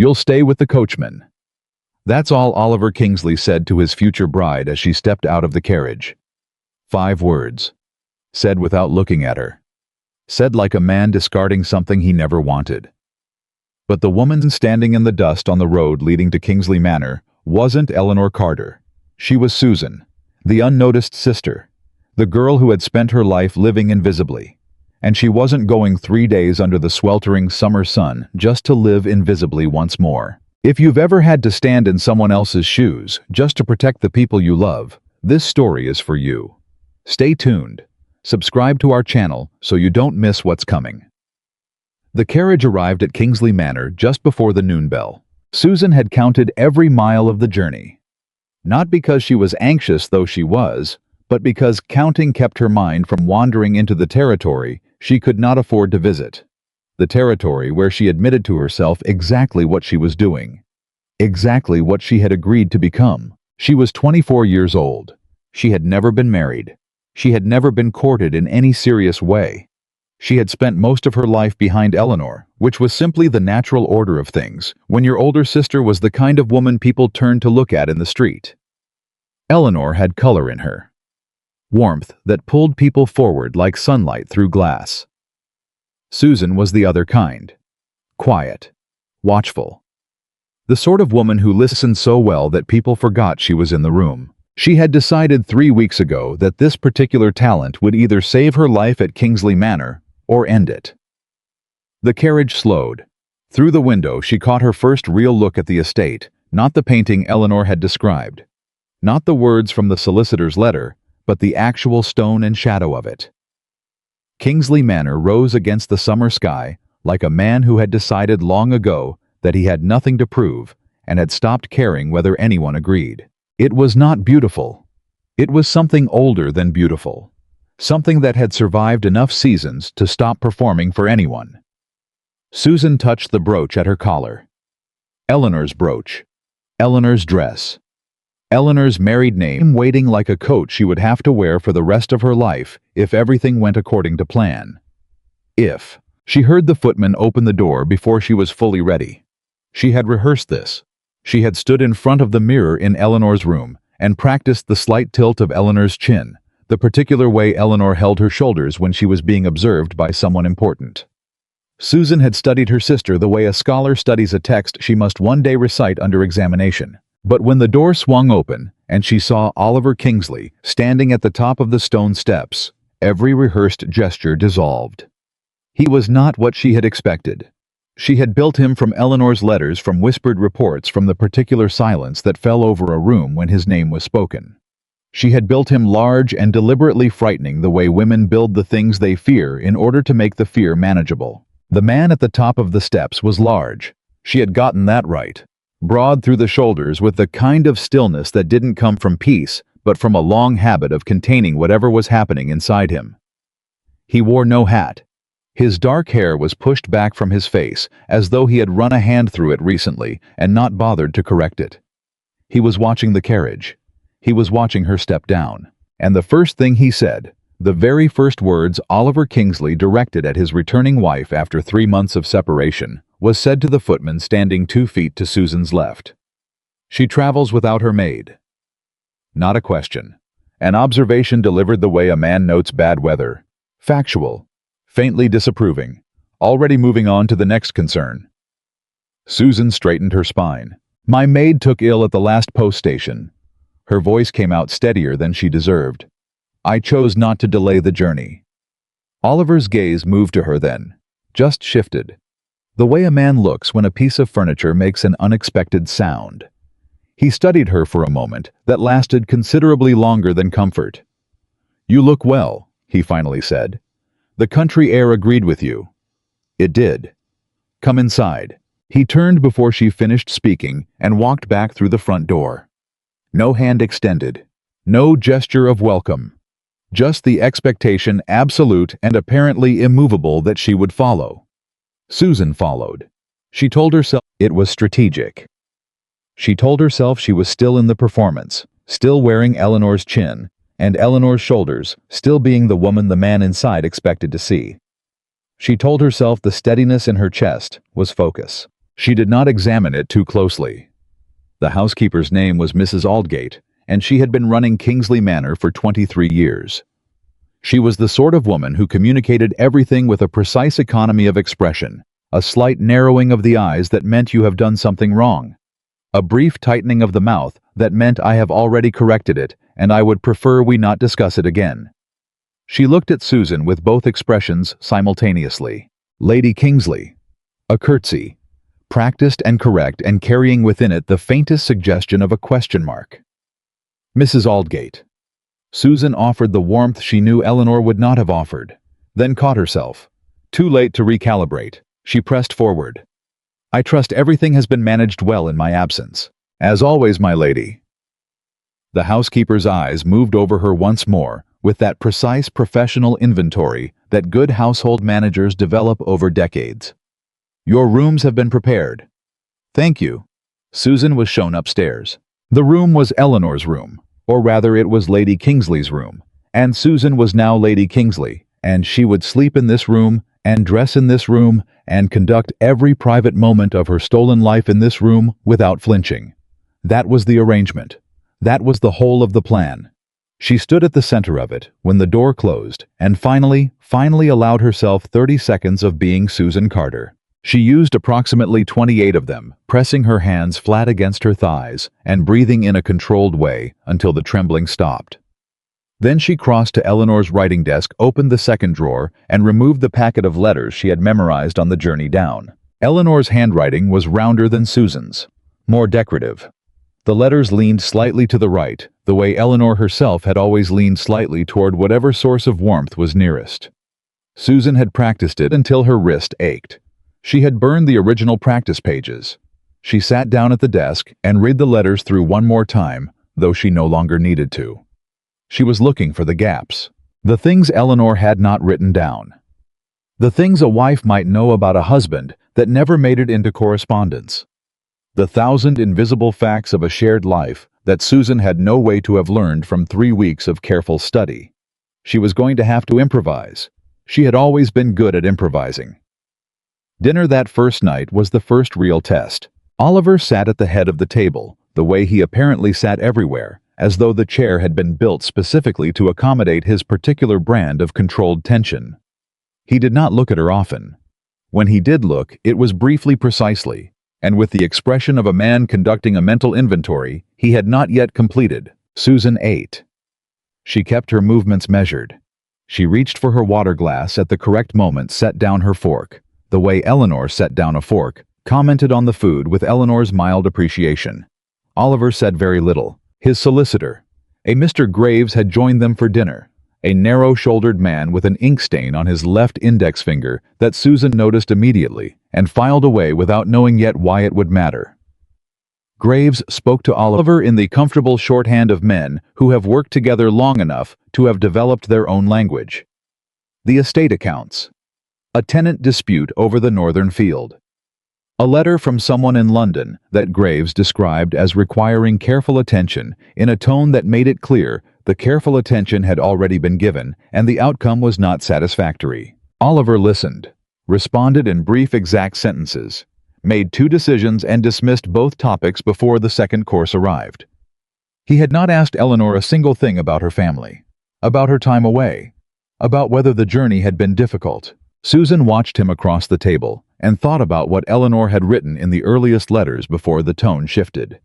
You'll stay with the coachman." That's all Oliver Kingsley said to his future bride as she stepped out of the carriage. 5 words. Said without looking at her. Said like a man discarding something he never wanted. But the woman standing in the dust on the road leading to Kingsley Manor wasn't Eleanor Carter. She was Susan, the unnoticed sister, the girl who had spent her life living invisibly. And she wasn't going 3 days under the sweltering summer sun just to live invisibly once more. If you've ever had to stand in someone else's shoes just to protect the people you love, this story is for you. Stay tuned. Subscribe to our channel so you don't miss what's coming. The carriage arrived at Kingsley Manor just before the noon bell. Susan had counted every mile of the journey. Not because she was anxious, though she was, but because counting kept her mind from wandering into the territory she could not afford to visit. The territory where she admitted to herself exactly what she was doing. Exactly what she had agreed to become. She was 24 years old. She had never been married. She had never been courted in any serious way. She had spent most of her life behind Eleanor, which was simply the natural order of things, when your older sister was the kind of woman people turned to look at in the street. Eleanor had color in her. Warmth that pulled people forward like sunlight through glass. Susan was the other kind. Quiet. Watchful. The sort of woman who listened so well that people forgot she was in the room. She had decided 3 weeks ago that this particular talent would either save her life at Kingsley Manor or end it. The carriage slowed. Through the window she caught her first real look at the estate, not the painting Eleanor had described. Not the words from the solicitor's letter, but the actual stone and shadow of it. Kingsley Manor rose against the summer sky like a man who had decided long ago that he had nothing to prove and had stopped caring whether anyone agreed. It was not beautiful. It was something older than beautiful. Something that had survived enough seasons to stop performing for anyone. Susan touched the brooch at her collar. Eleanor's brooch. Eleanor's dress. Eleanor's married name waiting like a coat she would have to wear for the rest of her life if everything went according to plan. If. She heard the footman open the door before she was fully ready. She had rehearsed this. She had stood in front of the mirror in Eleanor's room and practiced the slight tilt of Eleanor's chin, the particular way Eleanor held her shoulders when she was being observed by someone important. Susan had studied her sister the way a scholar studies a text she must one day recite under examination. But when the door swung open and she saw Oliver Kingsley standing at the top of the stone steps, every rehearsed gesture dissolved. He was not what she had expected. She had built him from Eleanor's letters, from whispered reports, from the particular silence that fell over a room when his name was spoken. She had built him large and deliberately frightening, the way women build the things they fear in order to make the fear manageable. The man at the top of the steps was large. She had gotten that right. Broad through the shoulders, with the kind of stillness that didn't come from peace, but from a long habit of containing whatever was happening inside him. He wore no hat. His dark hair was pushed back from his face, as though he had run a hand through it recently and not bothered to correct it. He was watching the carriage. He was watching her step down. And the first thing he said, the very first words Oliver Kingsley directed at his returning wife after 3 months of separation, was said to the footman standing 2 feet to Susan's left. "She travels without her maid." Not a question. An observation delivered the way a man notes bad weather. Factual. Faintly disapproving. Already moving on to the next concern. Susan straightened her spine. "My maid took ill at the last post station." Her voice came out steadier than she deserved. "I chose not to delay the journey." Oliver's gaze moved to her then. Just shifted. The way a man looks when a piece of furniture makes an unexpected sound. He studied her for a moment that lasted considerably longer than comfort. "You look well," he finally said. "The country air agreed with you." It did. "Come inside." He turned before she finished speaking and walked back through the front door. No hand extended. No gesture of welcome. Just the expectation, absolute and apparently immovable, that she would follow. Susan followed. She told herself it was strategic. She told herself she was still in the performance, still wearing Eleanor's chin, and Eleanor's shoulders, still being the woman the man inside expected to see. She told herself the steadiness in her chest was focus. She did not examine it too closely. The housekeeper's name was Mrs. Aldgate, and she had been running Kingsley Manor for 23 years. She was the sort of woman who communicated everything with a precise economy of expression, a slight narrowing of the eyes that meant you have done something wrong, a brief tightening of the mouth that meant I have already corrected it and I would prefer we not discuss it again. She looked at Susan with both expressions simultaneously. Lady Kingsley. A curtsy, practiced and correct and carrying within it the faintest suggestion of a question mark. Mrs. Aldgate. Susan offered the warmth she knew Eleanor would not have offered, then caught herself. Too late to recalibrate, she pressed forward. I trust everything has been managed well in my absence. As always, my lady. The housekeeper's eyes moved over her once more, with that precise professional inventory that good household managers develop over decades. Your rooms have been prepared. Thank you. Susan was shown upstairs. The room was Eleanor's room, or rather it was Lady Kingsley's room, and Susan was now Lady Kingsley, and she would sleep in this room, and dress in this room, and conduct every private moment of her stolen life in this room without flinching. That was the arrangement. That was the whole of the plan. She stood at the center of it when the door closed, and finally allowed herself 30 seconds of being Susan Carter. She used approximately 28 of them, pressing her hands flat against her thighs and breathing in a controlled way until the trembling stopped. Then she crossed to Eleanor's writing desk, opened the second drawer, and removed the packet of letters she had memorized on the journey down. Eleanor's handwriting was rounder than Susan's, more decorative. The letters leaned slightly to the right, the way Eleanor herself had always leaned slightly toward whatever source of warmth was nearest. Susan had practiced it until her wrist ached. She had burned the original practice pages. She sat down at the desk and read the letters through one more time, though she no longer needed to. She was looking for the gaps, the things Eleanor had not written down. The things a wife might know about a husband that never made it into correspondence. The 1,000 invisible facts of a shared life that Susan had no way to have learned from 3 weeks of careful study. She was going to have to improvise. She had always been good at improvising. Dinner that first night was the first real test. Oliver sat at the head of the table, the way he apparently sat everywhere, as though the chair had been built specifically to accommodate his particular brand of controlled tension. He did not look at her often. When he did look, it was briefly, precisely, and with the expression of a man conducting a mental inventory he had not yet completed. Susan ate. She kept her movements measured. She reached for her water glass at the correct moment, set down her fork, the way Eleanor set down a fork, commented on the food with Eleanor's mild appreciation. Oliver said very little. His solicitor, a Mr. Graves, had joined them for dinner, a narrow-shouldered man with an ink stain on his left index finger that Susan noticed immediately and filed away without knowing yet why it would matter. Graves spoke to Oliver in the comfortable shorthand of men who have worked together long enough to have developed their own language. The estate accounts. A tenant dispute over the northern field. A letter from someone in London that Graves described as requiring careful attention in a tone that made it clear the careful attention had already been given and the outcome was not satisfactory. Oliver listened, responded in brief, exact sentences, made 2 decisions and dismissed both topics before the second course arrived. He had not asked Eleanor a single thing about her family, about her time away, about whether the journey had been difficult. Susan watched him across the table and thought about what Eleanor had written in the earliest letters before the tone shifted.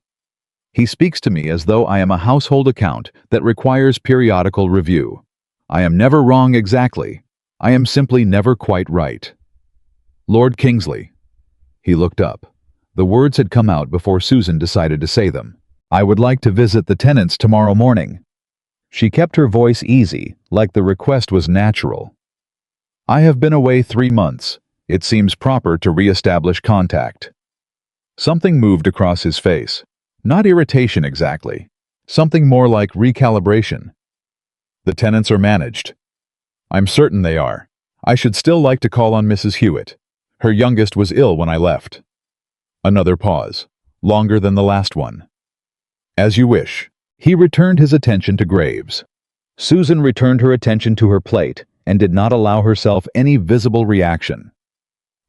He speaks to me as though I am a household account that requires periodical review. I am never wrong exactly. I am simply never quite right. Lord Kingsley. He looked up. The words had come out before Susan decided to say them. I would like to visit the tenants tomorrow morning. She kept her voice easy, like the request was natural. I have been away 3 months. It seems proper to re-establish contact. Something moved across his face. Not irritation exactly. Something more like recalibration. The tenants are managed. I'm certain they are. I should still like to call on Mrs. Hewitt. Her youngest was ill when I left. Another pause, longer than the last one. As you wish. He returned his attention to Graves. Susan returned her attention to her plate and did not allow herself any visible reaction.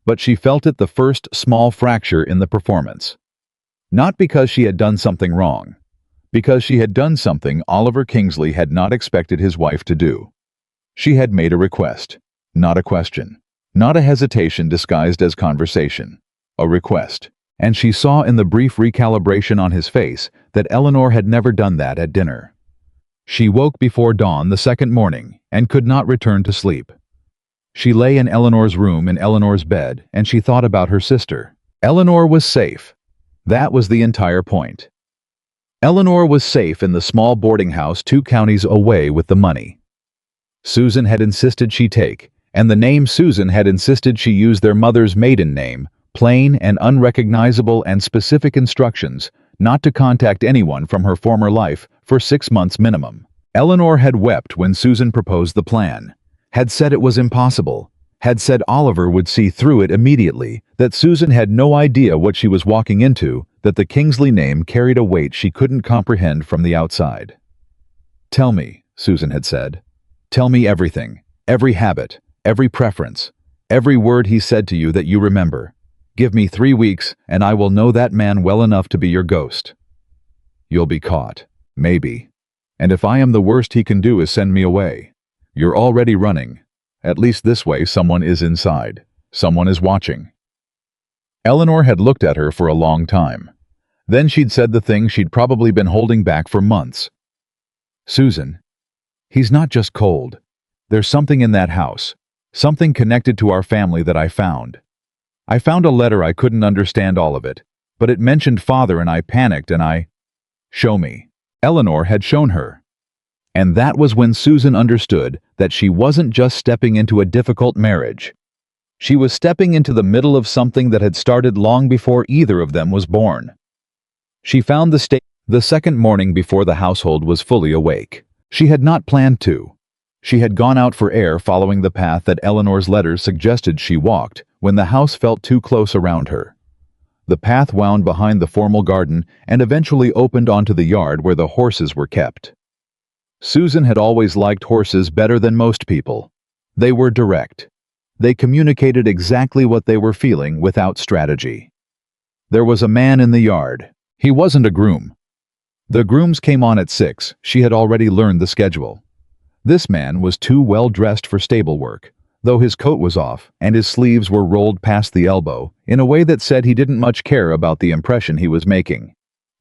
but she felt it the first small fracture in the performance. Not because she had done something wrong, because she had done something Oliver Kingsley had not expected his wife to do. She had made a request, not a question, not a hesitation disguised as conversation, a request. And she saw in the brief recalibration on his face that Eleanor had never done that at dinner. She woke before dawn the second morning and could not return to sleep. She lay in Eleanor's room in Eleanor's bed and she thought about her sister. Eleanor was safe. That was the entire point. Eleanor was safe in the small boarding house 2 counties away with the money Susan had insisted she take, and the name Susan had insisted she use their mother's maiden name, plain and unrecognizable, and specific instructions not to contact anyone from her former life for 6 months minimum. Eleanor had wept when Susan proposed the plan, had said it was impossible, had said Oliver would see through it immediately, that Susan had no idea what she was walking into, that the Kingsley name carried a weight she couldn't comprehend from the outside. "Tell me," Susan had said. "Tell me everything, every habit, every preference, every word he said to you that you remember. Give me 3 weeks, and I will know that man well enough to be your ghost. You'll be caught, maybe. And if I am the worst he can do is send me away. You're already running. At least this way someone is inside. Someone is watching." Eleanor had looked at her for a long time. Then she'd said the thing she'd probably been holding back for months. "Susan, he's not just cold. There's something in that house, something connected to our family that I found. I found a letter. I couldn't understand all of it, but it mentioned Father and I panicked and I—" "Show me." Eleanor had shown her. And that was when Susan understood that she wasn't just stepping into a difficult marriage. She was stepping into the middle of something that had started long before either of them was born. She found the second morning before the household was fully awake. She had not planned to. She had gone out for air following the path that Eleanor's letters suggested she walked when the house felt too close around her. The path wound behind the formal garden and eventually opened onto the yard where the horses were kept. Susan had always liked horses better than most people. They were direct. They communicated exactly what they were feeling without strategy. There was a man in the yard. He wasn't a groom. The grooms came on at 6. She had already learned the schedule. This man was too well dressed for stable work, though his coat was off and his sleeves were rolled past the elbow in a way that said he didn't much care about the impression he was making.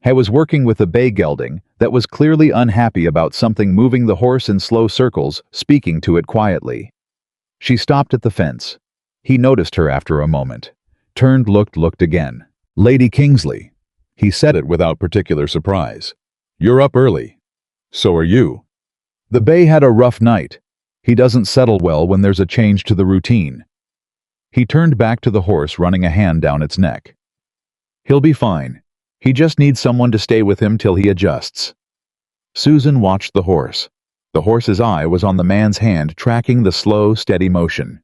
He was working with a bay gelding that was clearly unhappy about something, moving the horse in slow circles, speaking to it quietly. She stopped at the fence. He noticed her after a moment. Turned, looked again. "Lady Kingsley." He said it without particular surprise. "You're up early." "So are you." "The bay had a rough night. He doesn't settle well when there's a change to the routine." He turned back to the horse, running a hand down its neck. "He'll be fine. He just needs someone to stay with him till he adjusts." Susan watched the horse. The horse's eye was on the man's hand, tracking the slow, steady motion.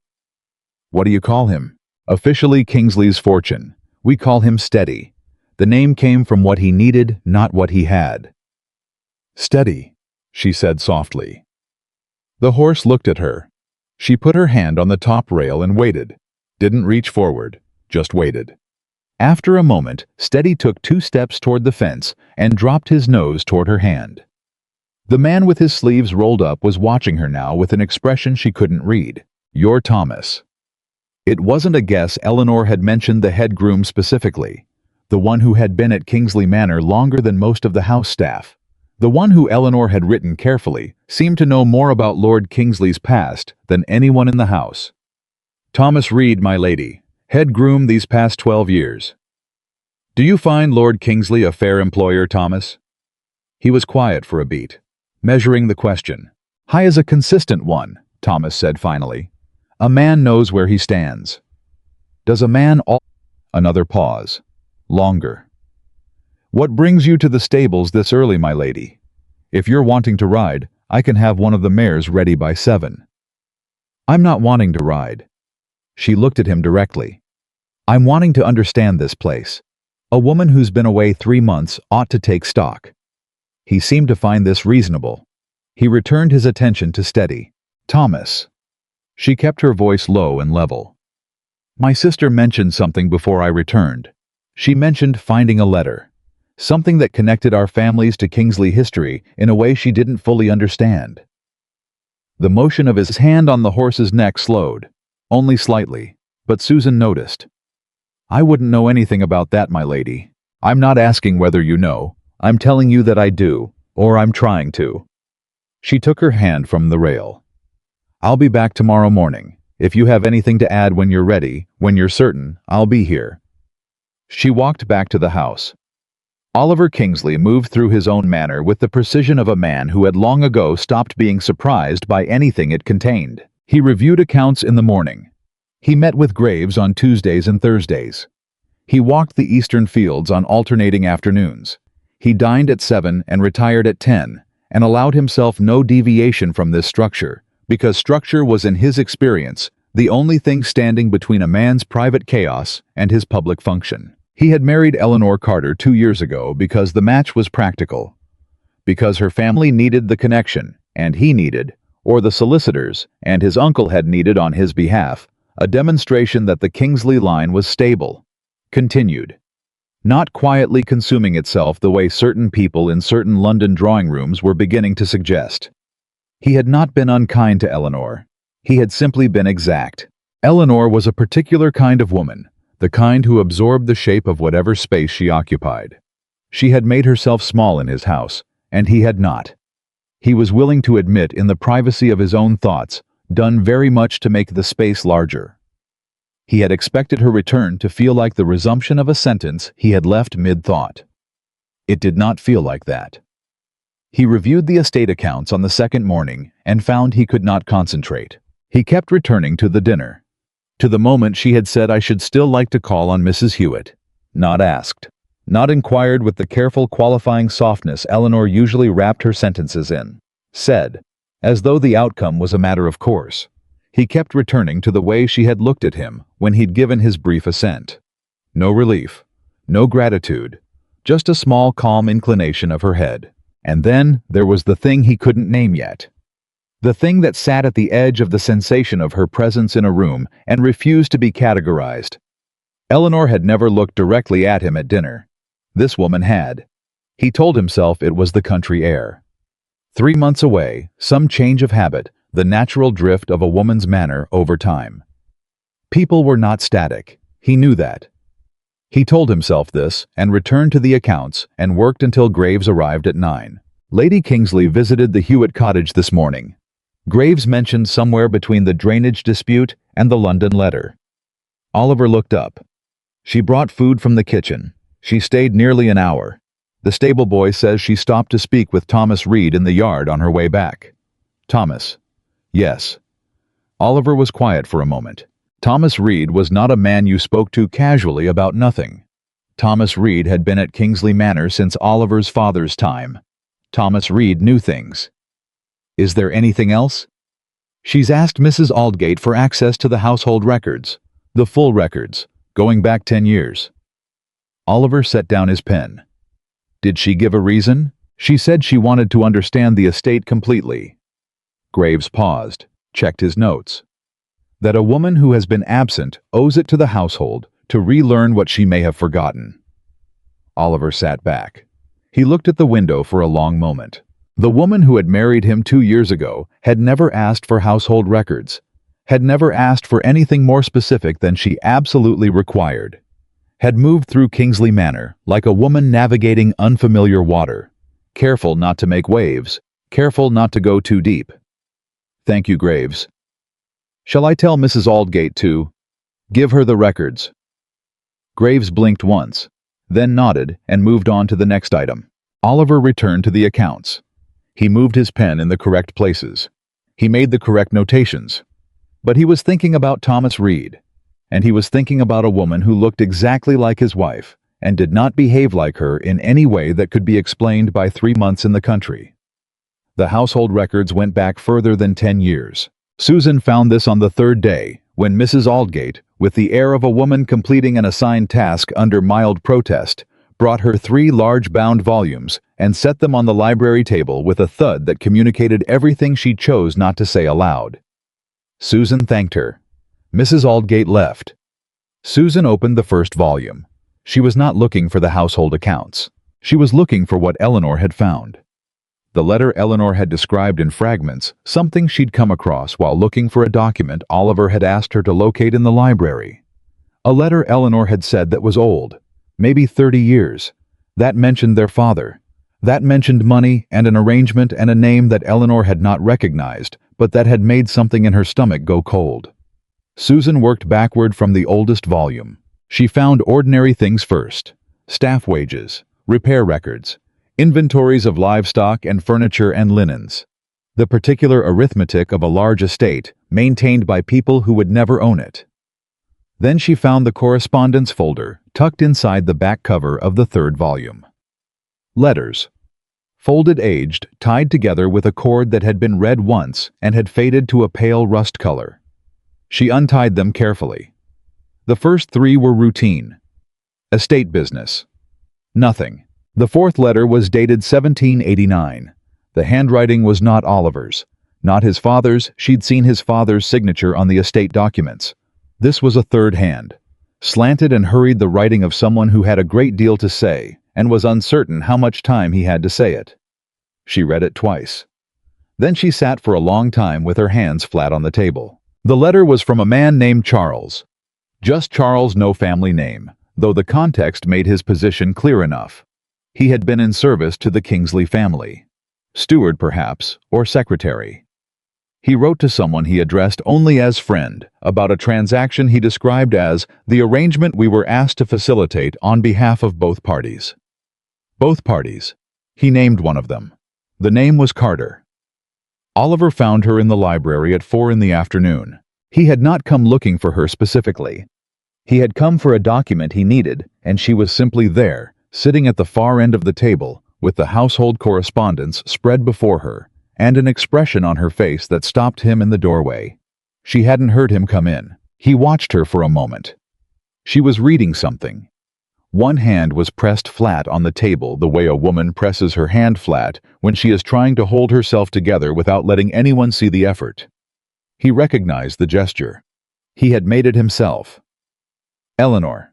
"What do you call him?" "Officially Kingsley's Fortune. We call him Steady." The name came from what he needed, not what he had. "Steady," she said softly. The horse looked at her. She put her hand on the top rail and waited. Didn't reach forward, just waited. After a moment, Steady took 2 steps toward the fence and dropped his nose toward her hand. The man with his sleeves rolled up was watching her now with an expression she couldn't read. "You're Thomas." It wasn't a guess. Eleanor had mentioned the head groom specifically, the one who had been at Kingsley Manor longer than most of the house staff. The one who Eleanor had written carefully seemed to know more about Lord Kingsley's past than anyone in the house. "Thomas Reed, my lady, head groom these past 12 years. Do you find Lord Kingsley a fair employer, Thomas?" He was quiet for a beat, measuring the question. "High as a consistent one," Thomas said finally. "A man knows where he stands." "Does a man all—" Another pause. Longer. "What brings you to the stables this early, my lady? If you're wanting to ride, I can have one of the mares ready by 7. "I'm not wanting to ride." She looked at him directly. "I'm wanting to understand this place. A woman who's been away 3 months ought to take stock." He seemed to find this reasonable. He returned his attention to Steady. "Thomas." She kept her voice low and level. My sister mentioned something before I returned. She mentioned finding a letter. Something that connected our families to Kingsley history in a way she didn't fully understand. The motion of his hand on the horse's neck slowed, only slightly, but Susan noticed. I wouldn't know anything about that, my lady. I'm not asking whether you know. I'm telling you that I do, or I'm trying to. She took her hand from the rail. I'll be back tomorrow morning. If you have anything to add when you're ready, when you're certain, I'll be here. She walked back to the house. Oliver Kingsley moved through his own manner with the precision of a man who had long ago stopped being surprised by anything it contained. He reviewed accounts in the morning. He met with Graves on Tuesdays and Thursdays. He walked the eastern fields on alternating afternoons. He dined at 7 and retired at 10, and allowed himself no deviation from this structure, because structure was, in his experience, the only thing standing between a man's private chaos and his public function. He had married Eleanor Carter 2 years ago because the match was practical. Because her family needed the connection, and he needed, or the solicitors and his uncle had needed on his behalf, a demonstration that the Kingsley line was stable, continued, not quietly consuming itself the way certain people in certain London drawing rooms were beginning to suggest. He had not been unkind to Eleanor. He had simply been exact. Eleanor was a particular kind of woman, the kind who absorbed the shape of whatever space she occupied. She had made herself small in his house, and he had not. He was willing to admit in the privacy of his own thoughts, done very much to make the space larger. He had expected her return to feel like the resumption of a sentence he had left mid-thought. It did not feel like that. He reviewed the estate accounts on the second morning and found he could not concentrate. He kept returning to the dinner. To the moment she had said, I should still like to call on Mrs. Hewitt. Not asked. Not inquired with the careful qualifying softness Eleanor usually wrapped her sentences in. Said, as though the outcome was a matter of course. He kept returning to the way she had looked at him when he'd given his brief assent. No relief, no gratitude, just a small calm inclination of her head. And then there was the thing he couldn't name yet. The thing that sat at the edge of the sensation of her presence in a room and refused to be categorized. Eleanor had never looked directly at him at dinner. This woman had. He told himself it was the country air. 3 months away, some change of habit, the natural drift of a woman's manner over time. People were not static. He knew that. He told himself this and returned to the accounts and worked until Graves arrived at 9. Lady Kingsley visited the Hewitt cottage this morning. Graves mentioned somewhere between the drainage dispute and the London letter. Oliver looked up. She brought food from the kitchen. She stayed nearly an hour. The stable boy says she stopped to speak with Thomas Reed in the yard on her way back. Thomas. Yes. Oliver was quiet for a moment. Thomas Reed was not a man you spoke to casually about nothing. Thomas Reed had been at Kingsley Manor since Oliver's father's time. Thomas Reed knew things. Is there anything else? She's asked Mrs. Aldgate for access to the household records, the full records, going back 10 years. Oliver set down his pen. Did she give a reason? She said she wanted to understand the estate completely. Graves paused, checked his notes. That a woman who has been absent owes it to the household to relearn what she may have forgotten. Oliver sat back. He looked at the window for a long moment. The woman who had married him 2 years ago had never asked for household records, had never asked for anything more specific than she absolutely required, had moved through Kingsley Manor like a woman navigating unfamiliar water, careful not to make waves, careful not to go too deep. Thank you, Graves. Shall I tell Mrs. Aldgate to give her the records? Graves blinked once, then nodded and moved on to the next item. Oliver returned to the accounts. He moved his pen in the correct places. He made the correct notations. But he was thinking about Thomas Reed, and he was thinking about a woman who looked exactly like his wife and did not behave like her in any way that could be explained by 3 months in the country. The household records went back further than 10 years. Susan found this on the 3rd day, when Mrs. Aldgate, with the air of a woman completing an assigned task under mild protest, brought her 3 large bound volumes and set them on the library table with a thud that communicated everything she chose not to say aloud. Susan thanked her. Mrs. Aldgate left. Susan opened the first volume. She was not looking for the household accounts. She was looking for what Eleanor had found. The letter Eleanor had described in fragments, something she'd come across while looking for a document Oliver had asked her to locate in the library. A letter Eleanor had said that was old, maybe 30 years. That mentioned their father. That mentioned money and an arrangement and a name that Eleanor had not recognized, but that had made something in her stomach go cold. Susan worked backward from the oldest volume. She found ordinary things first: staff wages, repair records, inventories of livestock and furniture and linens, the particular arithmetic of a large estate maintained by people who would never own it. Then she found the correspondence folder tucked inside the back cover of the third volume. Letters. Folded aged, tied together with a cord that had been read once and had faded to a pale rust color. She untied them carefully. The first three were routine. Estate business. Nothing. The fourth letter was dated 1789. The handwriting was not Oliver's. Not his father's. She'd seen his father's signature on the estate documents. This was a third hand. Slanted and hurried, the writing of someone who had a great deal to say and was uncertain how much time he had to say it. She read it twice. Then she sat for a long time with her hands flat on the table. The letter was from a man named Charles. Just Charles, no family name, though the context made his position clear enough. He had been in service to the Kingsley family. Steward, perhaps, or secretary. He wrote to someone he addressed only as friend about a transaction he described as the arrangement we were asked to facilitate on behalf of both parties. Both parties. He named one of them. The name was Carter. Oliver found her in the library at 4 in the afternoon. He had not come looking for her specifically. He had come for a document he needed, and she was simply there, sitting at the far end of the table, with the household correspondence spread before her, and an expression on her face that stopped him in the doorway. She hadn't heard him come in. He watched her for a moment. She was reading something. One hand was pressed flat on the table the way a woman presses her hand flat when she is trying to hold herself together without letting anyone see the effort. He recognized the gesture. He had made it himself. Eleanor.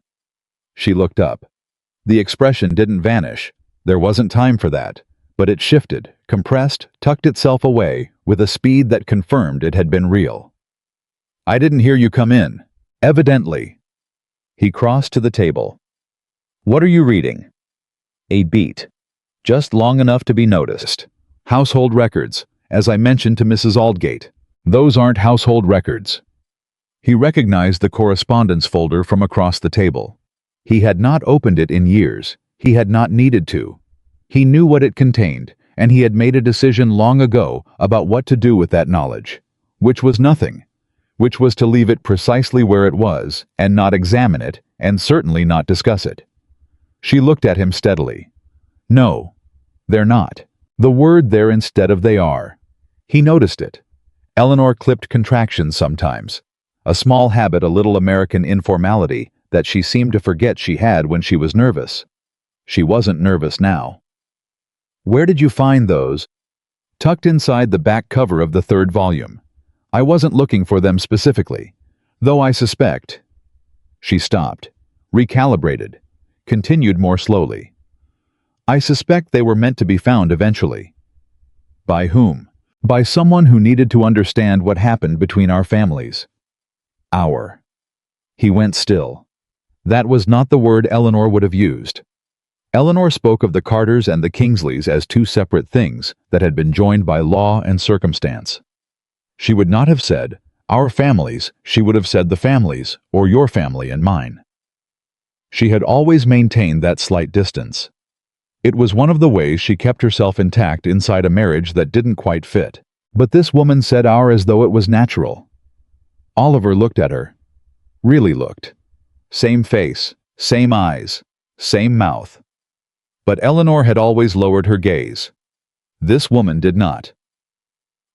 She looked up. The expression didn't vanish. There wasn't time for that, but it shifted, compressed, tucked itself away with a speed that confirmed it had been real. I didn't hear you come in. Evidently. He crossed to the table. What are you reading? A beat. Just long enough to be noticed. Household records, as I mentioned to Mrs. Aldgate. Those aren't household records. He recognized the correspondence folder from across the table. He had not opened it in years. He had not needed to. He knew what it contained, and he had made a decision long ago about what to do with that knowledge, which was nothing, which was to leave it precisely where it was and not examine it and certainly not discuss it. She looked at him steadily. No, they're not. The word there instead of they are. He noticed it. Eleanor clipped contractions sometimes. A small habit, a little American informality that she seemed to forget she had when she was nervous. She wasn't nervous now. Where did you find those? Tucked inside the back cover of the third volume. I wasn't looking for them specifically, though I suspect. She stopped, recalibrated, continued more slowly. I suspect they were meant to be found eventually. By whom? By someone who needed to understand what happened between our families. Our. He went still. That was not the word Eleanor would have used. Eleanor spoke of the Carters and the Kingsleys as two separate things that had been joined by law and circumstance. She would not have said, our families, she would have said the families, or your family and mine. She had always maintained that slight distance. It was one of the ways she kept herself intact inside a marriage that didn't quite fit. But this woman said our as though it was natural. Oliver looked at her. Really looked. Same face, same eyes, same mouth. But Eleanor had always lowered her gaze. This woman did not.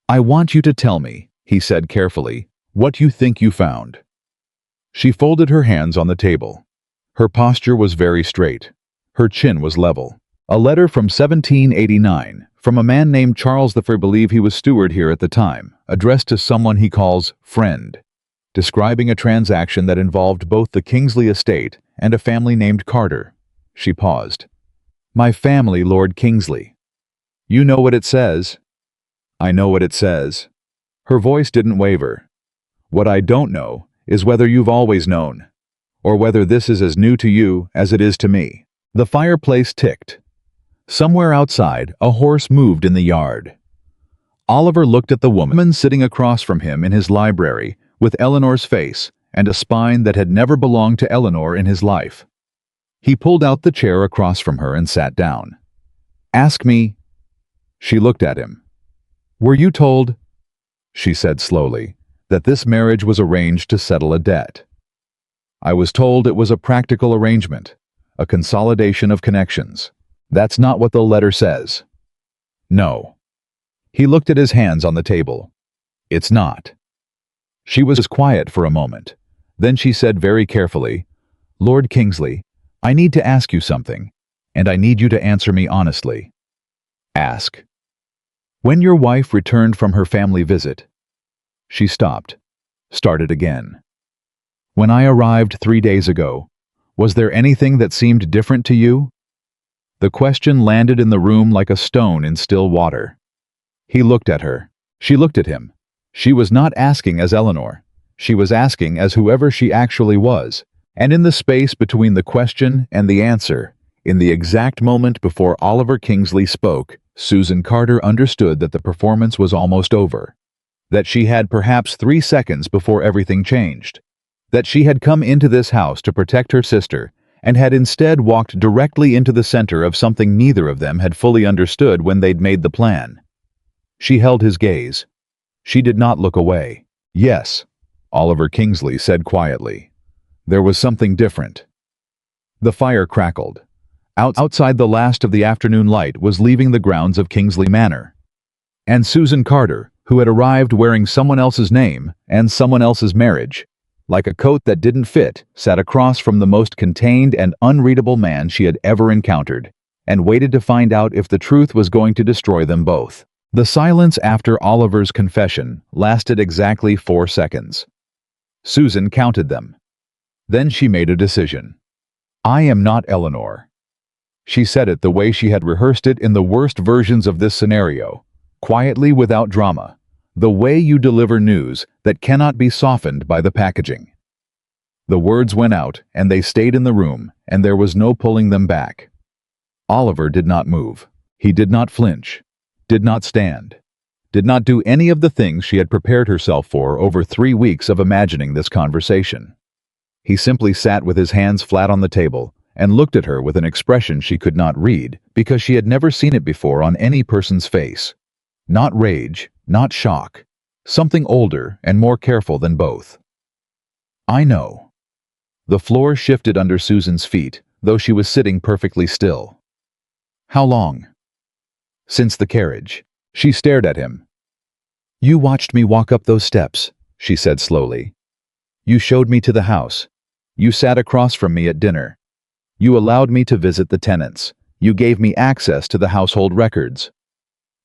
I want you to tell me, he said carefully, what you think you found. She folded her hands on the table. Her posture was very straight. Her chin was level. A letter from 1789, from a man named Charles I believe he was steward here at the time, addressed to someone he calls friend. describing a transaction that involved both the Kingsley estate and a family named Carter. She paused. My family, Lord Kingsley. You know what it says? I know what it says. Her voice didn't waver. What I don't know is whether you've always known, or whether this is as new to you as it is to me. The fireplace ticked. Somewhere outside, a horse moved in the yard. Oliver looked at the woman sitting across from him in his library, with Eleanor's face and a spine that had never belonged to Eleanor in his life. He pulled out the chair across from her and sat down. Ask me. She looked at him. Were you told, she said slowly, that this marriage was arranged to settle a debt? I was told it was a practical arrangement, a consolidation of connections. That's not what the letter says. No. He looked at his hands on the table. It's not. She was quiet for a moment. Then she said very carefully, Lord Kingsley, I need to ask you something, and I need you to answer me honestly. Ask. When your wife returned from her family visit, she stopped, started again. When I arrived 3 days ago, was there anything that seemed different to you? The question landed in the room like a stone in still water. He looked at her. She looked at him. She was not asking as Eleanor. She was asking as whoever she actually was. And in the space between the question and the answer, in the exact moment before Oliver Kingsley spoke, Susan Carter understood that the performance was almost over. That she had perhaps 3 seconds before everything changed. That she had come into this house to protect her sister and had instead walked directly into the center of something neither of them had fully understood when they'd made the plan. She held his gaze. She did not look away. Yes, Oliver Kingsley said quietly. There was something different. The fire crackled. Outside, the last of the afternoon light was leaving the grounds of Kingsley Manor. And Susan Carter, who had arrived wearing someone else's name and someone else's marriage, like a coat that didn't fit, sat across from the most contained and unreadable man she had ever encountered, and waited to find out if the truth was going to destroy them both. The silence after Oliver's confession lasted exactly 4 seconds. Susan counted them. Then she made a decision. I am not Eleanor. She said it the way she had rehearsed it in the worst versions of this scenario, quietly without drama, the way you deliver news that cannot be softened by the packaging. The words went out, and they stayed in the room, and there was no pulling them back. Oliver did not move. He did not flinch, did not stand, did not do any of the things she had prepared herself for over 3 weeks of imagining this conversation. He simply sat with his hands flat on the table and looked at her with an expression she could not read because she had never seen it before on any person's face. Not rage, not shock, something older and more careful than both. I know. The floor shifted under Susan's feet, though she was sitting perfectly still. How long? Since the carriage. She stared at him. You watched me walk up those steps, she said slowly. You showed me to the house. You sat across from me at dinner. You allowed me to visit the tenants. You gave me access to the household records.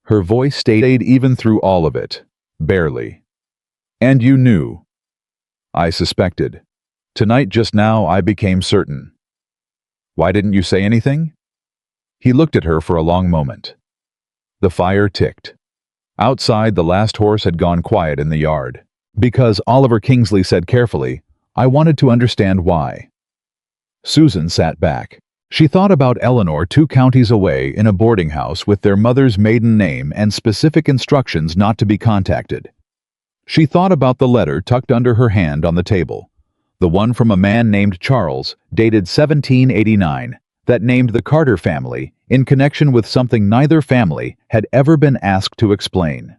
Her voice stayed even through all of it. Barely. And you knew. I suspected. Tonight just now I became certain. Why didn't you say anything? He looked at her for a long moment. The fire ticked. Outside, the last horse had gone quiet in the yard. Because Oliver Kingsley said carefully, I wanted to understand why. Susan sat back. She thought about Eleanor 2 counties away in a boarding house with their mother's maiden name and specific instructions not to be contacted. She thought about the letter tucked under her hand on the table, the one from a man named Charles, dated 1789, that named the Carter family in connection with something neither family had ever been asked to explain.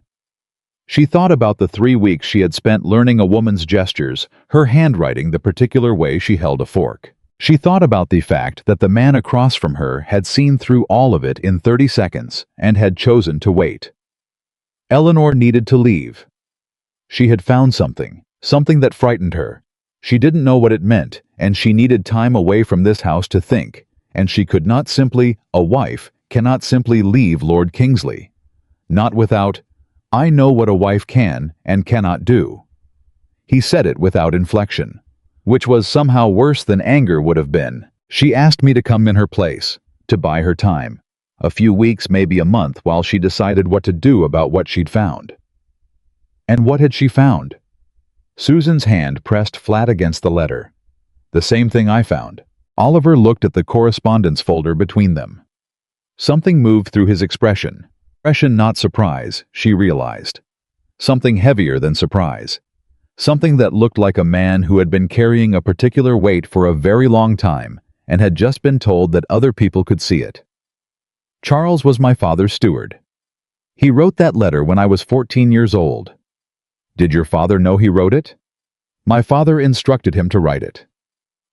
She thought about the 3 weeks she had spent learning a woman's gestures, her handwriting the particular way she held a fork. She thought about the fact that the man across from her had seen through all of it in 30 seconds and had chosen to wait. Eleanor needed to leave. She had found something that frightened her. She didn't know what it meant, and she needed time away from this house to think, and she could not simply, a wife, cannot simply leave Lord Kingsley. Not without, I know what a wife can and cannot do. He said it without inflection, which was somehow worse than anger would have been. She asked me to come in her place, to buy her time. A few weeks, maybe a month, while she decided what to do about what she'd found. And what had she found? Susan's hand pressed flat against the letter. The same thing I found. Oliver looked at the correspondence folder between them. Something moved through his expression. Expression, not surprise, she realized. Something heavier than surprise. Something that looked like a man who had been carrying a particular weight for a very long time and had just been told that other people could see it. Charles was my father's steward. He wrote that letter when I was 14 years old. Did your father know he wrote it? My father instructed him to write it.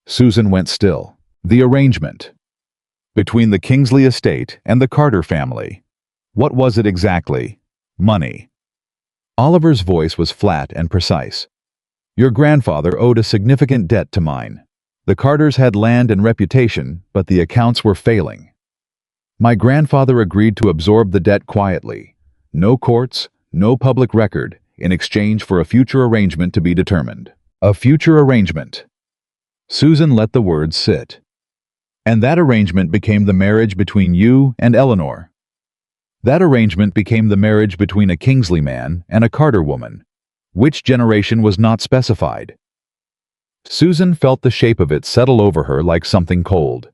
Susan went still. The arrangement between the Kingsley estate and the Carter family. What was it exactly? Money. Oliver's voice was flat and precise. Your grandfather owed a significant debt to mine. The Carters had land and reputation, but the accounts were failing. My grandfather agreed to absorb the debt quietly. No courts, no public record, in exchange for a future arrangement to be determined. A future arrangement. Susan let the words sit. And that arrangement became the marriage between you and Eleanor. That arrangement became the marriage between a Kingsley man and a Carter woman. Which generation was not specified. Susan felt the shape of it settle over her like something cold.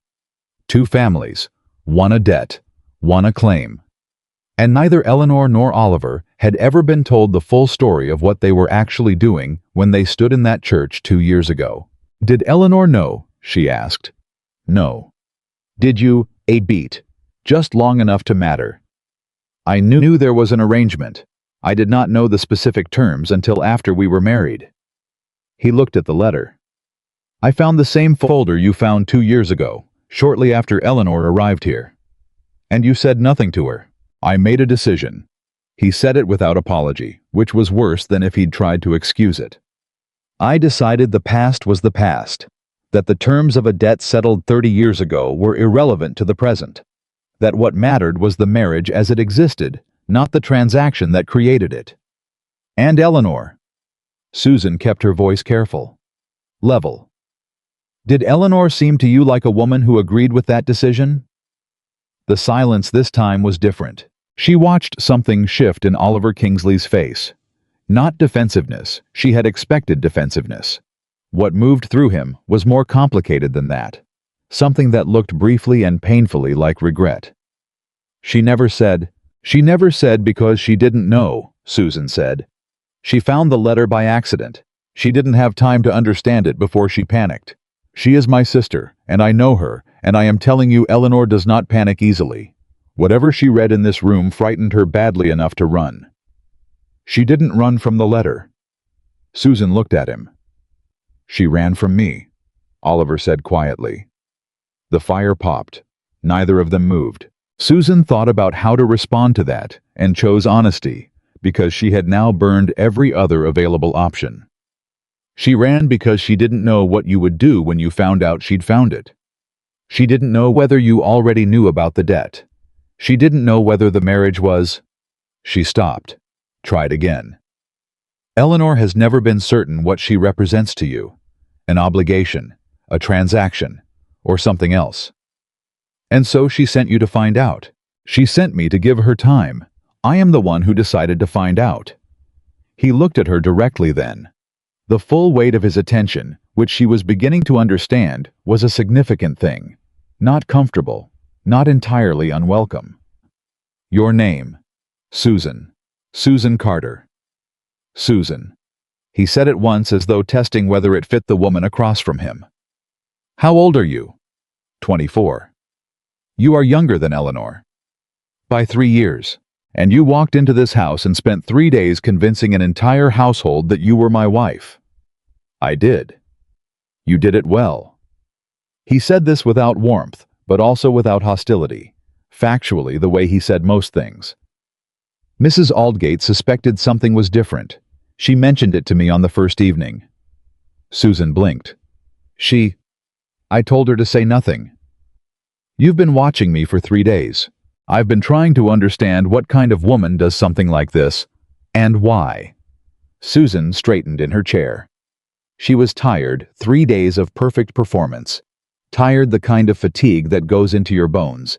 Two families, one a debt, one a claim. And neither Eleanor nor Oliver had ever been told the full story of what they were actually doing when they stood in that church 2 years ago. Did Eleanor know? She asked. No. Did you? A beat. Just long enough to matter. I knew there was an arrangement. I did not know the specific terms until after we were married. He looked at the letter. I found the same folder you found 2 years ago, shortly after Eleanor arrived here. And you said nothing to her. I made a decision. He said it without apology, which was worse than if he'd tried to excuse it. I decided the past was the past, that the terms of a debt settled 30 years ago were irrelevant to the present, that what mattered was the marriage as it existed, not the transaction that created it. And Eleanor. Susan kept her voice careful. Level. Did Eleanor seem to you like a woman who agreed with that decision? The silence this time was different. She watched something shift in Oliver Kingsley's face. Not defensiveness, she had expected defensiveness. What moved through him was more complicated than that. Something that looked briefly and painfully like regret. She never said because she didn't know, Susan said. She found the letter by accident. She didn't have time to understand it before she panicked. She is my sister, and I know her, and I am telling you Eleanor does not panic easily. Whatever she read in this room frightened her badly enough to run. She didn't run from the letter. Susan looked at him. She ran from me, Oliver said quietly. The fire popped. Neither of them moved. Susan thought about how to respond to that, and chose honesty, because she had now burned every other available option. She ran because she didn't know what you would do when you found out she'd found it. She didn't know whether you already knew about the debt. She didn't know whether the marriage was... She stopped. Tried again. Eleanor has never been certain what she represents to you. An obligation, a transaction, or something else. And so she sent you to find out. She sent me to give her time. I am the one who decided to find out. He looked at her directly then. The full weight of his attention, which she was beginning to understand, was a significant thing. Not comfortable, not entirely unwelcome. Your name. Susan. Susan Carter. Susan. He said it once as though testing whether it fit the woman across from him. How old are you? 24. You are younger than Eleanor. By 3 years. And you walked into this house and spent 3 days convincing an entire household that you were my wife. I did. You did it well. He said this without warmth, but also without hostility. Factually, the way he said most things. Mrs. Aldgate suspected something was different. She mentioned it to me on the first evening. Susan blinked. I told her to say nothing. You've been watching me for 3 days. I've been trying to understand what kind of woman does something like this, and why. Susan straightened in her chair. She was tired, 3 days of perfect performance. Tired, the kind of fatigue that goes into your bones.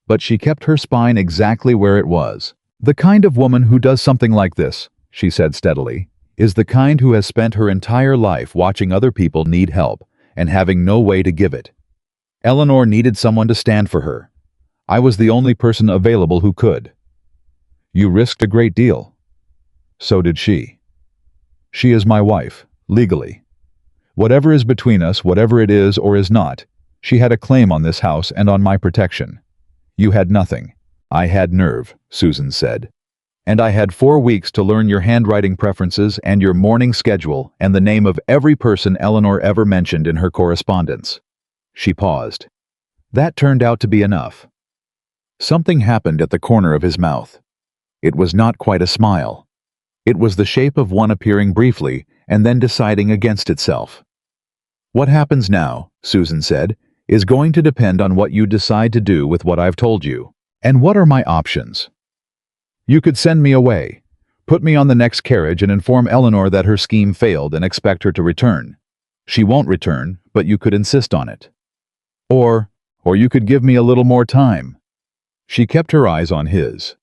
But she kept her spine exactly where it was. The kind of woman who does something like this, she said steadily, is the kind who has spent her entire life watching other people need help and having no way to give it. Eleanor needed someone to stand for her. I was the only person available who could. You risked a great deal. So did she. She is my wife, legally. Whatever is between us, whatever it is or is not, she had a claim on this house and on my protection. You had nothing. I had nerve, Susan said. And I had 4 weeks to learn your handwriting preferences and your morning schedule and the name of every person Eleanor ever mentioned in her correspondence. She paused. That turned out to be enough. Something happened at the corner of his mouth. It was not quite a smile. It was the shape of one appearing briefly and then deciding against itself. What happens now, Susan said, is going to depend on what you decide to do with what I've told you. And what are my options? You could send me away, put me on the next carriage and inform Eleanor that her scheme failed and expect her to return. She won't return, but you could insist on it. Or you could give me a little more time. She kept her eyes on his.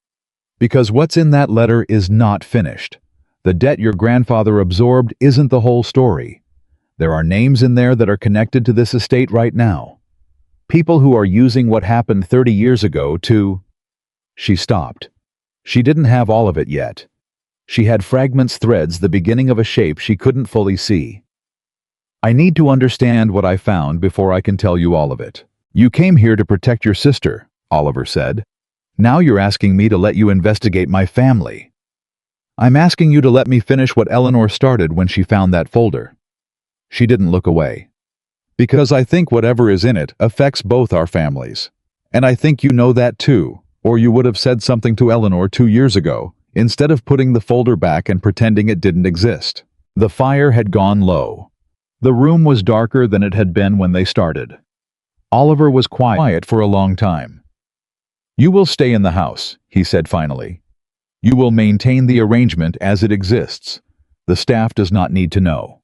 Because what's in that letter is not finished. The debt your grandfather absorbed isn't the whole story. There are names in there that are connected to this estate right now. People who are using what happened 30 years ago to... She stopped. She didn't have all of it yet. She had fragments, threads, the beginning of a shape she couldn't fully see. I need to understand what I found before I can tell you all of it. You came here to protect your sister, Oliver said. Now you're asking me to let you investigate my family. I'm asking you to let me finish what Eleanor started when she found that folder. She didn't look away. Because I think whatever is in it affects both our families. And I think you know that too, or you would have said something to Eleanor 2 years ago, instead of putting the folder back and pretending it didn't exist. The fire had gone low. The room was darker than it had been when they started. Oliver was quiet for a long time. You will stay in the house, he said finally. You will maintain the arrangement as it exists. The staff does not need to know.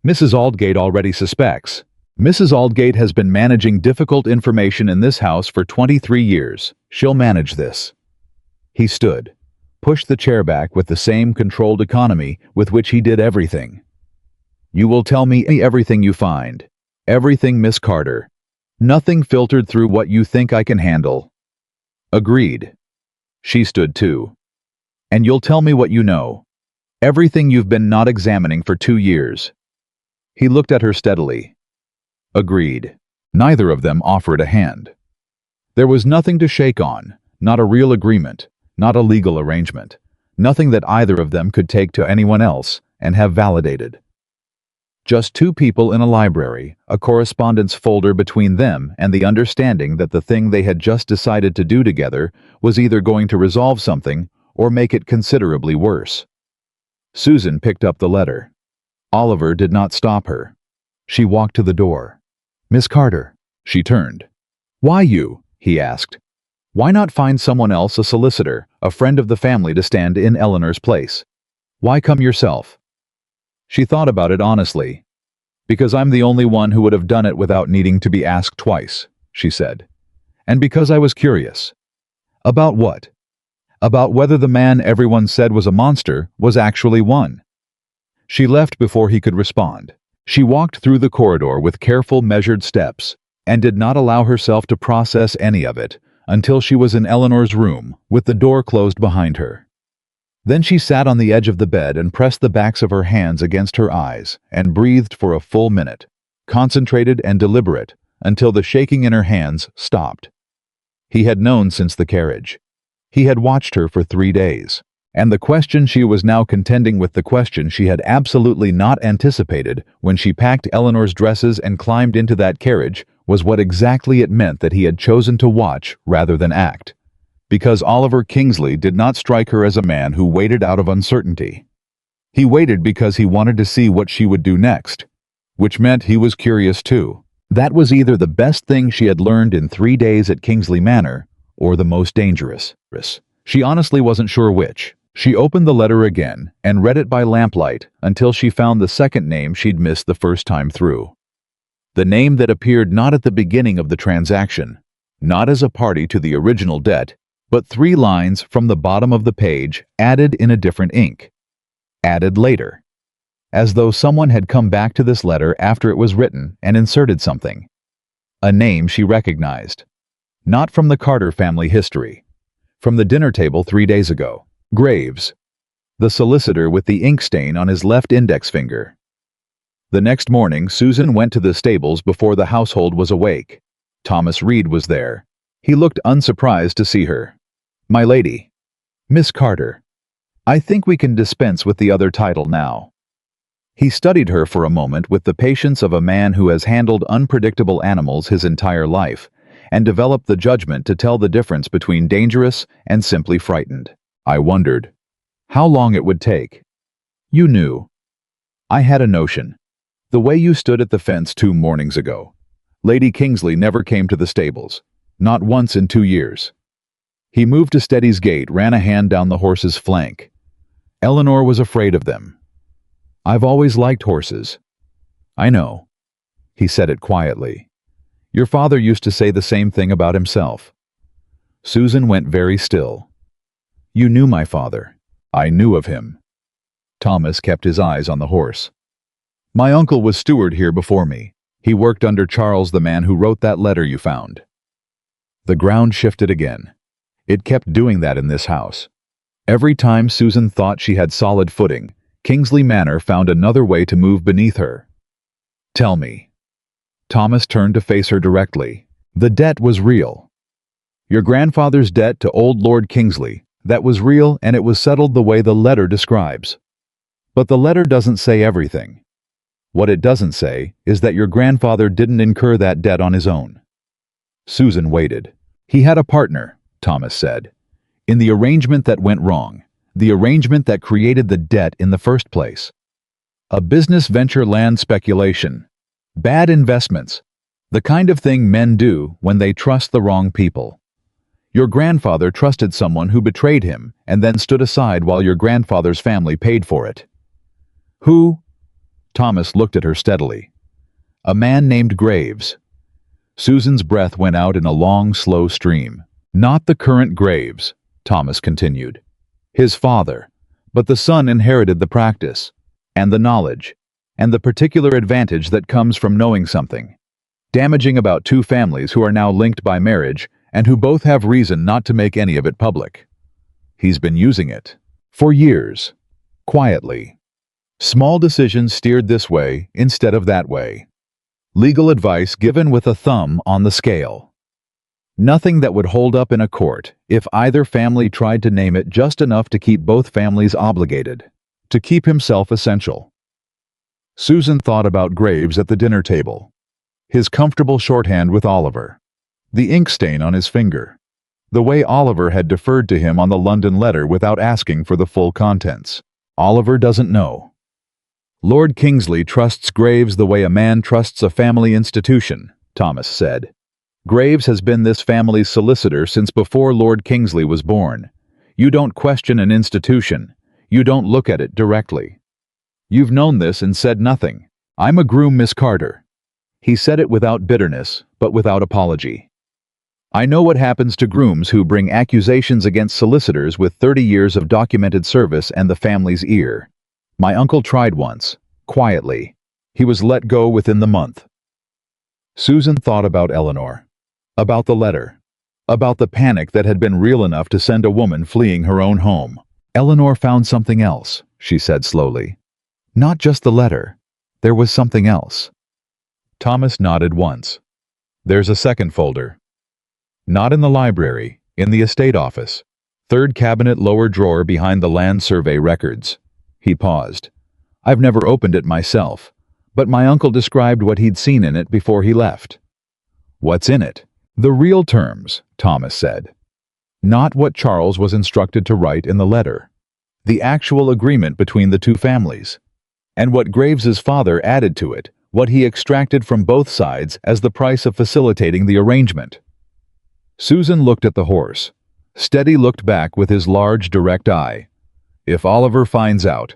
Mrs. Aldgate already suspects. Mrs. Aldgate has been managing difficult information in this house for 23 years. She'll manage this. He stood, pushed the chair back with the same controlled economy with which he did everything. You will tell me everything you find. Everything, Miss Carter. Nothing filtered through what you think I can handle. Agreed. She stood too. And you'll tell me what you know. Everything you've been not examining for 2 years. He looked at her steadily. Agreed. Neither of them offered a hand. There was nothing to shake on, not a real agreement, not a legal arrangement, nothing that either of them could take to anyone else and have validated. Just 2 people in a library, a correspondence folder between them and the understanding that the thing they had just decided to do together was either going to resolve something or make it considerably worse. Susan picked up the letter. Oliver did not stop her. She walked to the door. Miss Carter. She turned. Why you? He asked. Why not find someone else, a solicitor, a friend of the family, to stand in Eleanor's place? Why come yourself? She thought about it honestly. Because I'm the only one who would have done it without needing to be asked twice, she said. And because I was curious. About what? About whether the man everyone said was a monster was actually one. She left before he could respond. She walked through the corridor with careful, measured steps, and did not allow herself to process any of it until she was in Eleanor's room, with the door closed behind her. Then she sat on the edge of the bed and pressed the backs of her hands against her eyes and breathed for a full minute, concentrated and deliberate, until the shaking in her hands stopped. He had known since the carriage. He had watched her for 3 days. And the question she was now contending with, the question she had absolutely not anticipated when she packed Eleanor's dresses and climbed into that carriage, was what exactly it meant that he had chosen to watch rather than act. Because Oliver Kingsley did not strike her as a man who waited out of uncertainty. He waited because he wanted to see what she would do next, which meant he was curious too. That was either the best thing she had learned in 3 days at Kingsley Manor, or the most dangerous. She honestly wasn't sure which. She opened the letter again and read it by lamplight until she found the second name she'd missed the first time through. The name that appeared not at the beginning of the transaction, not as a party to the original debt, but 3 lines from the bottom of the page added in a different ink. Added later. As though someone had come back to this letter after it was written and inserted something. A name she recognized. Not from the Carter family history. From the dinner table 3 days ago. Graves. The solicitor with the ink stain on his left index finger. The next morning, Susan went to the stables before the household was awake. Thomas Reed was there. He looked unsurprised to see her. "My lady. Miss Carter. I think we can dispense with the other title now." He studied her for a moment with the patience of a man who has handled unpredictable animals his entire life, and developed the judgment to tell the difference between dangerous and simply frightened. "I wondered how long it would take." "You knew." "I had a notion. The way you stood at the fence 2 mornings ago. Lady Kingsley never came to the stables. Not once in 2 years." He moved to Steady's gate, ran a hand down the horse's flank. "Eleanor was afraid of them. I've always liked horses." "I know." He said it quietly. "Your father used to say the same thing about himself." Susan went very still. "You knew my father." "I knew of him." Thomas kept his eyes on the horse. "My uncle was steward here before me. He worked under Charles, the man who wrote that letter you found." The ground shifted again. It kept doing that in this house. Every time Susan thought she had solid footing, Kingsley Manor found another way to move beneath her. "Tell me." Thomas turned to face her directly. "The debt was real." "Your grandfather's debt to old Lord Kingsley, that was real, and it was settled the way the letter describes. But the letter doesn't say everything. What it doesn't say is that your grandfather didn't incur that debt on his own." Susan waited. "He had a partner," Thomas said, "in the arrangement that went wrong, the arrangement that created the debt in the first place. A business venture, land speculation. Bad investments. The kind of thing men do when they trust the wrong people. Your grandfather trusted someone who betrayed him and then stood aside while your grandfather's family paid for it." "Who?" Thomas looked at her steadily. "A man named Graves." Susan's breath went out in a long, slow stream. "Not the current Graves," Thomas continued. "His father. But the son inherited the practice, and the knowledge, and the particular advantage that comes from knowing something. Damaging about 2 families who are now linked by marriage, and who both have reason not to make any of it public. He's been using it. For years. Quietly. Small decisions steered this way instead of that way. Legal advice given with a thumb on the scale. Nothing that would hold up in a court if either family tried to name it just enough to keep both families obligated, to keep himself essential." Susan thought about Graves at the dinner table. His comfortable shorthand with Oliver. The ink stain on his finger. The way Oliver had deferred to him on the London letter without asking for the full contents. Oliver doesn't know. "Lord Kingsley trusts Graves the way a man trusts a family institution," Thomas said. "Graves has been this family's solicitor since before Lord Kingsley was born. You don't question an institution. You don't look at it directly. You've known this and said nothing. I'm a groom, Miss Carter." He said it without bitterness, but without apology. "I know what happens to grooms who bring accusations against solicitors with 30 years of documented service and the family's ear. My uncle tried once, quietly. He was let go within the month." Susan thought about Eleanor. About the letter. About the panic that had been real enough to send a woman fleeing her own home. "Eleanor found something else," she said slowly. "Not just the letter. There was something else." Thomas nodded once. "There's a second folder." "Not in the library, in the estate office. 3rd cabinet, lower drawer behind the land survey records." He paused. "I've never opened it myself, but my uncle described what he'd seen in it before he left." "What's in it?" "The real terms," Thomas said. "Not what Charles was instructed to write in the letter. The actual agreement between the 2 families. And what Graves's father added to it, what he extracted from both sides as the price of facilitating the arrangement." Susan looked at the horse. Steady looked back with his large, direct eye. If Oliver finds out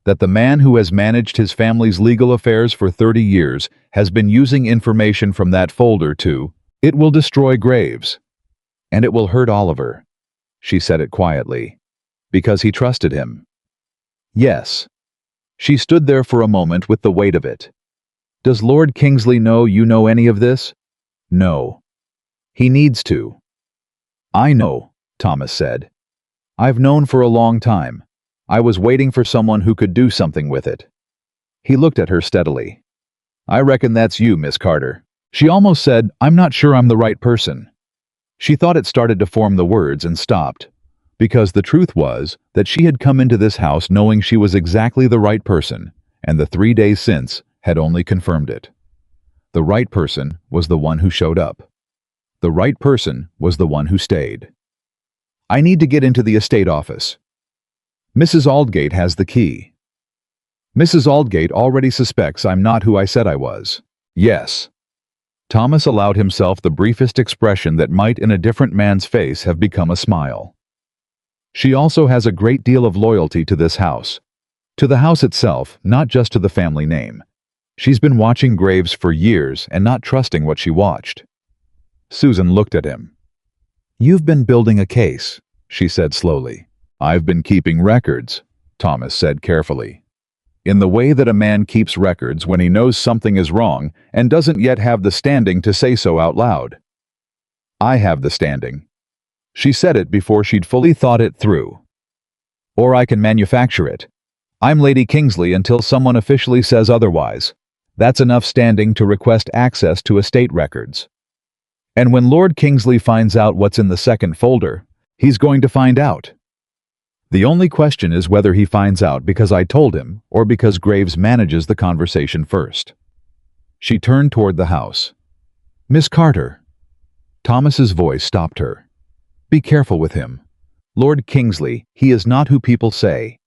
that the man who has managed his family's legal affairs for 30 years has been using information from that folder to, it will destroy Graves. And it will hurt Oliver. She said it quietly. Because he trusted him. Yes. She stood there for a moment with the weight of it. Does Lord Kingsley know you know any of this? No. He needs to. I know, Thomas said. I've known for a long time. I was waiting for someone who could do something with it. He looked at her steadily. I reckon that's you, Miss Carter. She almost said, I'm not sure I'm the right person. She thought it started to form the words and stopped, because the truth was that she had come into this house knowing she was exactly the right person, and the 3 days since had only confirmed it. The right person was the one who showed up. The right person was the one who stayed. I need to get into the estate office. Mrs. Aldgate has the key. Mrs. Aldgate already suspects I'm not who I said I was. Yes. Thomas allowed himself the briefest expression that might in a different man's face have become a smile. She also has a great deal of loyalty to this house. To the house itself, not just to the family name. She's been watching Graves for years and not trusting what she watched. Susan looked at him. You've been building a case, she said slowly. I've been keeping records, Thomas said carefully. In the way that a man keeps records when he knows something is wrong and doesn't yet have the standing to say so out loud. I have the standing. She said it before she'd fully thought it through. Or I can manufacture it. I'm Lady Kingsley until someone officially says otherwise. That's enough standing to request access to estate records. And when Lord Kingsley finds out what's in the second folder, he's going to find out. The only question is whether he finds out because I told him or because Graves manages the conversation first. She turned toward the house. Miss Carter. Thomas's voice stopped her. Be careful with him. Lord Kingsley, he is not who people say,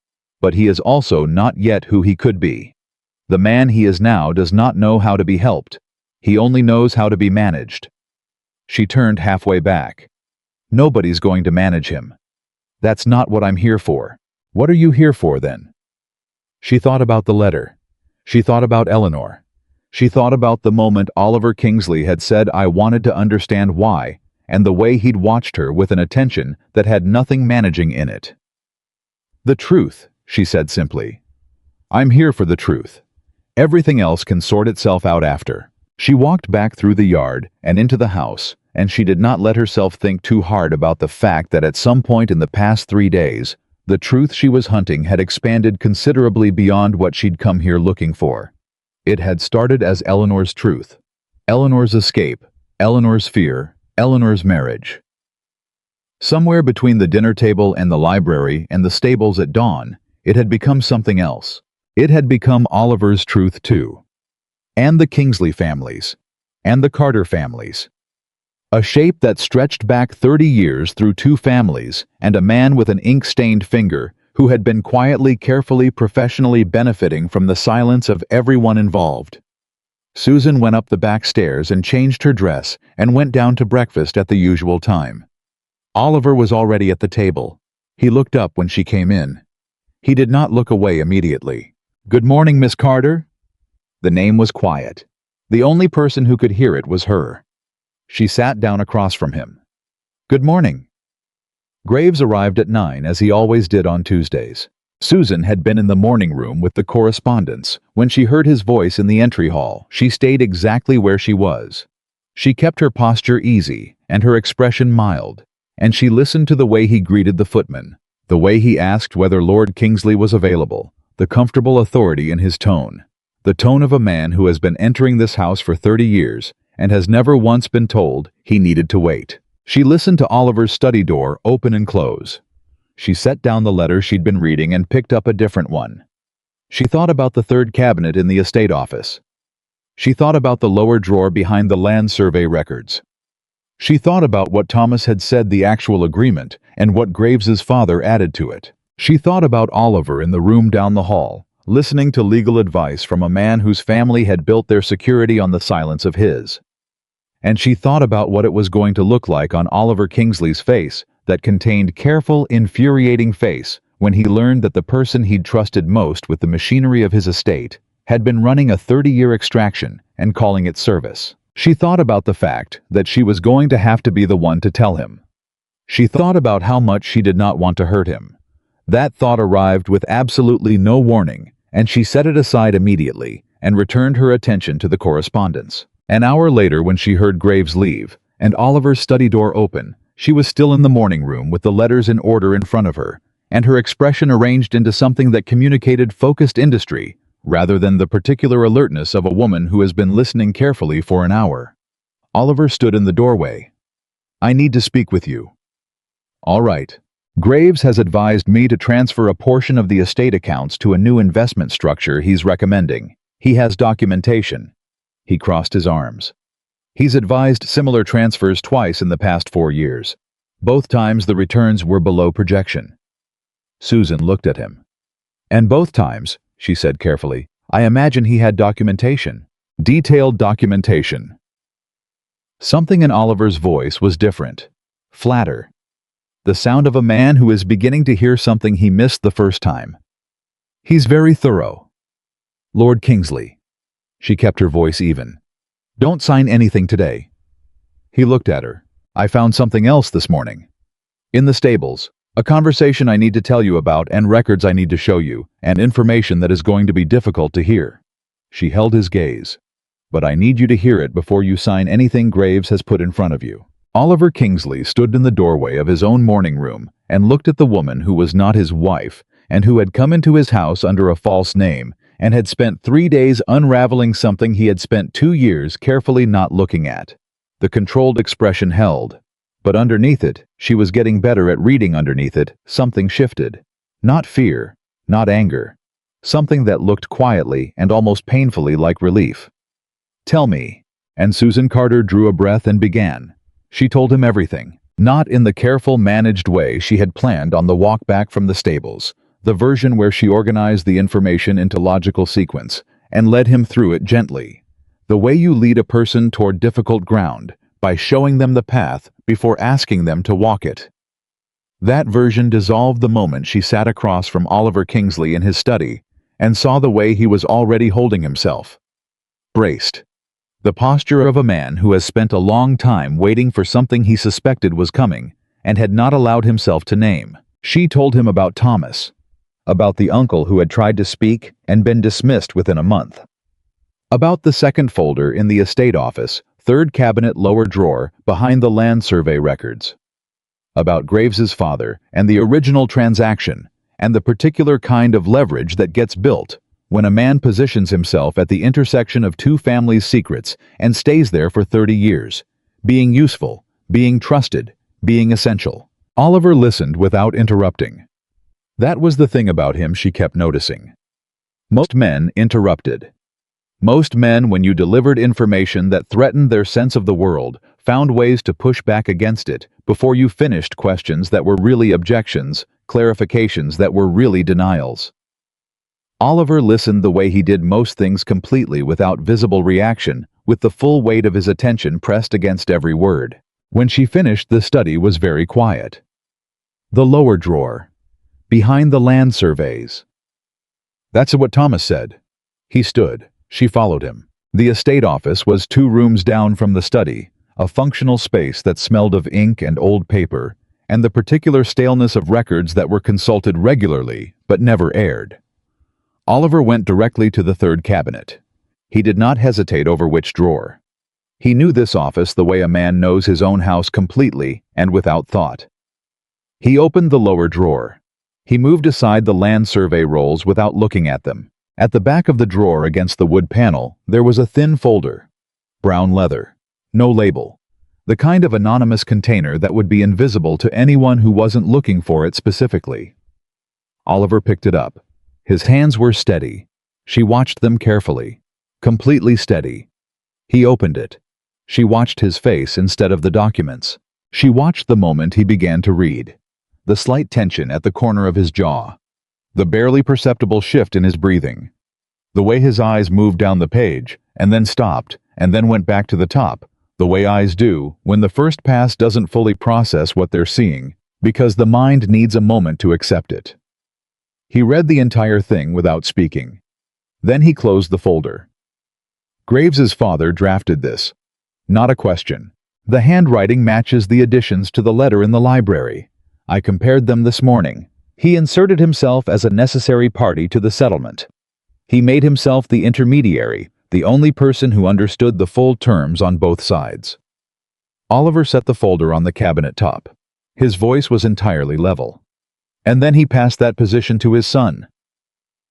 but he is also not yet who he could be. The man he is now does not know how to be helped. He only knows how to be managed. She turned halfway back. Nobody's going to manage him. That's not what I'm here for. What are you here for, then? She thought about the letter. She thought about Eleanor. She thought about the moment Oliver Kingsley had said I wanted to understand why, and the way he'd watched her with an attention that had nothing managing in it. The truth, she said simply. I'm here for the truth. Everything else can sort itself out after. She walked back through the yard and into the house, and she did not let herself think too hard about the fact that at some point in the past 3 days, the truth she was hunting had expanded considerably beyond what she'd come here looking for. It had started as Eleanor's truth, Eleanor's escape, Eleanor's fear, Eleanor's marriage. Somewhere between the dinner table and the library and the stables at dawn, it had become something else. It had become Oliver's truth too. And the Kingsley families. And the Carter families. A shape that stretched back 30 years through 2 families and a man with an ink-stained finger who had been quietly, carefully, professionally benefiting from the silence of everyone involved. Susan went up the back stairs and changed her dress and went down to breakfast at the usual time. Oliver was already at the table. He looked up when she came in. He did not look away immediately. Good morning, Miss Carter. The name was quiet. The only person who could hear it was her. She sat down across from him. Good morning. Graves arrived at 9 as he always did on Tuesdays. Susan had been in the morning room with the correspondence. When she heard his voice in the entry hall, she stayed exactly where she was. She kept her posture easy and her expression mild, and she listened to the way he greeted the footman, the way he asked whether Lord Kingsley was available, the comfortable authority in his tone, the tone of a man who has been entering this house for 30 years and has never once been told he needed to wait. She listened to Oliver's study door open and close. She set down the letter she'd been reading and picked up a different one. She thought about the third cabinet in the estate office. She thought about the lower drawer behind the land survey records. She thought about what Thomas had said the actual agreement and what Graves's father added to it. She thought about Oliver in the room down the hall, listening to legal advice from a man whose family had built their security on the silence of his. And she thought about what it was going to look like on Oliver Kingsley's face that contained careful, infuriating face when he learned that the person he'd trusted most with the machinery of his estate had been running a 30-year extraction and calling it service. She thought about the fact that she was going to have to be the one to tell him. She thought about how much she did not want to hurt him. That thought arrived with absolutely no warning, and she set it aside immediately and returned her attention to the correspondence. An hour later, when she heard Graves leave and Oliver's study door open, she was still in the morning room with the letters in order in front of her, and her expression arranged into something that communicated focused industry rather than the particular alertness of a woman who has been listening carefully for an hour. Oliver stood in the doorway. "I need to speak with you." "All right." "Graves has advised me to transfer a portion of the estate accounts to a new investment structure he's recommending. He has documentation." He crossed his arms. "He's advised similar transfers twice in the past 4 years. Both times the returns were below projection." Susan looked at him. "And both times," she said carefully, "I imagine he had documentation. Detailed documentation." Something in Oliver's voice was different, flatter. The sound of a man who is beginning to hear something he missed the first time. "He's very thorough. Lord Kingsley." She kept her voice even. "Don't sign anything today." He looked at her. "I found something else this morning. In the stables. A conversation I need to tell you about, and records I need to show you, and information that is going to be difficult to hear." She held his gaze. "But I need you to hear it before you sign anything Graves has put in front of you." Oliver Kingsley stood in the doorway of his own morning room and looked at the woman who was not his wife and who had come into his house under a false name and had spent 3 days unraveling something he had spent 2 years carefully not looking at. The controlled expression held. But underneath it, she was getting better at reading underneath it, something shifted. Not fear, not anger. Something that looked quietly and almost painfully like relief. "Tell me." And Susan Carter drew a breath and began. She told him everything, not in the careful, managed way she had planned on the walk back from the stables, the version where she organized the information into logical sequence and led him through it gently. The way you lead a person toward difficult ground, by showing them the path before asking them to walk it. That version dissolved the moment she sat across from Oliver Kingsley in his study and saw the way he was already holding himself. Braced. The posture of a man who has spent a long time waiting for something he suspected was coming and had not allowed himself to name. She told him about Thomas, about the uncle who had tried to speak and been dismissed within a month, about the second folder in the estate office, third cabinet lower drawer behind the land survey records, about Graves's father and the original transaction and the particular kind of leverage that gets built when a man positions himself at the intersection of two families' secrets and stays there for 30 years, being useful, being trusted, being essential. Oliver listened without interrupting. That was the thing about him she kept noticing. Most men interrupted. Most men, when you delivered information that threatened their sense of the world, found ways to push back against it before you finished questions that were really objections, clarifications that were really denials. Oliver listened the way he did most things, completely without visible reaction, with the full weight of his attention pressed against every word. When she finished, the study was very quiet. The lower drawer. Behind the land surveys. "That's what Thomas said." He stood. She followed him. The estate office was 2 rooms down from the study, a functional space that smelled of ink and old paper, and the particular staleness of records that were consulted regularly but never aired. Oliver went directly to the third cabinet. He did not hesitate over which drawer. He knew this office the way a man knows his own house, completely and without thought. He opened the lower drawer. He moved aside the land survey rolls without looking at them. At the back of the drawer against the wood panel, there was a thin folder. Brown leather. No label. The kind of anonymous container that would be invisible to anyone who wasn't looking for it specifically. Oliver picked it up. His hands were steady. She watched them carefully. Completely steady. He opened it. She watched his face instead of the documents. She watched the moment he began to read. The slight tension at the corner of his jaw. The barely perceptible shift in his breathing. The way his eyes moved down the page, and then stopped, and then went back to the top, the way eyes do when the first pass doesn't fully process what they're seeing, because the mind needs a moment to accept it. He read the entire thing without speaking. Then he closed the folder. Graves's father drafted this. Not a question. The handwriting matches the additions to the letter in the library. I compared them this morning. He inserted himself as a necessary party to the settlement. He made himself the intermediary, the only person who understood the full terms on both sides. Oliver set the folder on the cabinet top. His voice was entirely level. And then he passed that position to his son,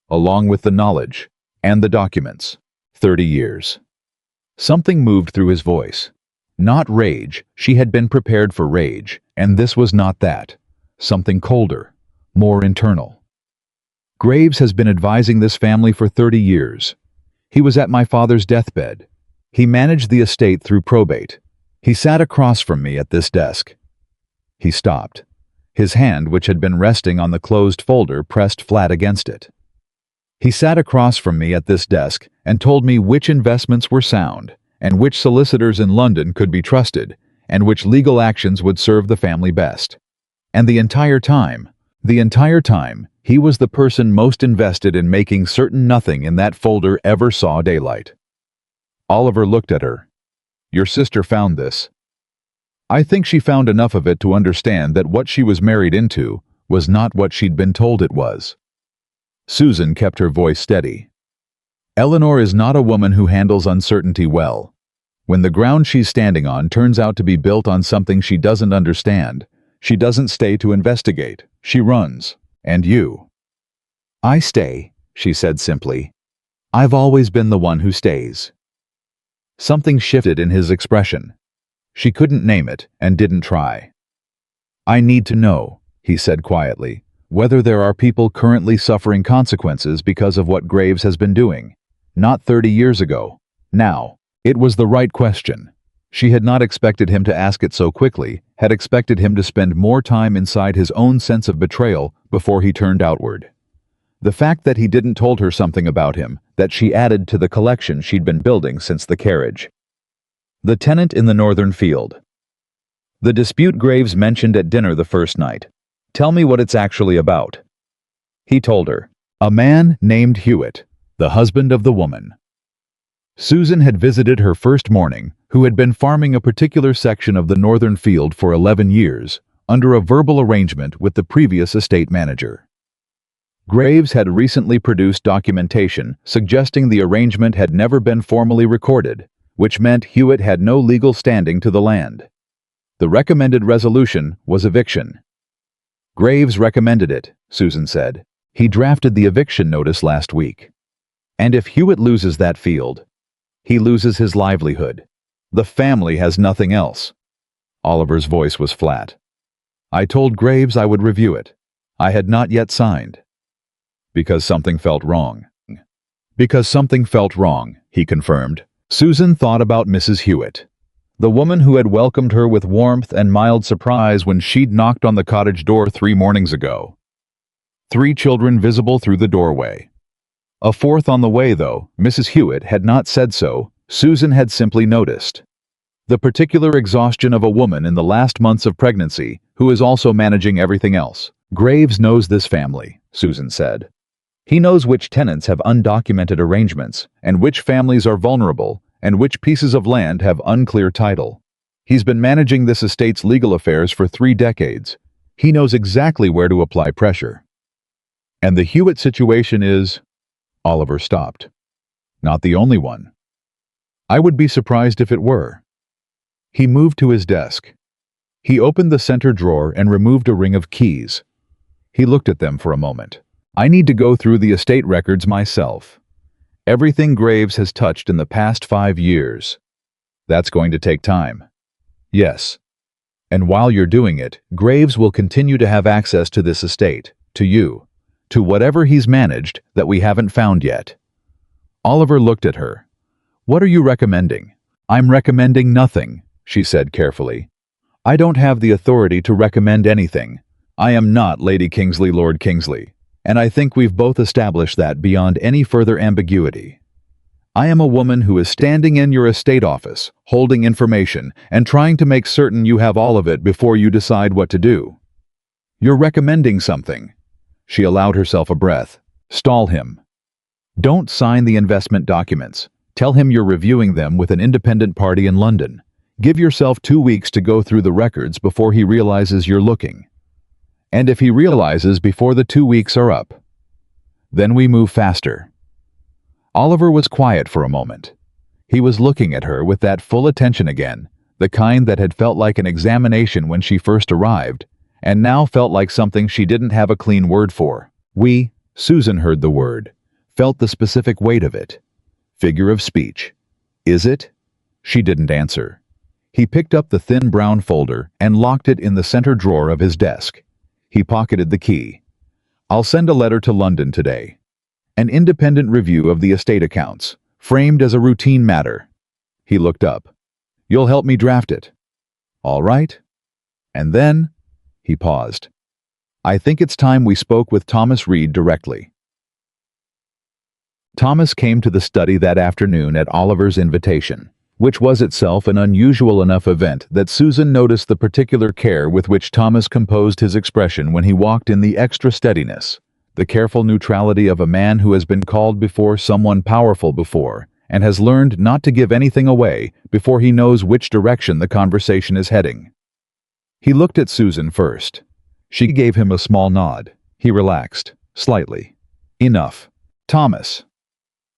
along with the knowledge and the documents. 30 years. Something moved through his voice. Not rage, she had been prepared for rage, and this was not that. Something colder, more internal. Graves has been advising this family for 30 years. He was at my father's deathbed. He managed the estate through probate. He sat across from me at this desk. He stopped. His hand, which had been resting on the closed folder, pressed flat against it. He sat across from me at this desk and told me which investments were sound, and which solicitors in London could be trusted, and which legal actions would serve the family best. And the entire time, he was the person most invested in making certain nothing in that folder ever saw daylight. Oliver looked at her. Your sister found this. I think she found enough of it to understand that what she was married into was not what she'd been told it was. Susan kept her voice steady. Eleanor is not a woman who handles uncertainty well. When the ground she's standing on turns out to be built on something she doesn't understand, she doesn't stay to investigate. She runs. And you? I stay, she said simply. I've always been the one who stays. Something shifted in his expression. She couldn't name it and didn't try. I need to know, he said quietly, whether there are people currently suffering consequences because of what Graves has been doing. Not 30 years ago. Now. It was the right question. She had not expected him to ask it so quickly, had expected him to spend more time inside his own sense of betrayal before he turned outward. The fact that he didn't told her something about him, that she added to the collection she'd been building since the carriage. The tenant in the northern field. The dispute Graves mentioned at dinner the first night. Tell me what it's actually about. He told her. A man named Hewitt, the husband of the woman. Susan had visited her first morning, who had been farming a particular section of the northern field for 11 years, under a verbal arrangement with the previous estate manager. Graves had recently produced documentation suggesting the arrangement had never been formally recorded, which meant Hewitt had no legal standing to the land. The recommended resolution was eviction. Graves recommended it, Susan said. He drafted the eviction notice last week. And if Hewitt loses that field, he loses his livelihood. The family has nothing else. Oliver's voice was flat. I told Graves I would review it. I had not yet signed. Because something felt wrong. Because something felt wrong, he confirmed. Susan thought about Mrs. Hewitt, the woman who had welcomed her with warmth and mild surprise when she'd knocked on the cottage door 3 mornings ago. 3 children visible through the doorway. A 4th on the way, though. Mrs. Hewitt had not said so. Susan had simply noticed. The particular exhaustion of a woman in the last months of pregnancy, who is also managing everything else. Graves knows this family, Susan said. He knows which tenants have undocumented arrangements, and which families are vulnerable, and which pieces of land have unclear title. He's been managing this estate's legal affairs for 3 decades. He knows exactly where to apply pressure. And the Hewitt situation is... Oliver stopped. Not the only one. I would be surprised if it were. He moved to his desk. He opened the center drawer and removed a ring of keys. He looked at them for a moment. I need to go through the estate records myself. Everything Graves has touched in the past 5 years. That's going to take time. Yes. And while you're doing it, Graves will continue to have access to this estate, to you, to whatever he's managed that we haven't found yet. Oliver looked at her. What are you recommending? I'm recommending nothing, she said carefully. I don't have the authority to recommend anything. I am not Lady Kingsley, Lord Kingsley, and I think we've both established that beyond any further ambiguity. I am a woman who is standing in your estate office, holding information, and trying to make certain you have all of it before you decide what to do. You're recommending something. She allowed herself a breath. Stall him. Don't sign the investment documents. Tell him you're reviewing them with an independent party in London. Give yourself 2 weeks to go through the records before he realizes you're looking. And if he realizes before the 2 weeks are up, then we move faster. Oliver was quiet for a moment. He was looking at her with that full attention again, the kind that had felt like an examination when she first arrived, and now felt like something she didn't have a clean word for. Susan heard the word, felt the specific weight of it. Figure of speech. Is it? She didn't answer. He picked up the thin brown folder and locked it in the center drawer of his desk. He pocketed the key. I'll send a letter to London today. An independent review of the estate accounts, framed as a routine matter. He looked up. You'll help me draft it. All right. And then, he paused. I think it's time we spoke with Thomas Reed directly. Thomas came to the study that afternoon at Oliver's invitation, which was itself an unusual enough event that Susan noticed the particular care with which Thomas composed his expression when he walked in, the extra steadiness, the careful neutrality of a man who has been called before someone powerful before and has learned not to give anything away before he knows which direction the conversation is heading. He looked at Susan first. She gave him a small nod. He relaxed, slightly. Enough. Thomas.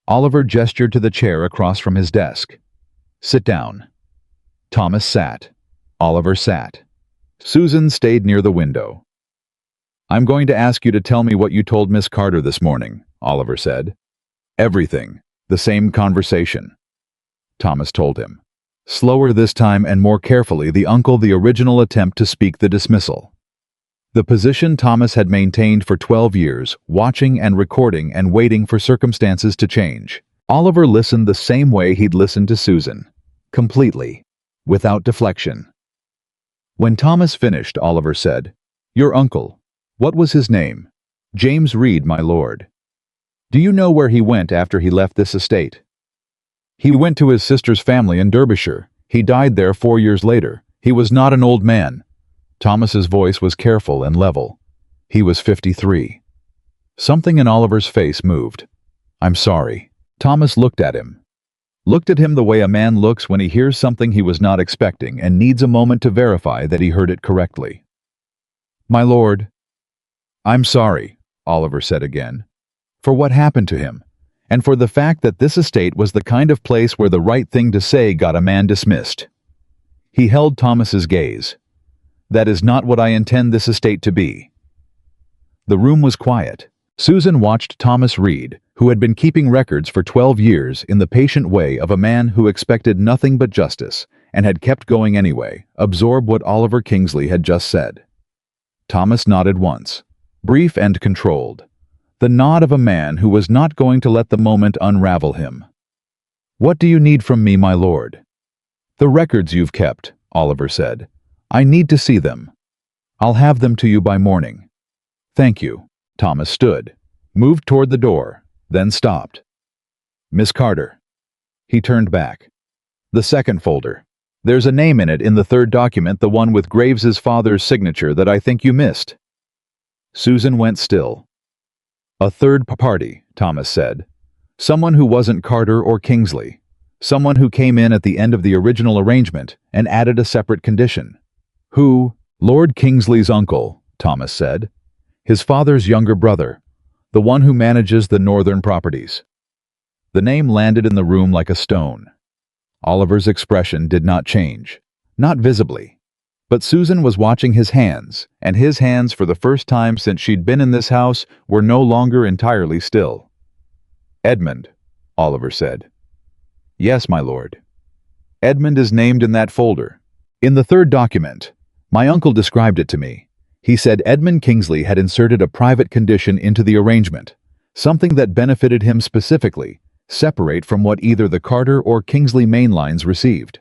Oliver gestured to the chair across from his desk. Sit down. Thomas sat. Oliver sat. Susan stayed near the window. I'm going to ask you to tell me what you told Miss Carter this morning, Oliver said. Everything. The same conversation. Thomas told him. Slower this time and more carefully the original attempt to speak the dismissal. The position Thomas had maintained for 12 years, watching and recording and waiting for circumstances to change. Oliver listened the same way he'd listened to Susan. Completely. Without deflection. When Thomas finished, Oliver said, Your uncle. What was his name? James Reed, my lord. Do you know where he went after he left this estate? He went to his sister's family in Derbyshire. He died there 4 years later. He was not an old man. Thomas's voice was careful and level. He was 53. Something in Oliver's face moved. I'm sorry. Thomas looked at him. Looked at him the way a man looks when he hears something he was not expecting and needs a moment to verify that he heard it correctly. My lord. I'm sorry, Oliver said again, for what happened to him, and for the fact that this estate was the kind of place where the right thing to say got a man dismissed. He held Thomas's gaze. That is not what I intend this estate to be. The room was quiet. Susan watched Thomas Reed, who had been keeping records for 12 years in the patient way of a man who expected nothing but justice and had kept going anyway, absorb what Oliver Kingsley had just said. Thomas nodded once, brief and controlled, the nod of a man who was not going to let the moment unravel him. What do you need from me, my lord? The records you've kept, Oliver said. I need to see them. I'll have them to you by morning. Thank you. Thomas stood, moved toward the door, then stopped. Miss Carter. He turned back. The second folder. There's a name in it in the third document, the one with Graves's father's signature that I think you missed. Susan went still. A third party, Thomas said. Someone who wasn't Carter or Kingsley. Someone who came in at the end of the original arrangement and added a separate condition. Who? Lord Kingsley's uncle, Thomas said. His father's younger brother, the one who manages the northern properties. The name landed in the room like a stone. Oliver's expression did not change, not visibly. But Susan was watching his hands, and his hands, for the first time since she'd been in this house, were no longer entirely still. Edmund, Oliver said. Yes, my lord. Edmund is named in that folder. In the third document. My uncle described it to me. He said Edmund Kingsley had inserted a private condition into the arrangement, something that benefited him specifically, separate from what either the Carter or Kingsley mainlines received.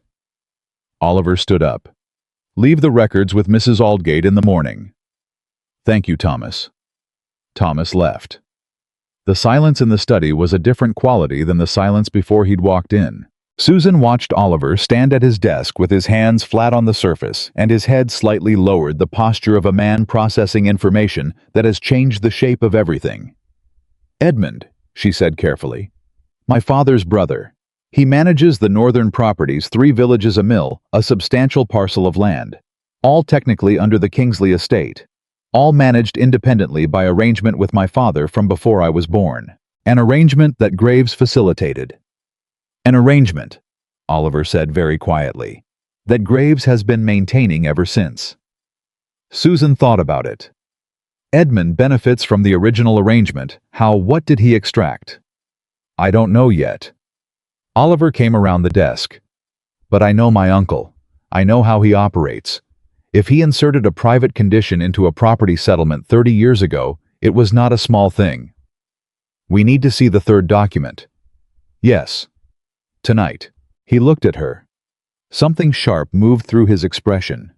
Oliver stood up. Leave the records with Mrs. Aldgate in the morning. Thank you, Thomas. Thomas left. The silence in the study was a different quality than the silence before he'd walked in. Susan watched Oliver stand at his desk with his hands flat on the surface and his head slightly lowered, the posture of a man processing information that has changed the shape of everything. "Edmund," she said carefully. "My father's brother. He manages the northern properties, 3 villages, a mill, a substantial parcel of land. All technically under the Kingsley estate. All managed independently by arrangement with my father from before I was born. An arrangement that Graves facilitated." "An arrangement," Oliver said very quietly, "that Graves has been maintaining ever since." Susan thought about it. Edmund benefits from the original arrangement. What did he extract? "I don't know yet." Oliver came around the desk. "But I know my uncle. I know how he operates. If he inserted a private condition into a property settlement 30 years ago, it was not a small thing. We need to see the third document." "Yes. Tonight." He looked at her. Something sharp moved through his expression.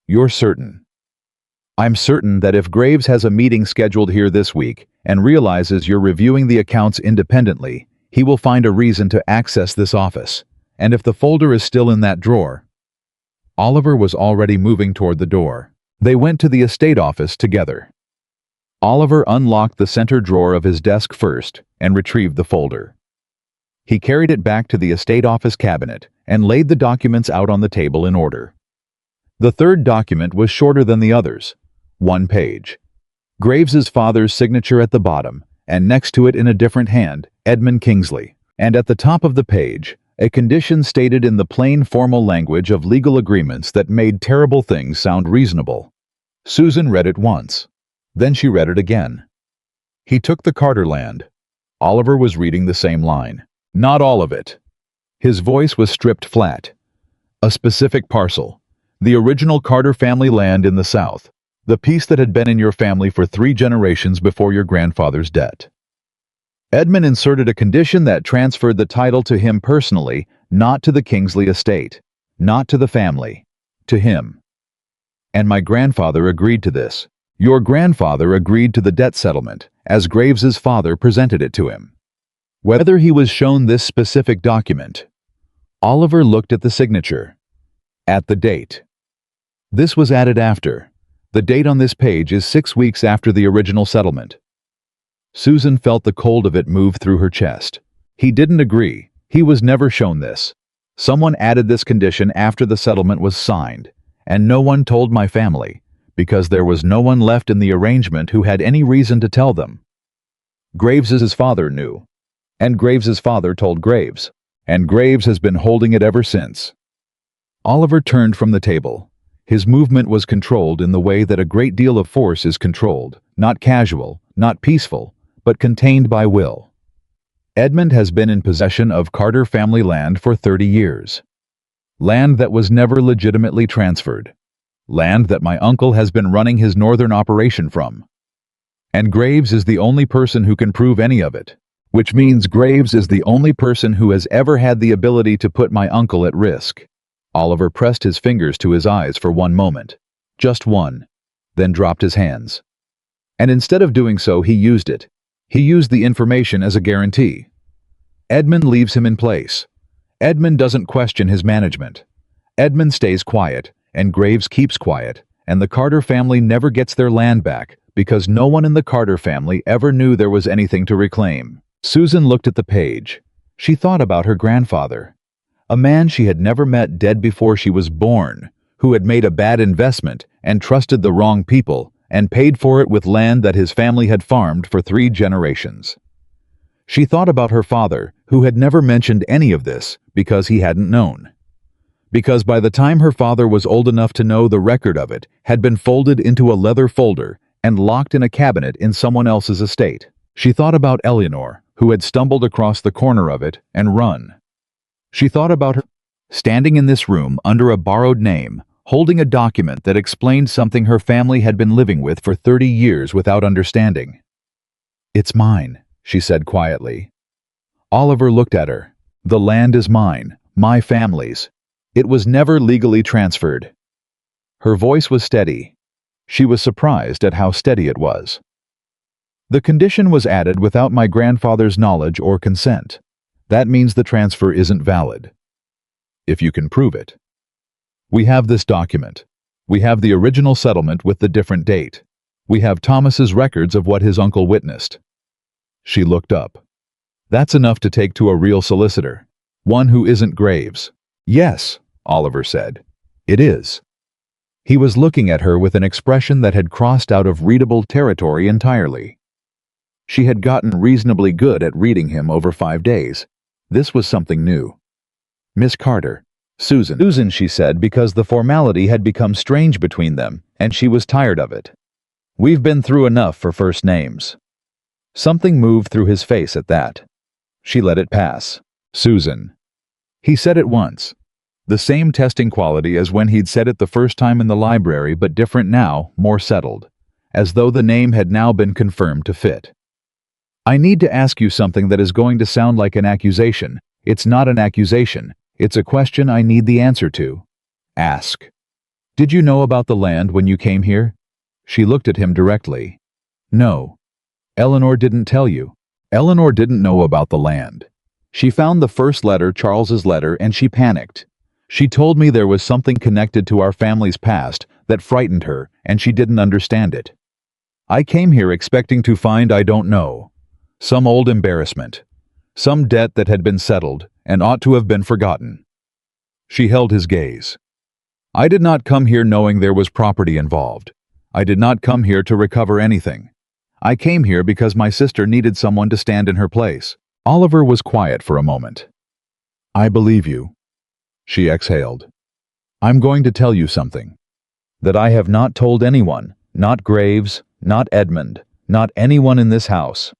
"You're certain?" "I'm certain that if Graves has a meeting scheduled here this week and realizes you're reviewing the accounts independently, he will find a reason to access this office. And if the folder is still in that drawer—" Oliver was already moving toward the door. They went to the estate office together. Oliver unlocked the center drawer of his desk first and retrieved the folder. He carried it back to the estate office cabinet and laid the documents out on the table in order. The third document was shorter than the others, 1 page. Graves's father's signature at the bottom, and next to it in a different hand, Edmund Kingsley. And at the top of the page, a condition stated in the plain formal language of legal agreements that made terrible things sound reasonable. Susan read it once. Then she read it again. "He took the Carter land." Oliver was reading the same line. "Not all of it." His voice was stripped flat. "A specific parcel. The original Carter family land in the south. The piece that had been in your family for 3 generations before your grandfather's death. Edmund inserted a condition that transferred the title to him personally, not to the Kingsley estate, not to the family, to him. And my grandfather agreed to this. Your grandfather agreed to the debt settlement, as Graves's father presented it to him. Whether he was shown this specific document." Oliver looked at the signature. "At the date. This was added after. The date on this page is 6 weeks after the original settlement." Susan felt the cold of it move through her chest. He didn't agree. He was never shown this. Someone added this condition after the settlement was signed, and no one told my family, because there was no one left in the arrangement who had any reason to tell them. Graves's father knew, and Graves's father told Graves, and Graves has been holding it ever since." Oliver turned from the table. His movement was controlled in the way that a great deal of force is controlled, not casual, not peaceful, but contained by will. "Edmund has been in possession of Carter family land for 30 years. Land that was never legitimately transferred. Land that my uncle has been running his northern operation from. And Graves is the only person who can prove any of it. Which means Graves is the only person who has ever had the ability to put my uncle at risk." Oliver pressed his fingers to his eyes for one moment. Just one. Then dropped his hands. And instead of doing so, he used it. He used the information as a guarantee. Edmund leaves him in place. Edmund doesn't question his management. Edmund stays quiet, and Graves keeps quiet, and the Carter family never gets their land back because no one in the Carter family ever knew there was anything to reclaim. Susan looked at the page. She thought about her grandfather. A man she had never met, dead before she was born, who had made a bad investment and trusted the wrong people and paid for it with land that his family had farmed for 3 generations. She thought about her father, who had never mentioned any of this because he hadn't known. Because by the time her father was old enough to know, the record of it had been folded into a leather folder and locked in a cabinet in someone else's estate. She thought about Eleanor, who had stumbled across the corner of it and run. She thought about her standing in this room under a borrowed name, holding a document that explained something her family had been living with for 30 years without understanding. "It's mine," she said quietly. Oliver looked at her. "The land is mine, my family's. It was never legally transferred." Her voice was steady. She was surprised at how steady it was. "The condition was added without my grandfather's knowledge or consent. That means the transfer isn't valid. If you can prove it. We have this document. We have the original settlement with the different date. We have Thomas's records of what his uncle witnessed. She looked up. That's enough to take to a real solicitor. One who isn't Graves. Yes, Oliver said. It is. He was looking at her with an expression that had crossed out of readable territory entirely. She had gotten reasonably good at reading him over 5 days. This was something new. Miss Carter. Susan. Susan, she said, because the formality had become strange between them, and she was tired of it. We've been through enough for first names. Something moved through his face at that. She let it pass. Susan. He said it once. The same testing quality as when he'd said it the first time in the library, but different now, more settled, as though the name had now been confirmed to fit. I need to ask you something that is going to sound like an accusation. It's not an accusation. It's a question I need the answer to. Ask. Did you know about the land when you came here? She looked at him directly. No. Eleanor didn't tell you. Eleanor didn't know about the land. She found the first letter, Charles's letter, and she panicked. She told me there was something connected to our family's past that frightened her, and she didn't understand it. I came here expecting to find I don't know. Some old embarrassment. Some debt that had been settled and ought to have been forgotten. She held his gaze. I did not come here knowing there was property involved. I did not come here to recover anything. I came here because my sister needed someone to stand in her place. Oliver was quiet for a moment. I believe you. She exhaled. I'm going to tell you something. That I have not told anyone, not Graves, not Edmund, not anyone in this house.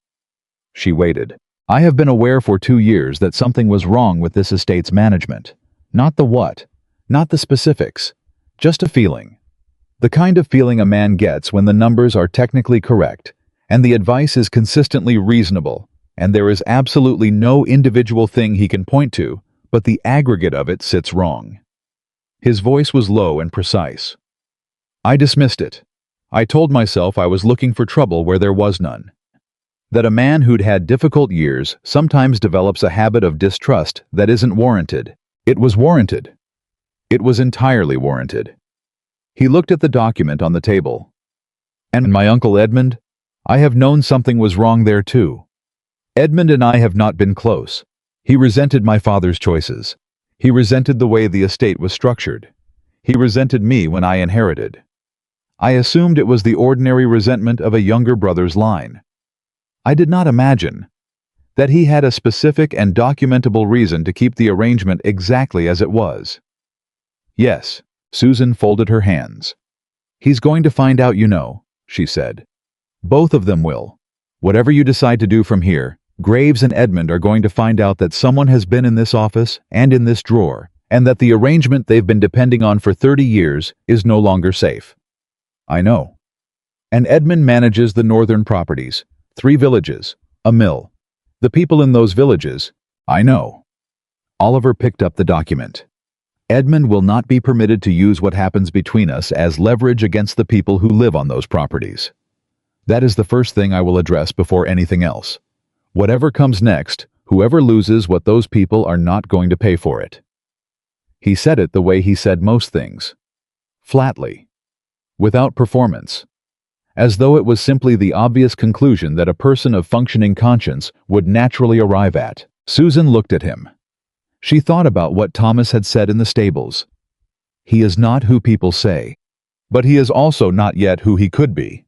She waited. I have been aware for 2 years that something was wrong with this estate's management. Not the what, not the specifics, just a feeling. The kind of feeling a man gets when the numbers are technically correct, and the advice is consistently reasonable, and there is absolutely no individual thing he can point to, but the aggregate of it sits wrong. His voice was low and precise. I dismissed it. I told myself I was looking for trouble where there was none. That a man who'd had difficult years sometimes develops a habit of distrust that isn't warranted. It was warranted. It was entirely warranted. He looked at the document on the table. And my Uncle Edmund? I have known something was wrong there too. Edmund and I have not been close. He resented my father's choices. He resented the way the estate was structured. He resented me when I inherited. I assumed it was the ordinary resentment of a younger brother's line. I did not imagine that he had a specific and documentable reason to keep the arrangement exactly as it was. Yes, Susan folded her hands. He's going to find out, you know, she said. Both of them will. Whatever you decide to do from here, Graves and Edmund are going to find out that someone has been in this office and in this drawer, and that the arrangement they've been depending on for 30 years is no longer safe. I know. And Edmund manages the northern properties, 3 villages, a mill. The people in those villages, I know. Oliver picked up the document. Edmund will not be permitted to use what happens between us as leverage against the people who live on those properties. That is the first thing I will address before anything else. Whatever comes next, whoever loses what those people are not going to pay for it. He said it the way he said most things. Flatly. Without performance. As though it was simply the obvious conclusion that a person of functioning conscience would naturally arrive at. Susan looked at him. She thought about what Thomas had said in the stables. He is not who people say, but he is also not yet who he could be.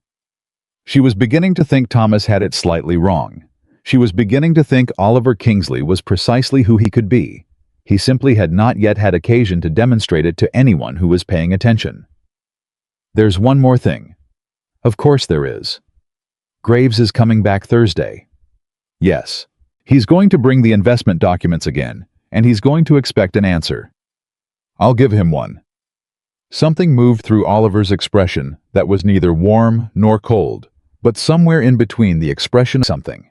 She was beginning to think Thomas had it slightly wrong. She was beginning to think Oliver Kingsley was precisely who he could be. He simply had not yet had occasion to demonstrate it to anyone who was paying attention. There's one more thing. Of course there is. Graves is coming back Thursday. Yes. He's going to bring the investment documents again, and he's going to expect an answer. I'll give him one. Something moved through Oliver's expression that was neither warm nor cold, but somewhere in between the expression of something.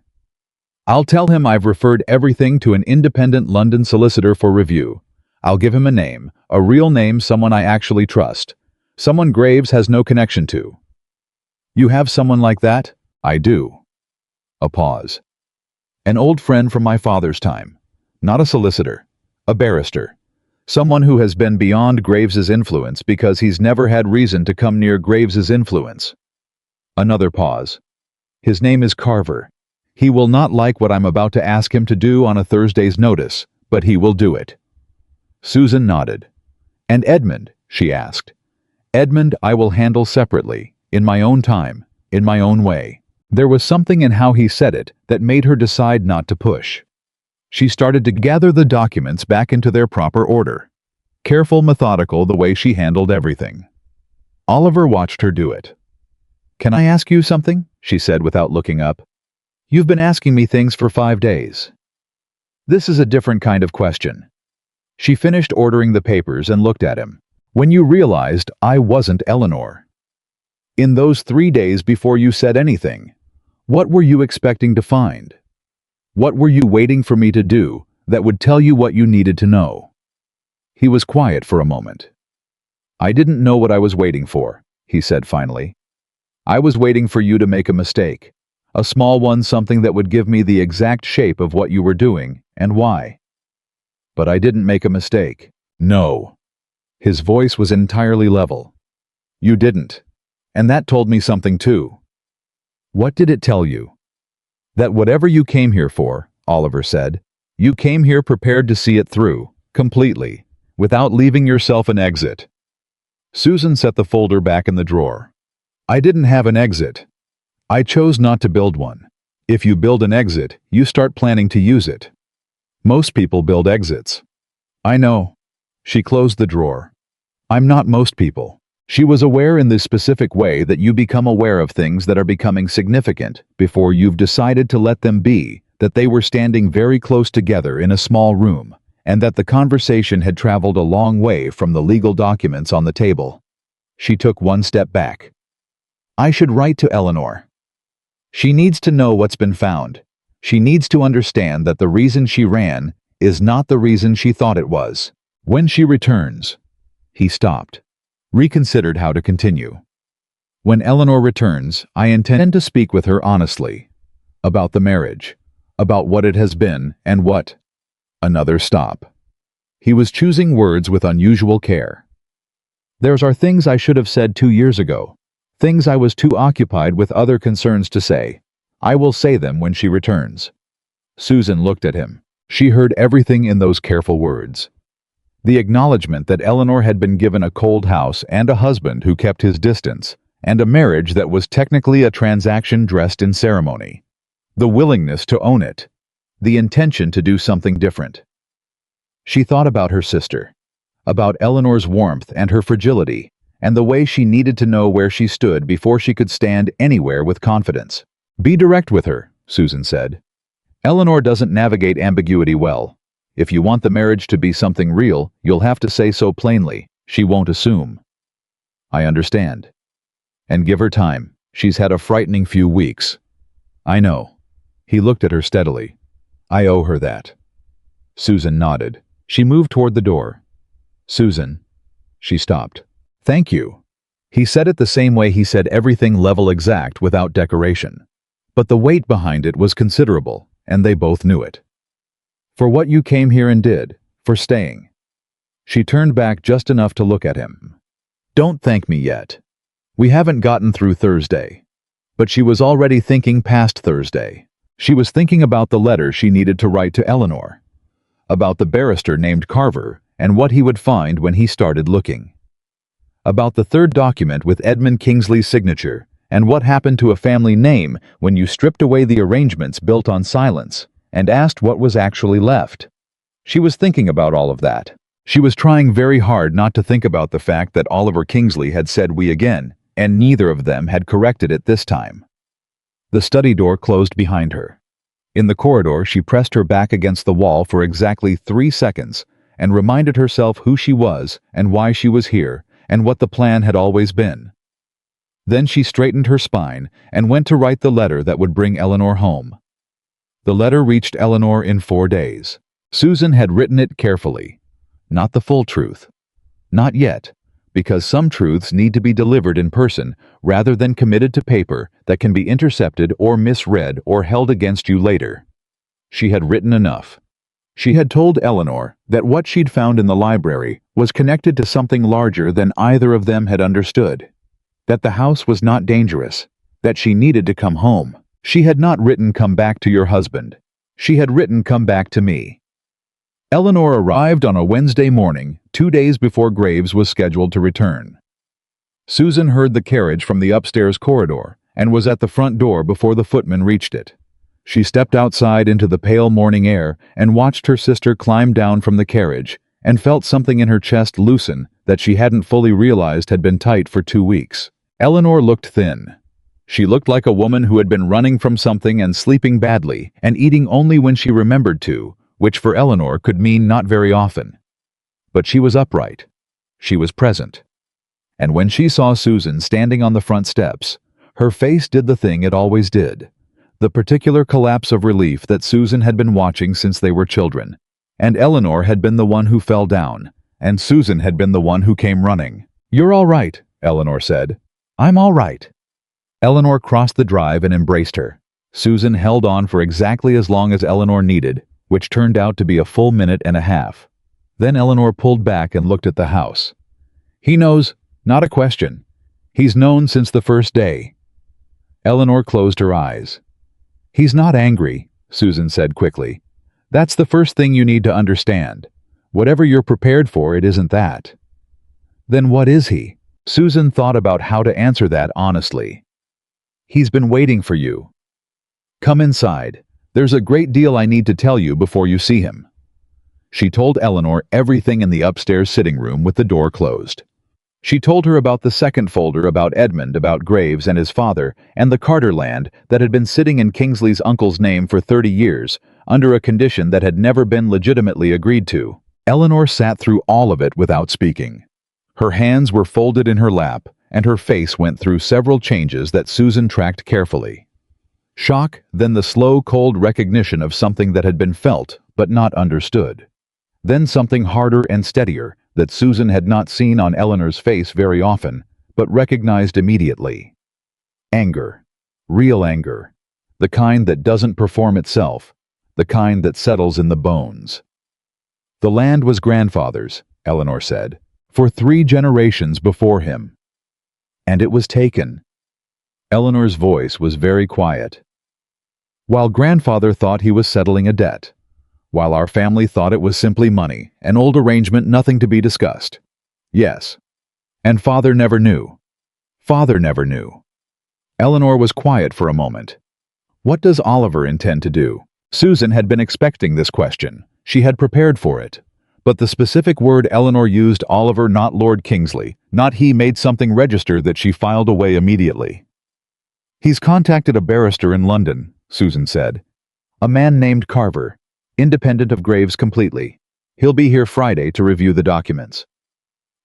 I'll tell him I've referred everything to an independent London solicitor for review. I'll give him a name, a real name, someone I actually trust. Someone Graves has no connection to. You have someone like that? I do. A pause. An old friend from my father's time. Not a solicitor. A barrister. Someone who has been beyond Graves's influence because he's never had reason to come near Graves's influence. Another pause. His name is Carver. He will not like what I'm about to ask him to do on a Thursday's notice, but he will do it. Susan nodded. And Edmund, she asked. Edmund I will handle separately, in my own time, in my own way. There was something in how he said it that made her decide not to push. She started to gather the documents back into their proper order. Careful, methodical the way she handled everything. Oliver watched her do it. Can I ask you something? She said without looking up. You've been asking me things for 5 days. This is a different kind of question. She finished ordering the papers and looked at him. When you realized I wasn't Eleanor. In those 3 days before you said anything, what were you expecting to find? What were you waiting for me to do that would tell you what you needed to know? He was quiet for a moment. I didn't know what I was waiting for, he said finally. I was waiting for you to make a mistake. A small one, something that would give me the exact shape of what you were doing and why. But I didn't make a mistake. No. His voice was entirely level. You didn't. And that told me something too. What did it tell you? That whatever you came here for, Oliver said, you came here prepared to see it through, completely, without leaving yourself an exit. Susan set the folder back in the drawer. I didn't have an exit. I chose not to build one. If you build an exit, you start planning to use it. Most people build exits. I know. She closed the drawer. I'm not most people. She was aware in this specific way that you become aware of things that are becoming significant before you've decided to let them be, that they were standing very close together in a small room, and that the conversation had traveled a long way from the legal documents on the table. She took one step back. I should write to Eleanor. She needs to know what's been found. She needs to understand that the reason she ran is not the reason she thought it was. When she returns. He stopped. Reconsidered how to continue. When Eleanor returns, I intend to speak with her honestly. About the marriage. About what it has been and what. Another stop. He was choosing words with unusual care. There are things I should have said 2 years ago. Things I was too occupied with other concerns to say. I will say them when she returns. Susan looked at him. She heard everything in those careful words. The acknowledgement that Eleanor had been given a cold house and a husband who kept his distance, and a marriage that was technically a transaction dressed in ceremony. The willingness to own it. The intention to do something different. She thought about her sister. About Eleanor's warmth and her fragility, and the way she needed to know where she stood before she could stand anywhere with confidence. Be direct with her, Susan said. Eleanor doesn't navigate ambiguity well. If you want the marriage to be something real, you'll have to say so plainly. She won't assume. I understand. And give her time. She's had a frightening few weeks. I know. He looked at her steadily. I owe her that. Susan nodded. She moved toward the door. Susan. She stopped. Thank you. He said it the same way he said everything level exact without decoration. But the weight behind it was considerable, and they both knew it. For what you came here and did, for staying. She turned back just enough to look at him. Don't thank me yet. We haven't gotten through Thursday. But she was already thinking past Thursday. She was thinking about the letter she needed to write to Eleanor. About the barrister named Carver and what he would find when he started looking. About the third document with Edmund Kingsley's signature and what happened to a family name when you stripped away the arrangements built on silence and asked what was actually left. She was thinking about all of that. She was trying very hard not to think about the fact that Oliver Kingsley had said we again, and neither of them had corrected it this time. The study door closed behind her. In the corridor, she pressed her back against the wall for exactly 3 seconds and reminded herself who she was and why she was here and what the plan had always been. Then she straightened her spine and went to write the letter that would bring Eleanor home. The letter reached Eleanor in 4 days. Susan had written it carefully. Not the full truth. Not yet, because some truths need to be delivered in person rather than committed to paper that can be intercepted or misread or held against you later. She had written enough. She had told Eleanor that what she'd found in the library was connected to something larger than either of them had understood. That the house was not dangerous, that she needed to come home. She had not written "come back to your husband." She had written "come back to me." Eleanor arrived on a Wednesday morning, 2 days before Graves was scheduled to return. Susan heard the carriage from the upstairs corridor and was at the front door before the footman reached it. She stepped outside into the pale morning air and watched her sister climb down from the carriage and felt something in her chest loosen that she hadn't fully realized had been tight for 2 weeks. Eleanor looked thin. She looked like a woman who had been running from something and sleeping badly and eating only when she remembered to, which for Eleanor could mean not very often. But she was upright. She was present. And when she saw Susan standing on the front steps, her face did the thing it always did. The particular collapse of relief that Susan had been watching since they were children. And Eleanor had been the one who fell down, and Susan had been the one who came running. "You're all right," Eleanor said. "I'm all right." Eleanor crossed the drive and embraced her. Susan held on for exactly as long as Eleanor needed, which turned out to be a full minute and a half. Then Eleanor pulled back and looked at the house. "He knows, not a question. He's known since the first day." Eleanor closed her eyes. "He's not angry," Susan said quickly. "That's the first thing you need to understand. Whatever you're prepared for, it isn't that." "Then what is he?" Susan thought about how to answer that honestly. "He's been waiting for you. Come inside. There's a great deal I need to tell you before you see him." She told Eleanor everything in the upstairs sitting room with the door closed. She told her about the second folder about Edmund, about Graves and his father, and the Carter land that had been sitting in Kingsley's uncle's name for 30 years, under a condition that had never been legitimately agreed to. Eleanor sat through all of it without speaking. Her hands were folded in her lap, and her face went through several changes that Susan tracked carefully. Shock, then the slow, cold recognition of something that had been felt but not understood. Then something harder and steadier that Susan had not seen on Eleanor's face very often, but recognized immediately. Anger. Real anger. The kind that doesn't perform itself. The kind that settles in the bones. "The land was grandfather's," Eleanor said, "for 3 generations before him. And it was taken." Eleanor's voice was very quiet. "While grandfather thought he was settling a debt. While our family thought it was simply money, an old arrangement, nothing to be discussed. Yes. And father never knew. Father never knew." Eleanor was quiet for a moment. What does Oliver intend to do? Susan had been expecting this question. She had prepared for it. But the specific word Eleanor used, Oliver, not Lord Kingsley, not he, made something register that she filed away immediately. "He's contacted a barrister in London," Susan said. "A man named Carver. Independent of Graves completely. He'll be here Friday to review the documents.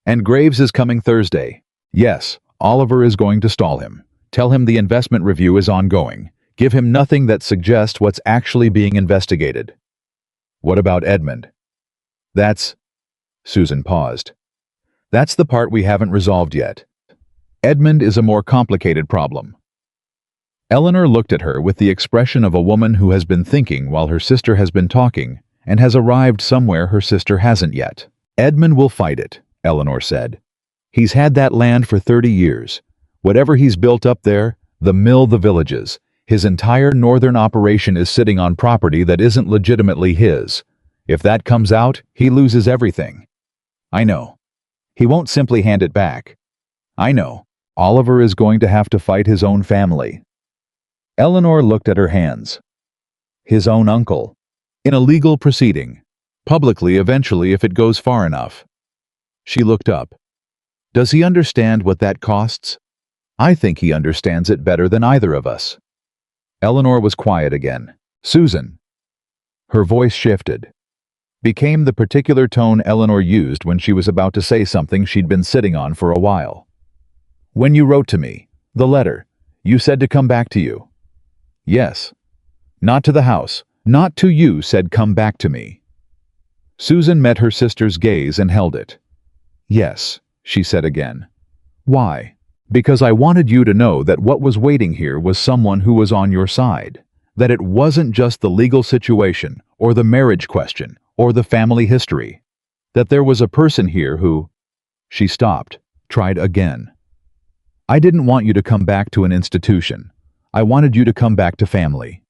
And Graves is coming Thursday. Yes, Oliver is going to stall him. Tell him the investment review is ongoing. Give him nothing that suggests what's actually being investigated." "What about Edmund?" "That's..." Susan paused. "That's the part we haven't resolved yet. Edmund is a more complicated problem." Eleanor looked at her with the expression of a woman who has been thinking while her sister has been talking and has arrived somewhere her sister hasn't yet. "Edmund will fight it," Eleanor said. "He's had that land for 30 years. Whatever he's built up there, the mill, the villages, his entire northern operation is sitting on property that isn't legitimately his. If that comes out, he loses everything." "I know. He won't simply hand it back." "I know. Oliver is going to have to fight his own family." Eleanor looked at her hands. "His own uncle. In a legal proceeding. Publicly eventually if it goes far enough." She looked up. "Does he understand what that costs?" "I think he understands it better than either of us." Eleanor was quiet again. "Susan." Her voice shifted. Became the particular tone Eleanor used when she was about to say something she'd been sitting on for a while. "When you wrote to me, the letter, you said to come back to you." "Yes. Not to the house, not to you, said come back to me." Susan met her sister's gaze and held it. "Yes," she said again. "Why?" "Because I wanted you to know that what was waiting here was someone who was on your side. that it wasn't just the legal situation, or the marriage question, or the family history. That there was a person here who... She stopped, tried again. I didn't want you to come back to an institution. I wanted you to come back to family.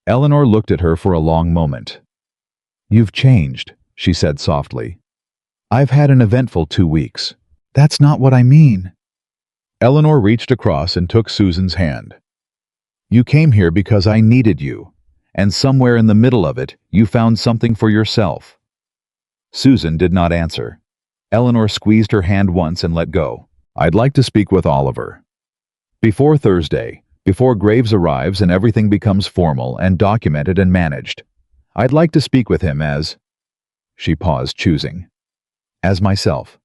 Eleanor looked at her for a long moment. You've changed, she said softly. I've had an eventful 2 weeks. That's not what I mean. Eleanor reached across and took Susan's hand. You came here because I needed you, and somewhere in the middle of it, you found something for yourself. Susan did not answer. Eleanor squeezed her hand once and let go. I'd like to speak with Oliver. Before Thursday, before Graves arrives and everything becomes formal and documented and managed, I'd like to speak with him as... She paused, choosing. As myself.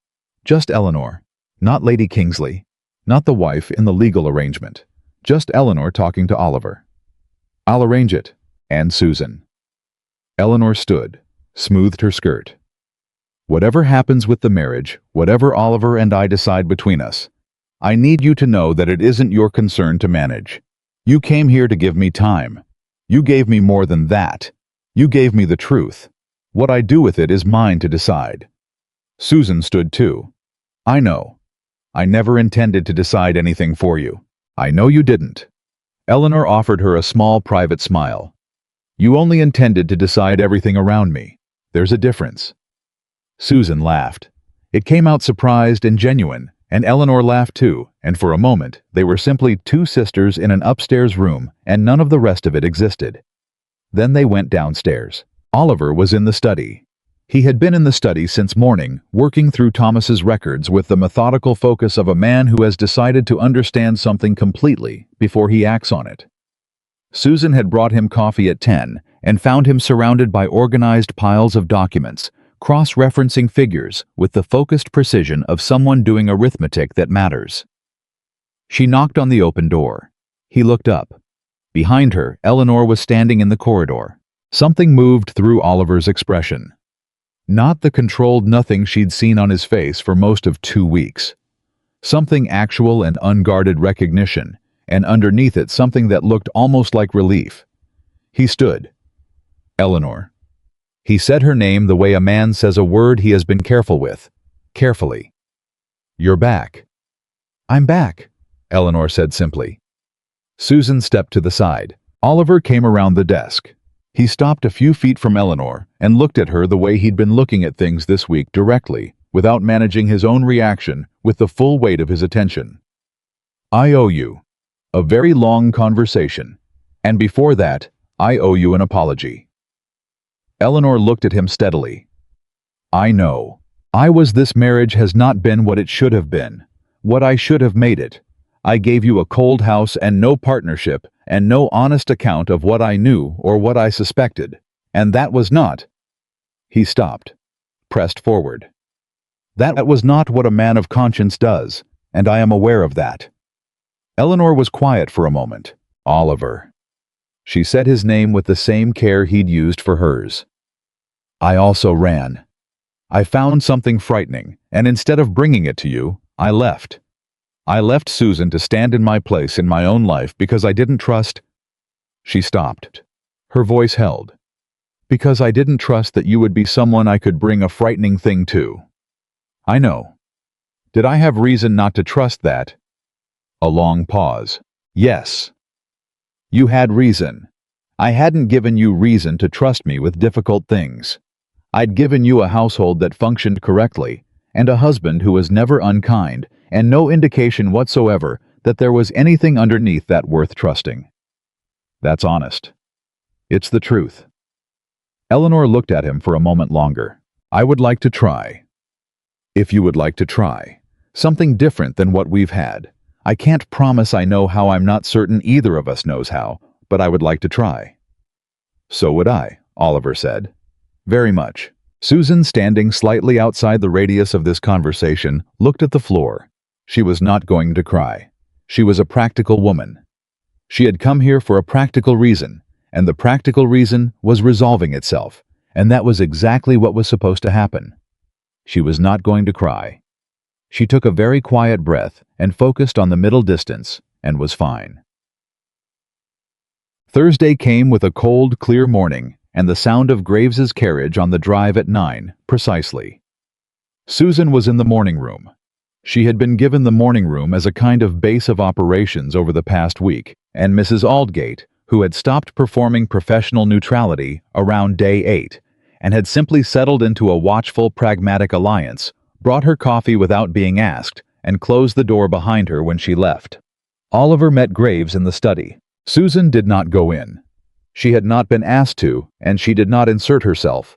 Just Eleanor. Not Lady Kingsley. Not the wife in the legal arrangement. Just Eleanor talking to Oliver. I'll arrange it. And Susan. Eleanor stood, smoothed her skirt. Whatever happens with the marriage, whatever Oliver and I decide between us, I need you to know that it isn't your concern to manage. You came here to give me time. You gave me more than that. You gave me the truth. What I do with it is mine to decide. Susan stood too. I know. I never intended to decide anything for you. I know you didn't. Eleanor offered her a small private smile. You only intended to decide everything around me. There's a difference. Susan laughed. It came out surprised and genuine, and Eleanor laughed too, and for a moment they were simply two sisters in an upstairs room, and none of the rest of it existed. Then they went downstairs. Oliver was in the study. He had been in the study since morning, working through Thomas's records with the methodical focus of a man who has decided to understand something completely before he acts on it. Susan had brought him coffee at 10 and found him surrounded by organized piles of documents, cross-referencing figures with the focused precision of someone doing arithmetic that matters. She knocked on the open door. He looked up. Behind her, Eleanor was standing in the corridor. Something moved through Oliver's expression. Not the controlled nothing she'd seen on his face for most of 2 weeks. Something actual and unguarded recognition, and underneath it something that looked almost like relief. He stood. Eleanor. He said her name the way a man says a word he has been careful with. Carefully. You're back. I'm back, Eleanor said simply. Susan stepped to the side. Oliver came around the desk. He stopped a few feet from Eleanor and looked at her the way he'd been looking at things this week, directly, without managing his own reaction, with the full weight of his attention. I owe you a very long conversation, and before that, I owe you an apology. Eleanor looked at him steadily. I know. This marriage has not been what it should have been, what I should have made it. I gave you a cold house and no partnership and no honest account of what I knew or what I suspected, and that was not... He stopped, pressed forward. That was not what a man of conscience does, and I am aware of that. Eleanor was quiet for a moment. Oliver. She said his name with the same care he'd used for hers. I also ran. I found something frightening, and instead of bringing it to you, I left. I left Susan to stand in my place in my own life because I didn't trust... She stopped. Her voice held. Because I didn't trust that you would be someone I could bring a frightening thing to. I know. Did I have reason not to trust that? A long pause. Yes. You had reason. I hadn't given you reason to trust me with difficult things. I'd given you a household that functioned correctly, and a husband who was never unkind, and no indication whatsoever that there was anything underneath that worth trusting. That's honest. It's the truth. Eleanor looked at him for a moment longer. I would like to try. If you would like to try. Something different than what we've had. I can't promise I know how. I'm not certain either of us knows how, but I would like to try. So would I, Oliver said. Very much. Susan, standing slightly outside the radius of this conversation, looked at the floor. She was not going to cry. She was a practical woman. She had come here for a practical reason, and the practical reason was resolving itself, and that was exactly what was supposed to happen. She was not going to cry. She took a very quiet breath and focused on the middle distance, and was fine. Thursday came with a cold, clear morning and the sound of Graves's carriage on the drive at 9, precisely. Susan was in the morning room. She had been given the morning room as a kind of base of operations over the past week, and Mrs. Aldgate, who had stopped performing professional neutrality around day 8 and had simply settled into a watchful, pragmatic alliance, brought her coffee without being asked and closed the door behind her when she left. Oliver met Graves in the study. Susan did not go in. She had not been asked to, and she did not insert herself.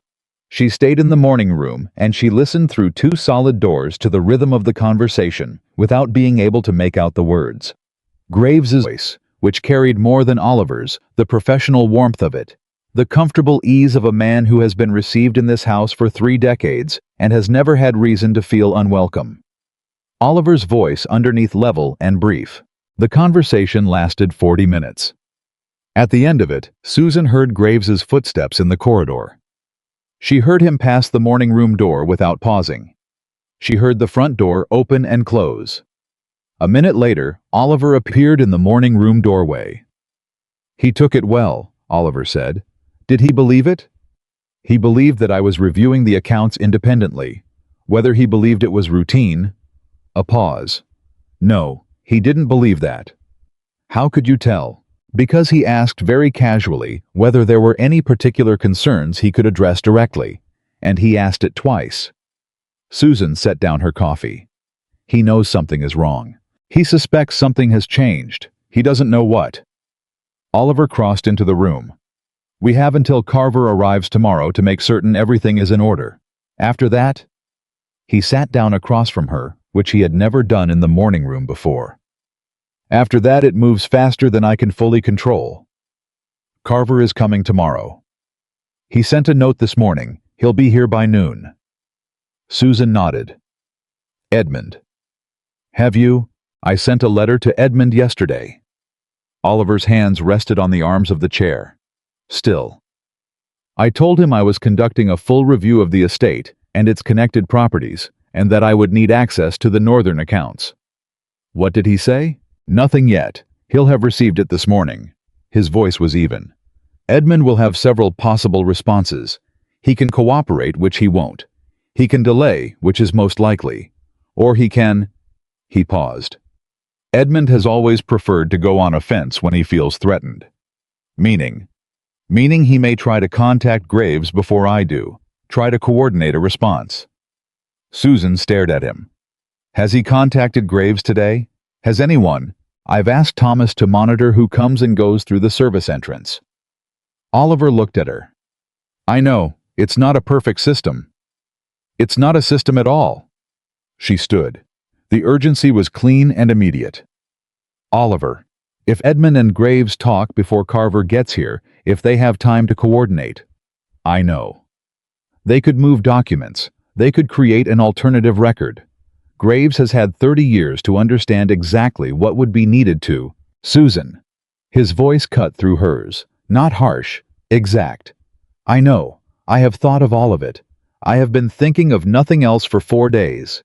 She stayed in the morning room, and she listened through 2 solid doors to the rhythm of the conversation without being able to make out the words. Graves's voice, which carried more than Oliver's, the professional warmth of it, the comfortable ease of a man who has been received in this house for 3 decades and has never had reason to feel unwelcome. Oliver's voice underneath level and brief. The conversation lasted 40 minutes. At the end of it, Susan heard Graves's footsteps in the corridor. She heard him pass the morning room door without pausing. She heard the front door open and close. A minute later, Oliver appeared in the morning room doorway. "He took it well," Oliver said. "Did he believe it?" "He believed that I was reviewing the accounts independently. Whether he believed it was routine." A pause. "No, he didn't believe that." "How could you tell?" "Because he asked very casually whether there were any particular concerns he could address directly, and he asked it twice." Susan set down her coffee. "He knows something is wrong. He suspects something has changed. He doesn't know what." Oliver crossed into the room. "We have until Carver arrives tomorrow to make certain everything is in order. After that—" He sat down across from her, which he had never done in the morning room before. "After that it moves faster than I can fully control. Carver is coming tomorrow. He sent a note this morning. He'll be here by noon." Susan nodded. "Edmund." "Have you?" "I sent a letter to Edmund yesterday." Oliver's hands rested on the arms of the chair. Still. "I told him I was conducting a full review of the estate and its connected properties, and that I would need access to the northern accounts." "What did he say?" "Nothing yet. He'll have received it this morning." His voice was even. "Edmund will have several possible responses. He can cooperate, which he won't. He can delay, which is most likely. Or he can—" He paused. "Edmund has always preferred to go on offense when he feels threatened." "Meaning?" "Meaning he may try to contact Graves before I do, try to coordinate a response." Susan stared at him. "Has he contacted Graves today? Has anyone? I've asked Thomas to monitor who comes and goes through the service entrance." Oliver looked at her. "I know, it's not a perfect system." "It's not a system at all." She stood. The urgency was clean and immediate. "Oliver, if Edmund and Graves talk before Carver gets here, if they have time to coordinate—" "I know. They could move documents. They could create an alternative record. Graves has had 30 years to understand exactly what would be needed to—" "Susan." His voice cut through hers. Not harsh, exact. "I know. I have thought of all of it. I have been thinking of nothing else for 4 days."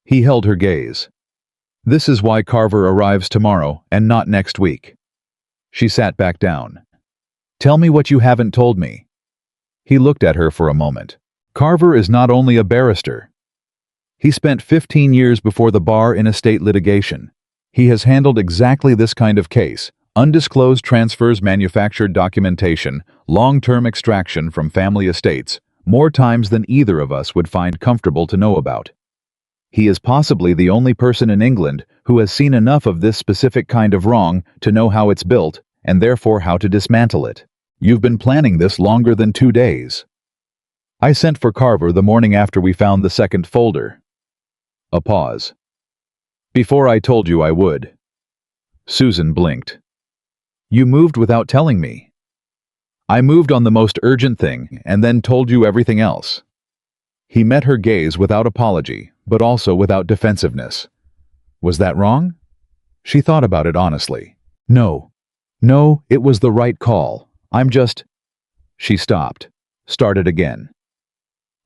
He held her gaze. "This is why Carver arrives tomorrow and not next week." She sat back down. "Tell me what you haven't told me." He looked at her for a moment. "Carver is not only a barrister. He spent 15 years before the bar in estate litigation. He has handled exactly this kind of case: undisclosed transfers, manufactured documentation, long-term extraction from family estates, more times than either of us would find comfortable to know about. He is possibly the only person in England who has seen enough of this specific kind of wrong to know how it's built and therefore how to dismantle it. You've been planning this longer than 2 days. I sent for Carver the morning after we found the second folder." A pause. "Before I told you I would." Susan blinked. "You moved without telling me." "I moved on the most urgent thing and then told you everything else." He met her gaze without apology, but also without defensiveness. Was that wrong? She thought about it honestly. No. No, it was the right call. I'm just... She stopped. Started again.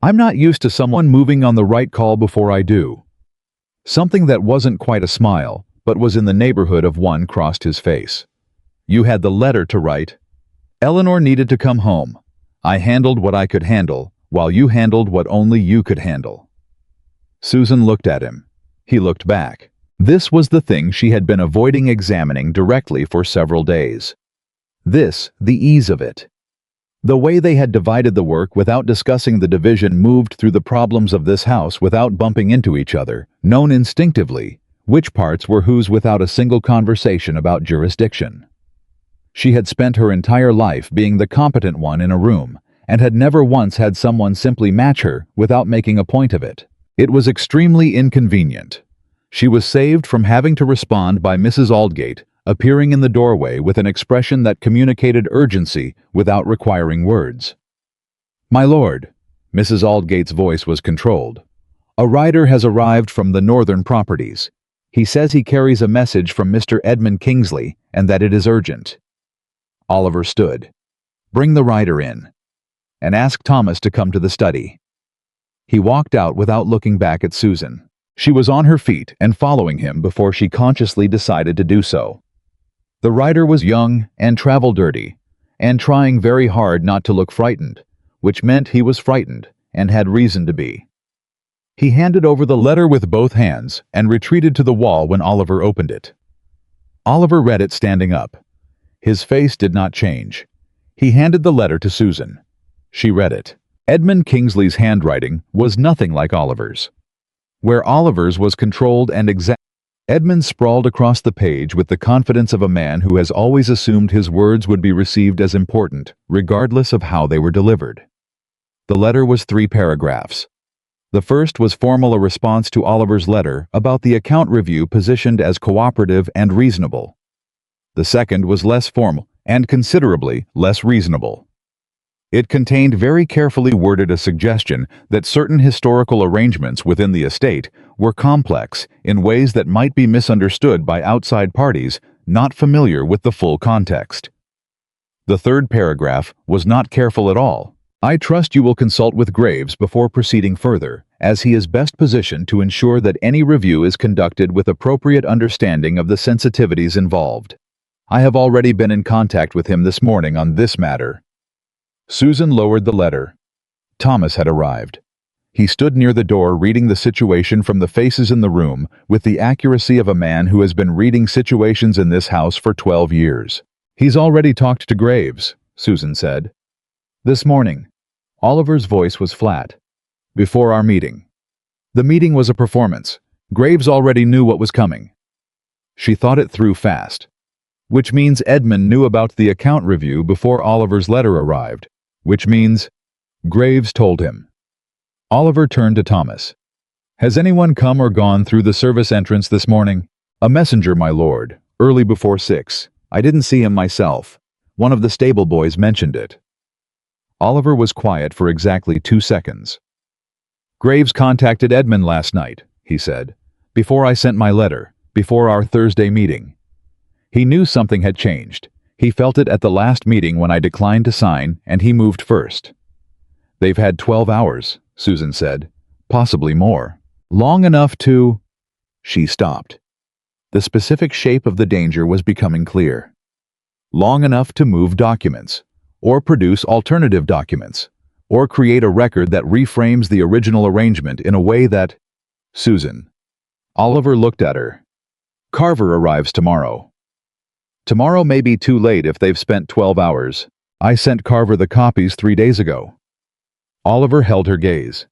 "I'm not used to someone moving on the right call before I do." Something that wasn't quite a smile, but was in the neighborhood of one crossed his face. You had the letter to write. Eleanor needed to come home. I handled what I could handle, while you handled what only you could handle. Susan looked at him. He looked back. This was the thing she had been avoiding examining directly for several days. This, the ease of it. The way they had divided the work without discussing the division, moved through the problems of this house without bumping into each other, known instinctively which parts were whose without a single conversation about jurisdiction. She had spent her entire life being the competent one in a room, and had never once had someone simply match her without making a point of it. It was extremely inconvenient. She was saved from having to respond by Mrs. Aldgate appearing in the doorway with an expression that communicated urgency without requiring words. "My lord," Mrs. Aldgate's voice was controlled. "A rider has arrived from the northern properties. He says he carries a message from Mr. Edmund Kingsley and that it is urgent." Oliver stood. "Bring the rider in. And ask Thomas to come to the study." He walked out without looking back at Susan. She was on her feet and following him before she consciously decided to do so. The rider was young and travel-dirty, and trying very hard not to look frightened, which meant he was frightened and had reason to be. He handed over the letter with both hands and retreated to the wall when Oliver opened it. Oliver read it standing up. His face did not change. He handed the letter to Susan. She read it. Edmund Kingsley's handwriting was nothing like Oliver's. Where Oliver's was controlled and exact, Edmund sprawled across the page with the confidence of a man who has always assumed his words would be received as important, regardless of how they were delivered. The letter was 3 paragraphs. The first was formal, a response to Oliver's letter about the account review positioned as cooperative and reasonable. The second was less formal and considerably less reasonable. It contained very carefully worded a suggestion that certain historical arrangements within the estate were complex in ways that might be misunderstood by outside parties not familiar with the full context. The third paragraph was not careful at all. "I trust you will consult with Graves before proceeding further, as he is best positioned to ensure that any review is conducted with appropriate understanding of the sensitivities involved. I have already been in contact with him this morning on this matter." Susan lowered the letter. Thomas had arrived. He stood near the door reading the situation from the faces in the room with the accuracy of a man who has been reading situations in this house for 12 years. "He's already talked to Graves," Susan said. "This morning." Oliver's voice was flat. "Before our meeting. The meeting was a performance. Graves already knew what was coming." She thought it through fast. Which means Edmund knew about the account review before Oliver's letter arrived. Which means Graves told him. Oliver turned to Thomas. "Has anyone come or gone through the service entrance this morning?" "A messenger, my lord, early before 6. I didn't see him myself. One of the stable boys mentioned it." Oliver was quiet for exactly 2 seconds. "Graves contacted Edmund last night," he said, "before I sent my letter, before our Thursday meeting. He knew something had changed. He felt it at the last meeting when I declined to sign, and he moved first." "They've had 12 hours, Susan said. "Possibly more. Long enough to—" She stopped. The specific shape of the danger was becoming clear. Long enough to move documents, or produce alternative documents, or create a record that reframes the original arrangement in a way that— Susan. Oliver looked at her. "Carver arrives tomorrow." "Tomorrow may be too late if they've spent 12 hours. I sent Carver the copies 3 days ago." Oliver held her gaze.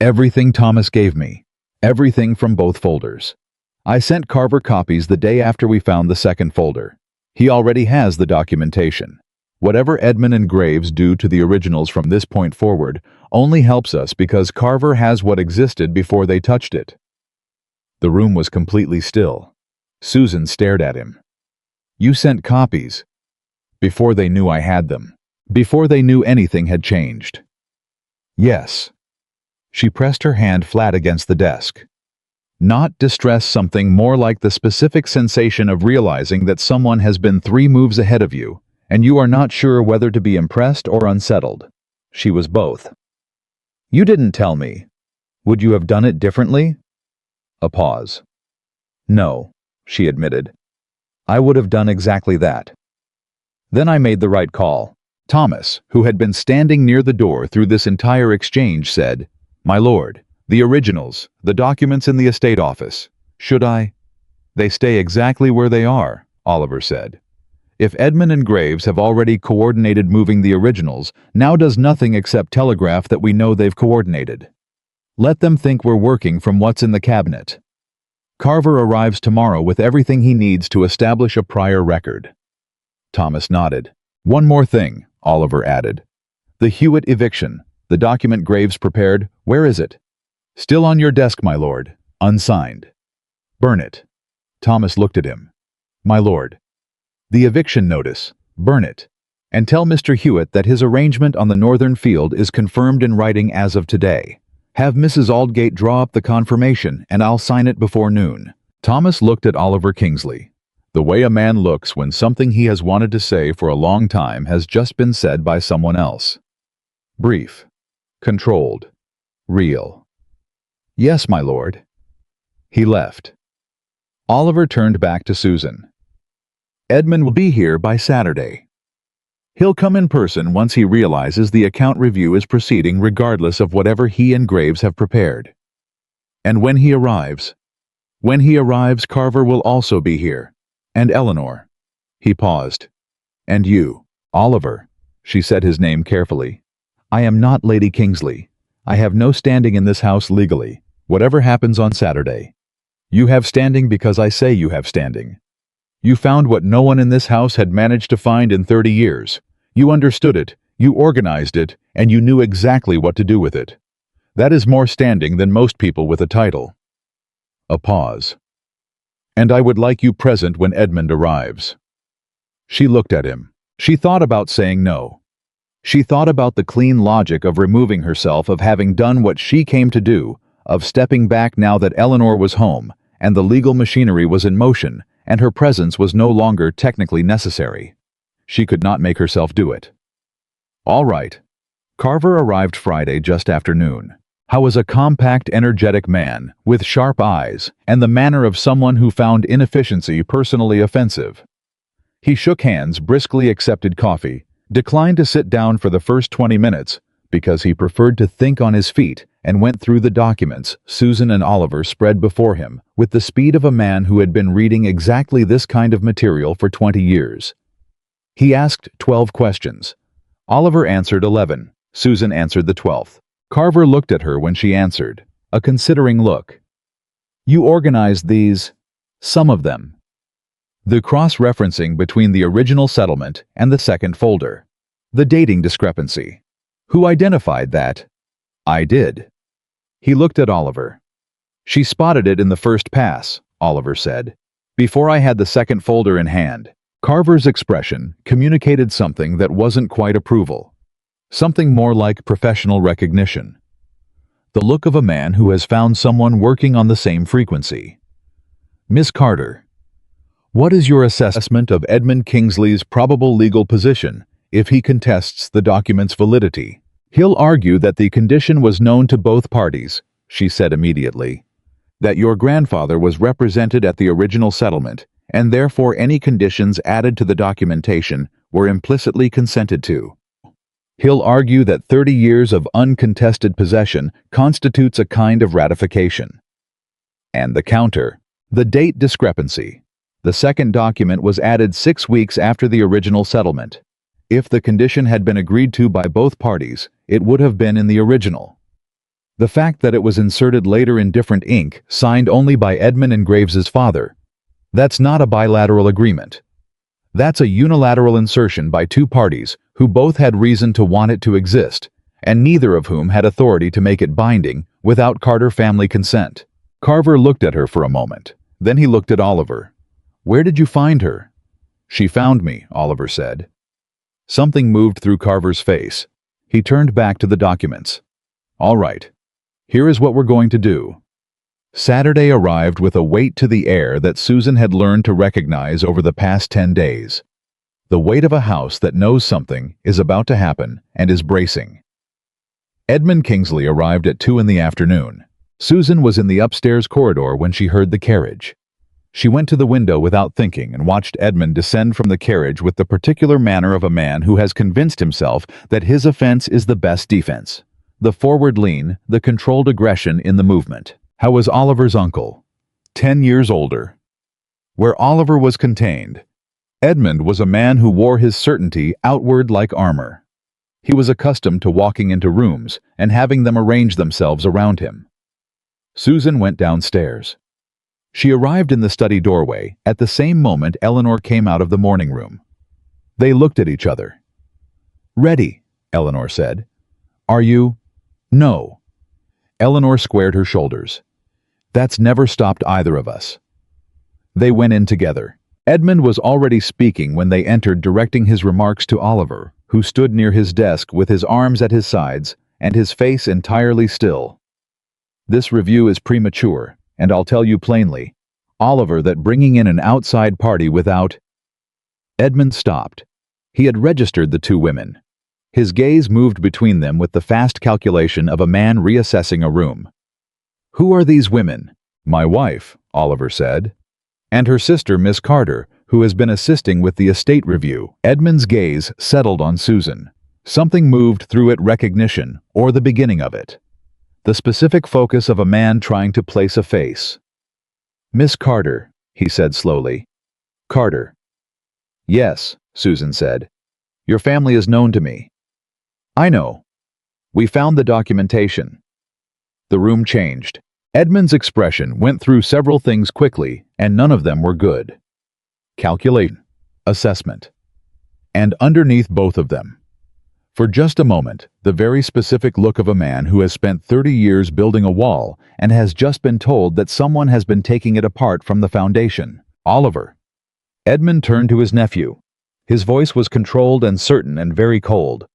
"Everything Thomas gave me. Everything from both folders. I sent Carver copies the day after we found the second folder. He already has the documentation. Whatever Edmund and Graves do to the originals from this point forward only helps us because Carver has what existed before they touched it." The room was completely still. Susan stared at him. "You sent copies before they knew I had them, before they knew anything had changed." "Yes." She pressed her hand flat against the desk. Not distress, something more like the specific sensation of realizing that someone has been 3 moves ahead of you, and you are not sure whether to be impressed or unsettled. She was both. "You didn't tell me. Would you have done it differently?" A pause. "No," she admitted. "I would have done exactly that. Then I made the right call. Thomas, who had been standing near the door through this entire exchange, said, "My lord, the originals, the documents in the estate office. Should I?" "They stay exactly where they are," Oliver said. "If Edmund and Graves have already coordinated moving the originals, now does nothing except telegraph that we know they've coordinated. Let them think we're working from what's in the cabinet. Carver arrives tomorrow with everything he needs to establish a prior record." Thomas nodded. "One more thing," Oliver added. "The Hewitt eviction, the document Graves prepared, where is it?" "Still on your desk, my lord, unsigned." "Burn it." Thomas looked at him. "My lord." "The eviction notice, burn it. And tell Mr. Hewitt that his arrangement on the northern field is confirmed in writing as of today. Have Mrs. Aldgate draw up the confirmation, and I'll sign it before noon." Thomas looked at Oliver Kingsley. The way a man looks when something he has wanted to say for a long time has just been said by someone else. Brief. Controlled. Real. "Yes, my lord." He left. Oliver turned back to Susan. "Edmund will be here by Saturday. He'll come in person once he realizes the account review is proceeding regardless of whatever he and Graves have prepared. And when he arrives, Carver will also be here. And Eleanor." He paused. "And you, Oliver," she said his name carefully. "I am not Lady Kingsley. I have no standing in this house legally, whatever happens on Saturday. You have standing because I say you have standing. You found what no one in this house had managed to find in 30 years. You understood it, you organized it, and you knew exactly what to do with it. That is more standing than most people with a title." A pause. "And I would like you present when Edmund arrives." She looked at him. She thought about saying no. She thought about the clean logic of removing herself, of having done what she came to do, of stepping back now that Eleanor was home, and the legal machinery was in motion, and her presence was no longer technically necessary. She could not make herself do it. All right. Carver arrived Friday just after noon. How was a compact, energetic man, with sharp eyes, and the manner of someone who found inefficiency personally offensive. He shook hands, briskly accepted coffee, declined to sit down for the first 20 minutes, because he preferred to think on his feet, and went through the documents Susan and Oliver spread before him with the speed of a man who had been reading exactly this kind of material for 20 years. He asked 12 questions. Oliver answered 11. Susan answered the 12th. Carver looked at her when she answered, a considering look. "You organized these, some of them." The cross-referencing between the original settlement and the second folder. The dating discrepancy. "Who identified that?" "I did." He looked at Oliver. "She spotted it in the first pass," Oliver said. "Before I had the second folder in hand." Carver's expression communicated something that wasn't quite approval. Something more like professional recognition. The look of a man who has found someone working on the same frequency. "Miss Carter, what is your assessment of Edmund Kingsley's probable legal position if he contests the document's validity?" "He'll argue that the condition was known to both parties," she said immediately. "That your grandfather was represented at the original settlement, and therefore any conditions added to the documentation were implicitly consented to. He'll argue that 30 years of uncontested possession constitutes a kind of ratification." And the counter, the date discrepancy. The second document was added 6 weeks after the original settlement. If the condition had been agreed to by both parties, it would have been in the original. The fact that it was inserted later in different ink, signed only by Edmund and Graves's father, that's not a bilateral agreement. That's a unilateral insertion by two parties who both had reason to want it to exist, and neither of whom had authority to make it binding without Carter family consent. Carver looked at her for a moment. Then he looked at Oliver. "Where did you find her?" "She found me," Oliver said. Something moved through Carver's face. He turned back to the documents. "All right. Here is what we're going to do." Saturday arrived with a weight to the air that Susan had learned to recognize over the past 10 days. The weight of a house that knows something is about to happen and is bracing. Edmund Kingsley arrived at 2 in the afternoon. Susan was in the upstairs corridor when she heard the carriage. She went to the window without thinking and watched Edmund descend from the carriage with the particular manner of a man who has convinced himself that his offense is the best defense. The forward lean, the controlled aggression in the movement. How was Oliver's uncle? 10 years older. Where Oliver was contained, Edmund was a man who wore his certainty outward like armor. He was accustomed to walking into rooms and having them arrange themselves around him. Susan went downstairs. She arrived in the study doorway at the same moment Eleanor came out of the morning room. They looked at each other. "Ready," Eleanor said. "Are you?" "No." Eleanor squared her shoulders. "That's never stopped either of us." They went in together. Edmund was already speaking when they entered, directing his remarks to Oliver, who stood near his desk with his arms at his sides and his face entirely still. "This review is premature, and I'll tell you plainly, Oliver, that bringing in an outside party without—" Edmund stopped. He had registered the two women. His gaze moved between them with the fast calculation of a man reassessing a room. "Who are these women?" "My wife," Oliver said. "And her sister, Miss Carter, who has been assisting with the estate review." Edmund's gaze settled on Susan. Something moved through it, recognition, or the beginning of it. The specific focus of a man trying to place a face. "Miss Carter," he said slowly. "Carter." "Yes," Susan said. "Your family is known to me." "I know. We found the documentation." The room changed. Edmund's expression went through several things quickly, and none of them were good. Calculation, assessment, and underneath both of them, for just a moment, the very specific look of a man who has spent 30 years building a wall and has just been told that someone has been taking it apart from the foundation. "Oliver." Edmund turned to his nephew. His voice was controlled and certain and very cold.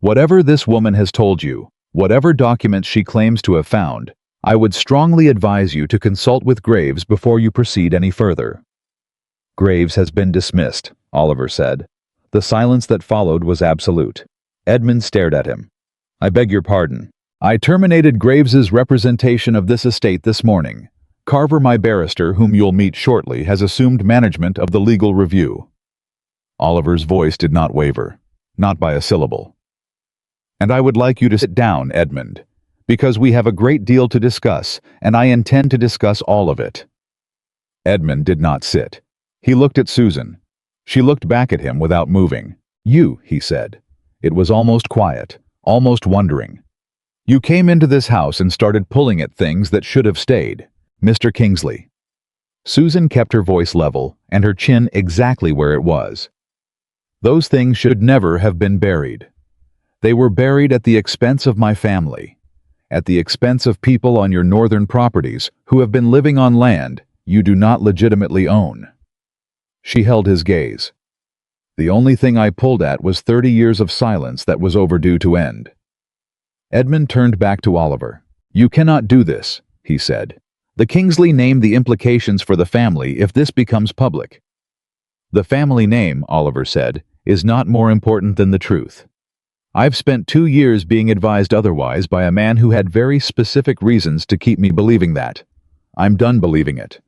"Whatever this woman has told you, whatever documents she claims to have found, I would strongly advise you to consult with Graves before you proceed any further." "Graves has been dismissed," Oliver said. The silence that followed was absolute. Edmund stared at him. "I beg your pardon. I terminated Graves's representation of this estate this morning. Carver, my barrister, whom you'll meet shortly, has assumed management of the legal review." Oliver's voice did not waver, not by a syllable. "And I would like you to sit down, Edmund, because we have a great deal to discuss, and I intend to discuss all of it." Edmund did not sit. He looked at Susan. She looked back at him without moving. "You," he said. It was almost quiet, almost wondering. "You came into this house and started pulling at things that should have stayed, Mr. Kingsley." Susan kept her voice level and her chin exactly where it was. "Those things should never have been buried. They were buried at the expense of my family, at the expense of people on your northern properties who have been living on land you do not legitimately own." She held his gaze. "The only thing I pulled at was 30 years of silence that was overdue to end." Edmund turned back to Oliver. "You cannot do this," he said. "The Kingsley name the implications for the family if this becomes public." "The family name," Oliver said, "is not more important than the truth. I've spent 2 years being advised otherwise by a man who had very specific reasons to keep me believing that. I'm done believing it."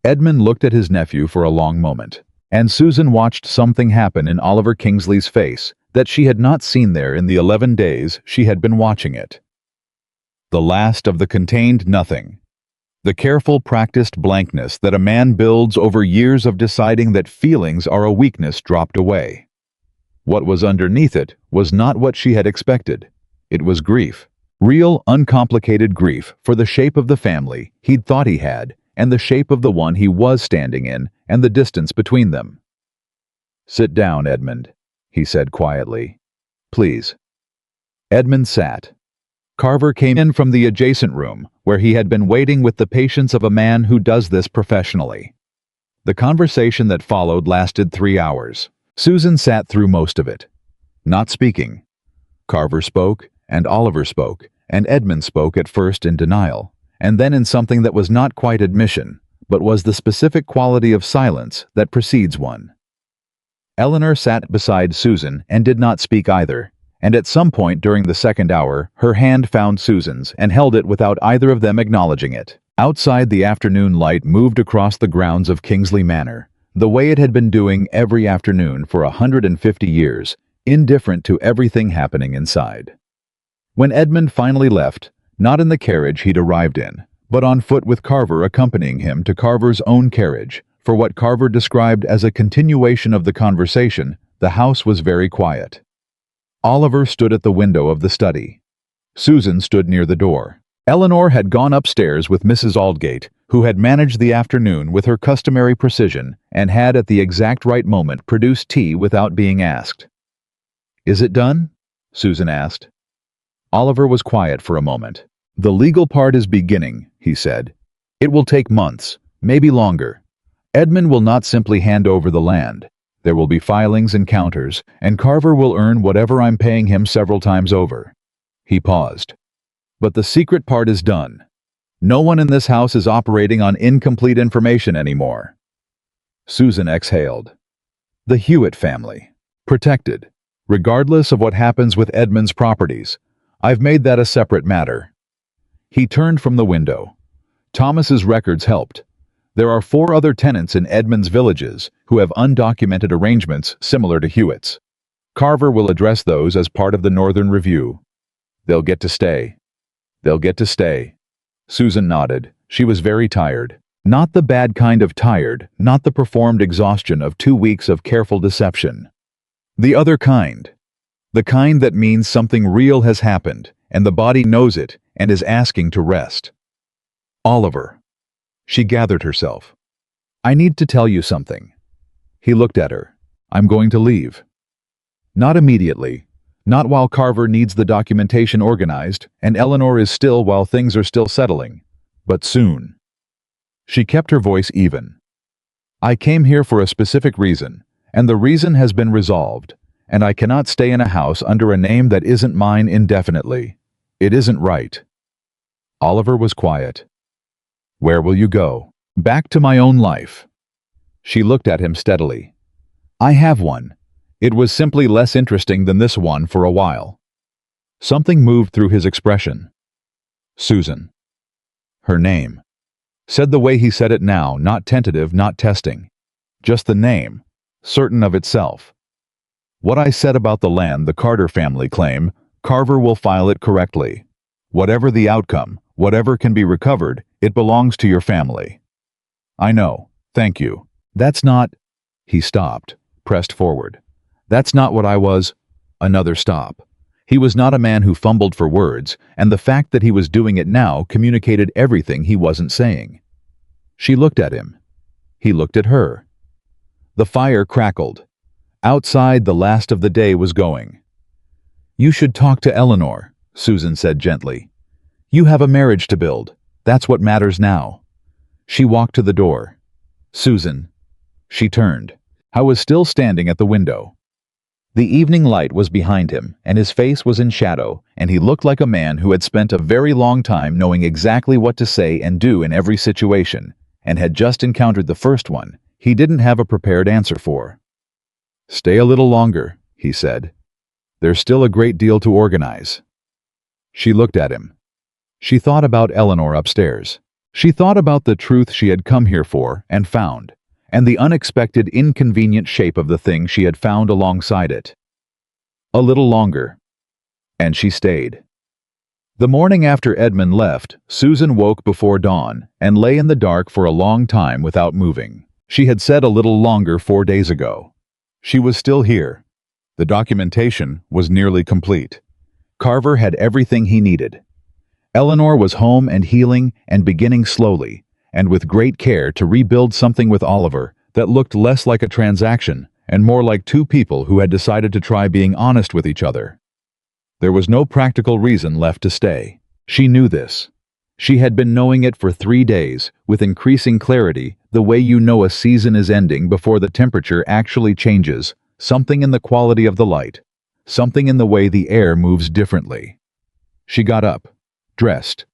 Edmund looked at his nephew for a long moment, and Susan watched something happen in Oliver Kingsley's face that she had not seen there in the 11 days she had been watching it. The last of the contained nothing. The careful, practiced blankness that a man builds over years of deciding that feelings are a weakness dropped away. What was underneath it was not what she had expected. It was grief. Real, uncomplicated grief for the shape of the family he'd thought he had, and the shape of the one he was standing in, and the distance between them. "Sit down, Edmund," he said quietly. "Please." Edmund sat. Carver came in from the adjacent room, where he had been waiting with the patience of a man who does this professionally. The conversation that followed lasted 3 hours. Susan sat through most of it, not speaking. Carver spoke, and Oliver spoke, and Edmund spoke at first in denial, and then in something that was not quite admission, but was the specific quality of silence that precedes one. Eleanor sat beside Susan and did not speak either, and at some point during the second hour, her hand found Susan's and held it without either of them acknowledging it. Outside, the afternoon light moved across the grounds of Kingsley Manor, the way it had been doing every afternoon for 150 years, indifferent to everything happening inside. When Edmund finally left, not in the carriage he'd arrived in, but on foot with Carver accompanying him to Carver's own carriage, for what Carver described as a continuation of the conversation, the house was very quiet. Oliver stood at the window of the study. Susan stood near the door. Eleanor had gone upstairs with Mrs. Aldgate, who had managed the afternoon with her customary precision and had at the exact right moment produced tea without being asked. "Is it done?" Susan asked. Oliver was quiet for a moment. "The legal part is beginning," he said. "It will take months, maybe longer. Edmund will not simply hand over the land. There will be filings and counters, and Carver will earn whatever I'm paying him several times over." He paused. "But the secret part is done. No one in this house is operating on incomplete information anymore." Susan exhaled. "The Hewitt family. Protected. Regardless of what happens with Edmund's properties. I've made that a separate matter." He turned from the window. Thomas's records helped. There are 4 other tenants in Edmund's villages who have undocumented arrangements similar to Hewitt's. Carver will address those as part of the Northern Review. They'll get to stay. They'll get to stay. Susan nodded. She was very tired. Not the bad kind of tired, not the performed exhaustion of 2 weeks of careful deception. The other kind. The kind that means something real has happened, and the body knows it and is asking to rest. "Oliver." She gathered herself. "I need to tell you something." He looked at her. "I'm going to leave." "Not immediately. Not while Carver needs the documentation organized, and Eleanor is still while things are still settling. But soon." She kept her voice even. "I came here for a specific reason, and the reason has been resolved, and I cannot stay in a house under a name that isn't mine indefinitely. It isn't right." Oliver was quiet. "Where will you go?" "Back to my own life." She looked at him steadily. "I have one. It was simply less interesting than this one for a while." Something moved through his expression. "Susan." Her name. Said the way he said it now, not tentative, not testing. Just the name, certain of itself. "What I said about the land the Carter family claim, Carver will file it correctly. Whatever the outcome, whatever can be recovered, it belongs to your family." "I know, thank you. That's not—" He stopped, pressed forward. "That's not what I was—" Another stop. He was not a man who fumbled for words, and the fact that he was doing it now communicated everything he wasn't saying. She looked at him. He looked at her. The fire crackled. Outside, the last of the day was going. "You should talk to Eleanor," Susan said gently. "You have a marriage to build. That's what matters now." She walked to the door. "Susan." She turned. I was still standing at the window. The evening light was behind him, and his face was in shadow, and he looked like a man who had spent a very long time knowing exactly what to say and do in every situation, and had just encountered the first one he didn't have a prepared answer for. "Stay a little longer," he said. "There's still a great deal to organize." She looked at him. She thought about Eleanor upstairs. She thought about the truth she had come here for and found, and the unexpected, inconvenient shape of the thing she had found alongside it. A little longer. And she stayed. The morning after Edmund left, Susan woke before dawn and lay in the dark for a long time without moving. She had said a little longer 4 days ago. She was still here. The documentation was nearly complete. Carver had everything he needed. Eleanor was home and healing and beginning slowly, and with great care, to rebuild something with Oliver that looked less like a transaction and more like 2 people who had decided to try being honest with each other. There was no practical reason left to stay. She knew this. She had been knowing it for 3 days, with increasing clarity, the way you know a season is ending before the temperature actually changes, something in the quality of the light, something in the way the air moves differently. She got up, dressed,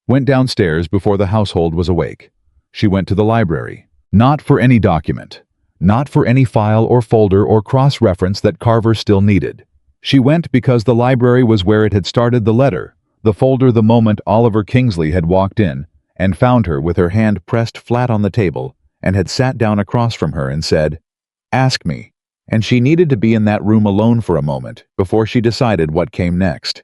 went downstairs before the household was awake. She went to the library, not for any document, not for any file or folder or cross-reference that Carver still needed. She went because the library was where it had started the letter, the folder the moment Oliver Kingsley had walked in, and found her with her hand pressed flat on the table and had sat down across from her and said, "Ask me." And she needed to be in that room alone for a moment before she decided what came next.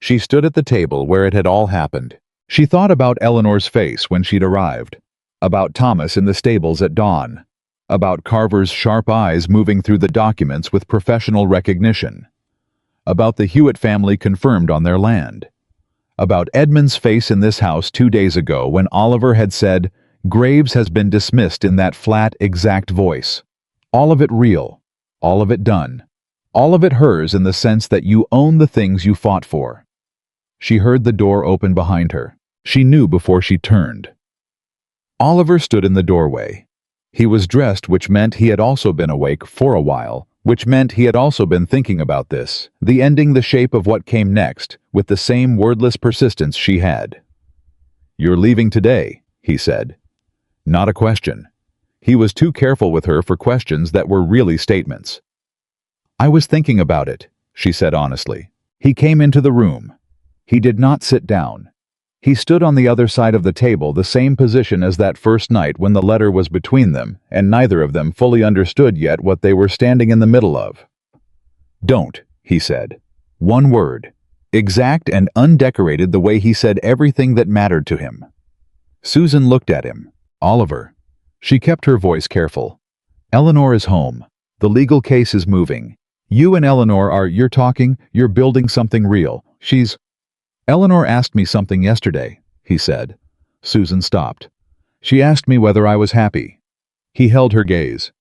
She stood at the table where it had all happened. She thought about Eleanor's face when she'd arrived, about Thomas in the stables at dawn, about Carver's sharp eyes moving through the documents with professional recognition, about the Hewitt family confirmed on their land, about Edmund's face in this house 2 days ago when Oliver had said, "Graves has been dismissed," in that flat, exact voice. All of it real, all of it done, all of it hers in the sense that you own the things you fought for. She heard the door open behind her. She knew before she turned. Oliver stood in the doorway. He was dressed, which meant he had also been awake for a while, which meant he had also been thinking about this, the ending, the shape of what came next, with the same wordless persistence she had. "You're leaving today," he said. Not a question. He was too careful with her for questions that were really statements. "I was thinking about it," she said honestly. He came into the room. He did not sit down. He stood on the other side of the table, the same position as that first night when the letter was between them, and neither of them fully understood yet what they were standing in the middle of. "Don't," he said. One word. Exact and undecorated, the way he said everything that mattered to him. Susan looked at him. "Oliver." She kept her voice careful. "Eleanor is home. The legal case is moving. You and Eleanor you're building something real. Eleanor asked me something yesterday," he said. Susan stopped. "She asked me whether I was happy." He held her gaze.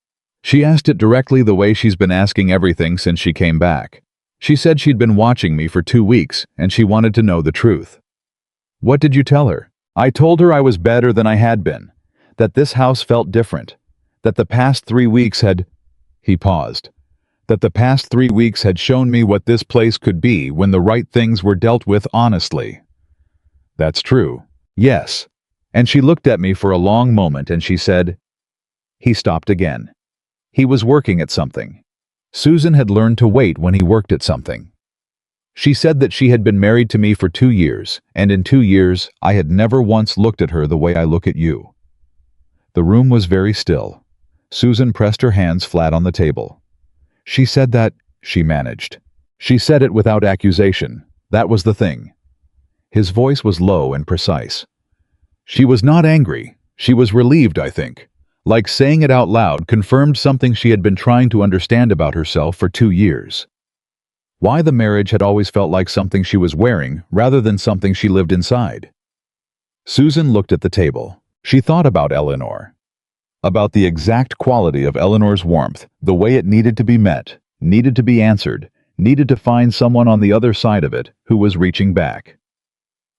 "She asked it directly the way she's been asking everything since she came back. She said she'd been watching me for 2 weeks, and she wanted to know the truth." "What did you tell her?" "I told her I was better than I had been, that this house felt different, that the past 3 weeks had—" He paused. "That the past 3 weeks had shown me what this place could be when the right things were dealt with honestly." "That's true." "Yes." And she looked at me for a long moment and she said— He stopped again. He was working at something. Susan had learned to wait when he worked at something. She said that she had been married to me for 2 years, and in 2 years I had never once looked at her the way I look at you. The room was very still. Susan pressed her hands flat on the table. "She said that," she managed. She said it without accusation. That was the thing. His voice was low and precise. She was not angry. She was relieved, I think. Like saying it out loud confirmed something she had been trying to understand about herself for 2 years. Why the marriage had always felt like something she was wearing rather than something she lived inside. Susan looked at the table. She thought about Eleanor. About the exact quality of Eleanor's warmth, the way it needed to be met, needed to be answered, needed to find someone on the other side of it who was reaching back.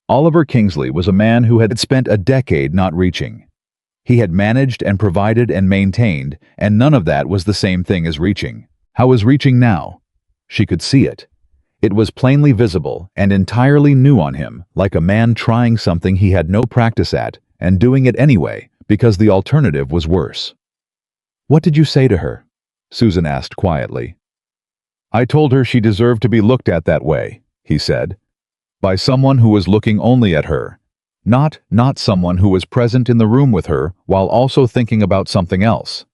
Oliver Kingsley was a man who had spent a decade not reaching. He had managed and provided and maintained, and none of that was the same thing as reaching. How was reaching now? She could see it. It was plainly visible and entirely new on him, like a man trying something he had no practice at and doing it anyway, because the alternative was worse. "What did you say to her?" Susan asked quietly. "I told her she deserved to be looked at that way," he said. "By someone who was looking only at her. Not someone who was present in the room with her while also thinking about something else.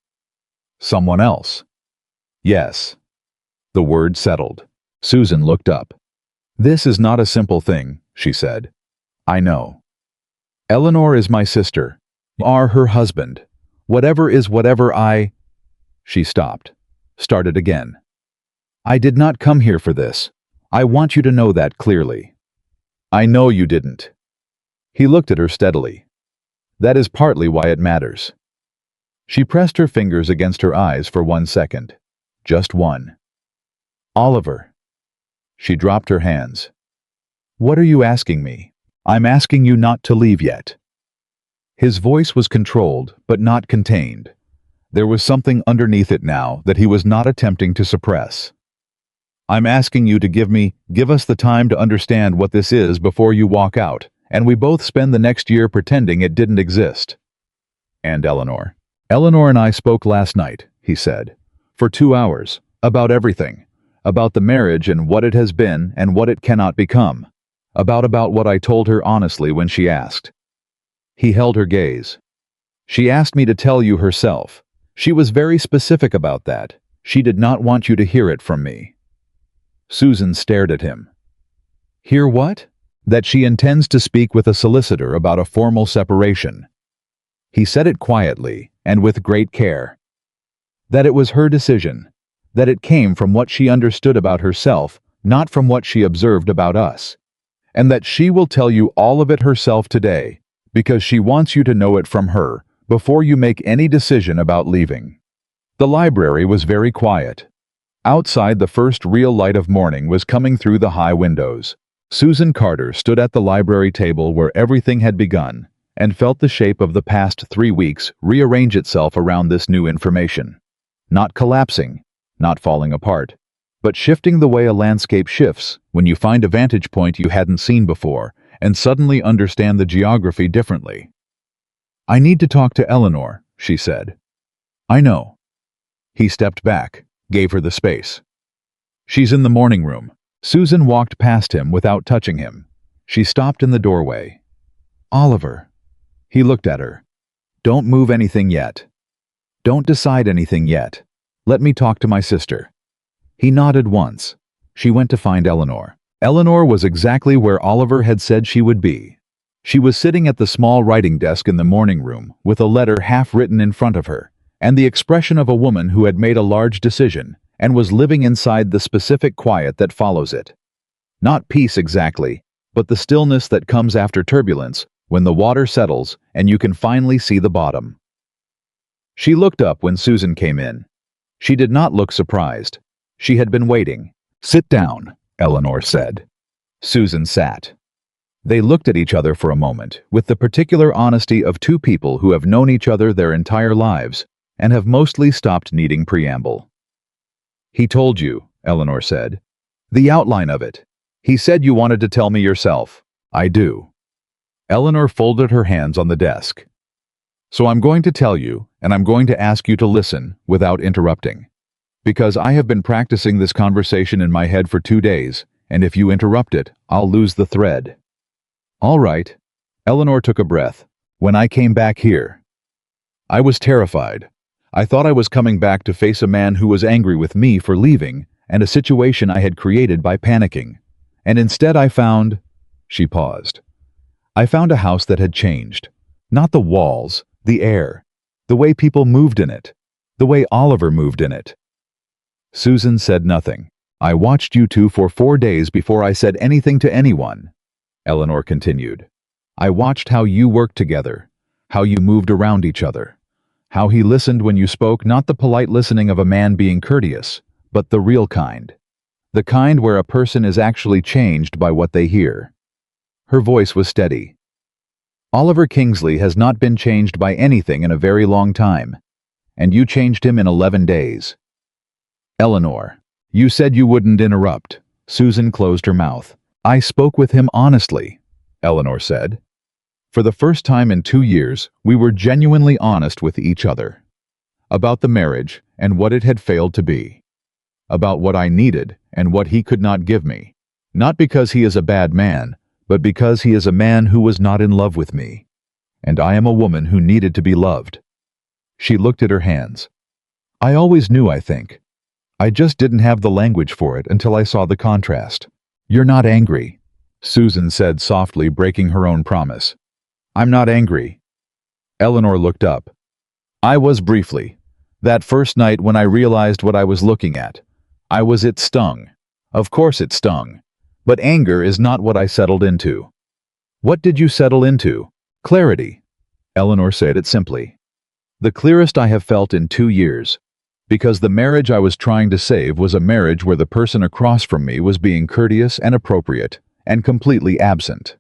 Someone else." "Yes." The word settled. Susan looked up. "This is not a simple thing," she said. "I know. Eleanor is my sister. You are her husband. Whatever is whatever I—" She stopped. Started again. "I did not come here for this. I want you to know that clearly." "I know you didn't." He looked at her steadily. "That is partly why it matters." She pressed her fingers against her eyes for 1 second. Just one. "Oliver." She dropped her hands. "What are you asking me?" "I'm asking you not to leave yet." His voice was controlled, but not contained. There was something underneath it now that he was not attempting to suppress. "I'm asking you to give us the time to understand what this is before you walk out, and we both spend the next year pretending it didn't exist." "And Eleanor?" "Eleanor and I spoke last night," he said, "for 2 hours, about everything, about the marriage and what it has been and what it cannot become, about what I told her honestly when she asked." He held her gaze. She asked me to tell you herself. She was very specific about that. She did not want you to hear it from me. Susan stared at him. Hear what? That she intends to speak with a solicitor about a formal separation. He said it quietly and with great care. That it was her decision. That it came from what she understood about herself, not from what she observed about us. And that she will tell you all of it herself today, because she wants you to know it from her, before you make any decision about leaving. The library was very quiet. Outside, the first real light of morning was coming through the high windows. Susan Carter stood at the library table where everything had begun, and felt the shape of the past 3 weeks rearrange itself around this new information. Not collapsing, not falling apart, but shifting the way a landscape shifts when you find a vantage point you hadn't seen before and suddenly understand the geography differently. I need to talk to Eleanor, she said. I know. He stepped back, gave her the space. She's in the morning room. Susan walked past him without touching him. She stopped in the doorway. Oliver. He looked at her. Don't move anything yet. Don't decide anything yet. Let me talk to my sister. He nodded once. She went to find Eleanor. Eleanor was exactly where Oliver had said she would be. She was sitting at the small writing desk in the morning room with a letter half written in front of her, and the expression of a woman who had made a large decision and was living inside the specific quiet that follows it. Not peace exactly, but the stillness that comes after turbulence when the water settles and you can finally see the bottom. She looked up when Susan came in. She did not look surprised. She had been waiting. Sit down, Eleanor said. Susan sat. They looked at each other for a moment, with the particular honesty of two people who have known each other their entire lives and have mostly stopped needing preamble. He told you, Eleanor said. The outline of it. He said you wanted to tell me yourself. I do. Eleanor folded her hands on the desk. So I'm going to tell you, and I'm going to ask you to listen without interrupting. Because I have been practicing this conversation in my head for 2 days, and if you interrupt it, I'll lose the thread. All right. Eleanor took a breath. When I came back here, I was terrified. I thought I was coming back to face a man who was angry with me for leaving and a situation I had created by panicking. And instead I found... She paused. I found a house that had changed. Not the walls, the air, the way people moved in it, the way Oliver moved in it. Susan said nothing. I watched you two for 4 days before I said anything to anyone. Eleanor continued. I watched how you worked together, how you moved around each other, how he listened when you spoke, not the polite listening of a man being courteous, but the real kind. The kind where a person is actually changed by what they hear. Her voice was steady. Oliver Kingsley has not been changed by anything in a very long time, and you changed him in 11 days. Eleanor, you said you wouldn't interrupt. Susan closed her mouth. I spoke with him honestly, Eleanor said. For the first time in 2 years, we were genuinely honest with each other. About the marriage and what it had failed to be. About what I needed and what he could not give me. Not because he is a bad man, but because he is a man who was not in love with me. And I am a woman who needed to be loved. She looked at her hands. I always knew, I think. I just didn't have the language for it until I saw the contrast. You're not angry, Susan said softly, breaking her own promise. I'm not angry. Eleanor looked up. I was briefly. That first night when I realized what I was looking at. It stung. Of course it stung. But anger is not what I settled into. What did you settle into? Clarity. Eleanor said it simply. The clearest I have felt in 2 years. Because the marriage I was trying to save was a marriage where the person across from me was being courteous and appropriate, and completely absent.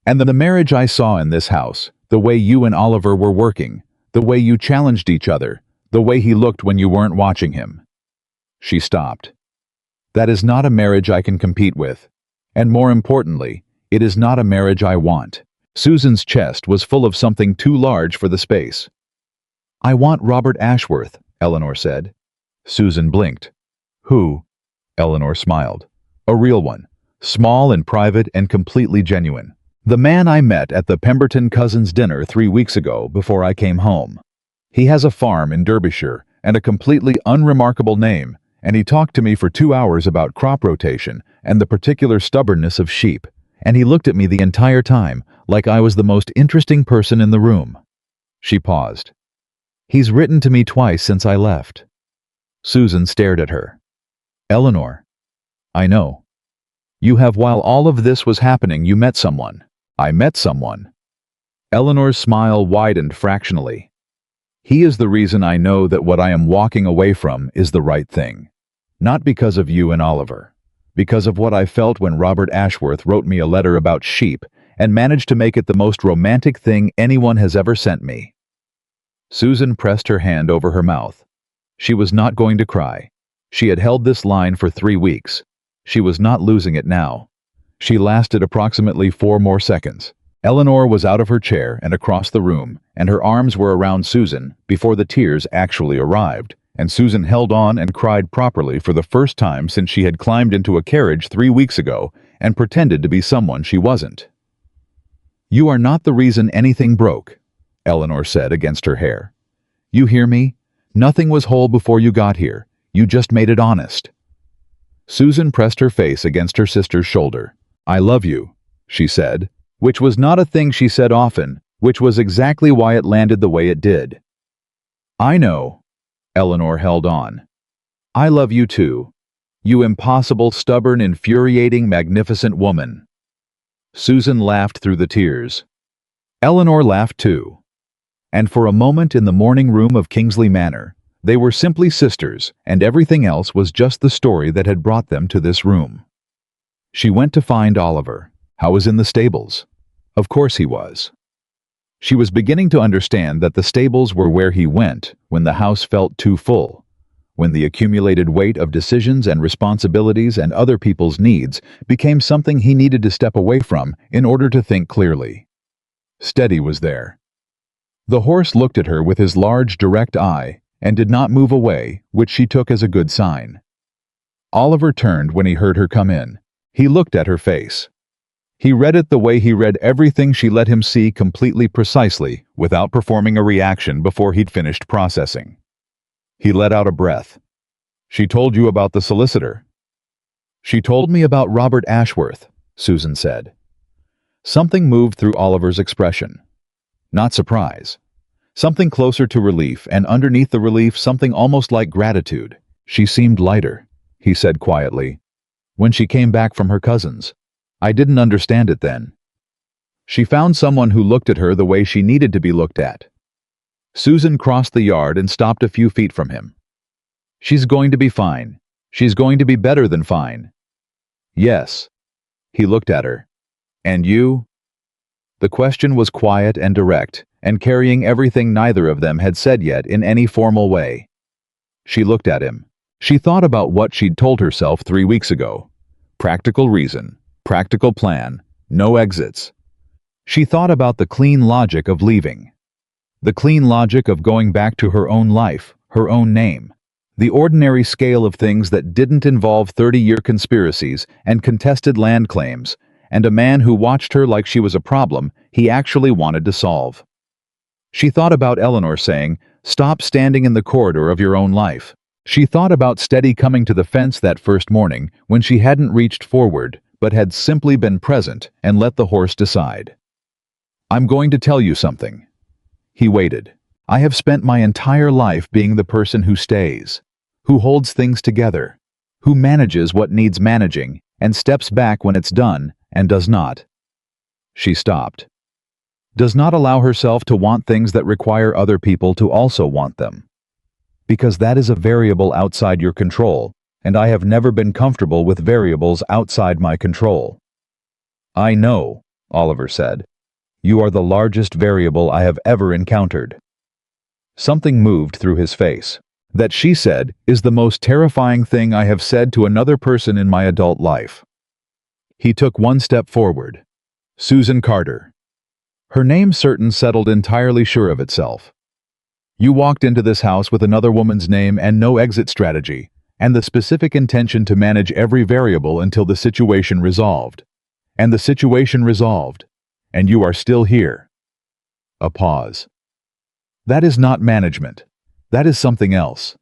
And the marriage I saw in this house, the way you and Oliver were working, the way you challenged each other, the way he looked when you weren't watching him. She stopped. That is not a marriage I can compete with. And more importantly, it is not a marriage I want. Susan's chest was full of something too large for the space. I want Robert Ashworth, Eleanor said. Susan blinked. Who? Eleanor smiled. A real one. Small and private and completely genuine. The man I met at the Pemberton cousins' dinner 3 weeks ago before I came home. He has a farm in Derbyshire and a completely unremarkable name, and he talked to me for 2 hours about crop rotation and the particular stubbornness of sheep, and he looked at me the entire time like I was the most interesting person in the room. She paused. He's written to me twice since I left. Susan stared at her. Eleanor. I know. You have, while all of this was happening, you met someone. I met someone. Eleanor's smile widened fractionally. He is the reason I know that what I am walking away from is the right thing. Not because of you and Oliver. Because of what I felt when Robert Ashworth wrote me a letter about sheep and managed to make it the most romantic thing anyone has ever sent me. Susan pressed her hand over her mouth. She was not going to cry. She had held this line for 3 weeks. She was not losing it now. She lasted approximately 4 more seconds. Eleanor was out of her chair and across the room, and her arms were around Susan before the tears actually arrived, and Susan held on and cried properly for the first time since she had climbed into a carriage 3 weeks ago and pretended to be someone she wasn't. You are not the reason anything broke, Eleanor said against her hair. You hear me? Nothing was whole before you got here. You just made it honest. Susan pressed her face against her sister's shoulder. I love you, she said, which was not a thing she said often, which was exactly why it landed the way it did. I know, Eleanor held on. I love you too. You impossible, stubborn, infuriating, magnificent woman. Susan laughed through the tears. Eleanor laughed too. And for a moment in the morning room of Kingsley Manor, they were simply sisters, and everything else was just the story that had brought them to this room. She went to find Oliver. How was in the stables? Of course he was. She was beginning to understand that the stables were where he went when the house felt too full, when the accumulated weight of decisions and responsibilities and other people's needs became something he needed to step away from in order to think clearly. Steady was there. The horse looked at her with his large, direct eye and did not move away, which she took as a good sign. Oliver turned when he heard her come in. He looked at her face. He read it the way he read everything she let him see, completely precisely, without performing a reaction before he'd finished processing. He let out a breath. She told you about the solicitor. She told me about Robert Ashworth, Susan said. Something moved through Oliver's expression. Not surprise. Something closer to relief, and underneath the relief something almost like gratitude. She seemed lighter, he said quietly. When she came back from her cousins. I didn't understand it then. She found someone who looked at her the way she needed to be looked at. Susan crossed the yard and stopped a few feet from him. She's going to be fine. She's going to be better than fine. Yes. He looked at her. And you? The question was quiet and direct, and carrying everything neither of them had said yet in any formal way. She looked at him. She thought about what she'd told herself 3 weeks ago. Practical reason, practical plan, no exits. She thought about the clean logic of leaving. The clean logic of going back to her own life, her own name. The ordinary scale of things that didn't involve 30-year conspiracies and contested land claims, and a man who watched her like she was a problem he actually wanted to solve. She thought about Eleanor saying, "Stop standing in the corridor of your own life." She thought about Steady coming to the fence that first morning when she hadn't reached forward, but had simply been present and let the horse decide. I'm going to tell you something. He waited. I have spent my entire life being the person who stays, who holds things together, who manages what needs managing and steps back when it's done and does not. She stopped. Does not allow herself to want things that require other people to also want them. Because that is a variable outside your control, and I have never been comfortable with variables outside my control. I know, Oliver said. You are the largest variable I have ever encountered. Something moved through his face. That, she said, is the most terrifying thing I have said to another person in my adult life. He took one step forward. Susan Carter. Her name certain settled entirely sure of itself. You walked into this house with another woman's name and no exit strategy, and the specific intention to manage every variable until the situation resolved. And the situation resolved. And you are still here. A pause. That is not management. That is something else.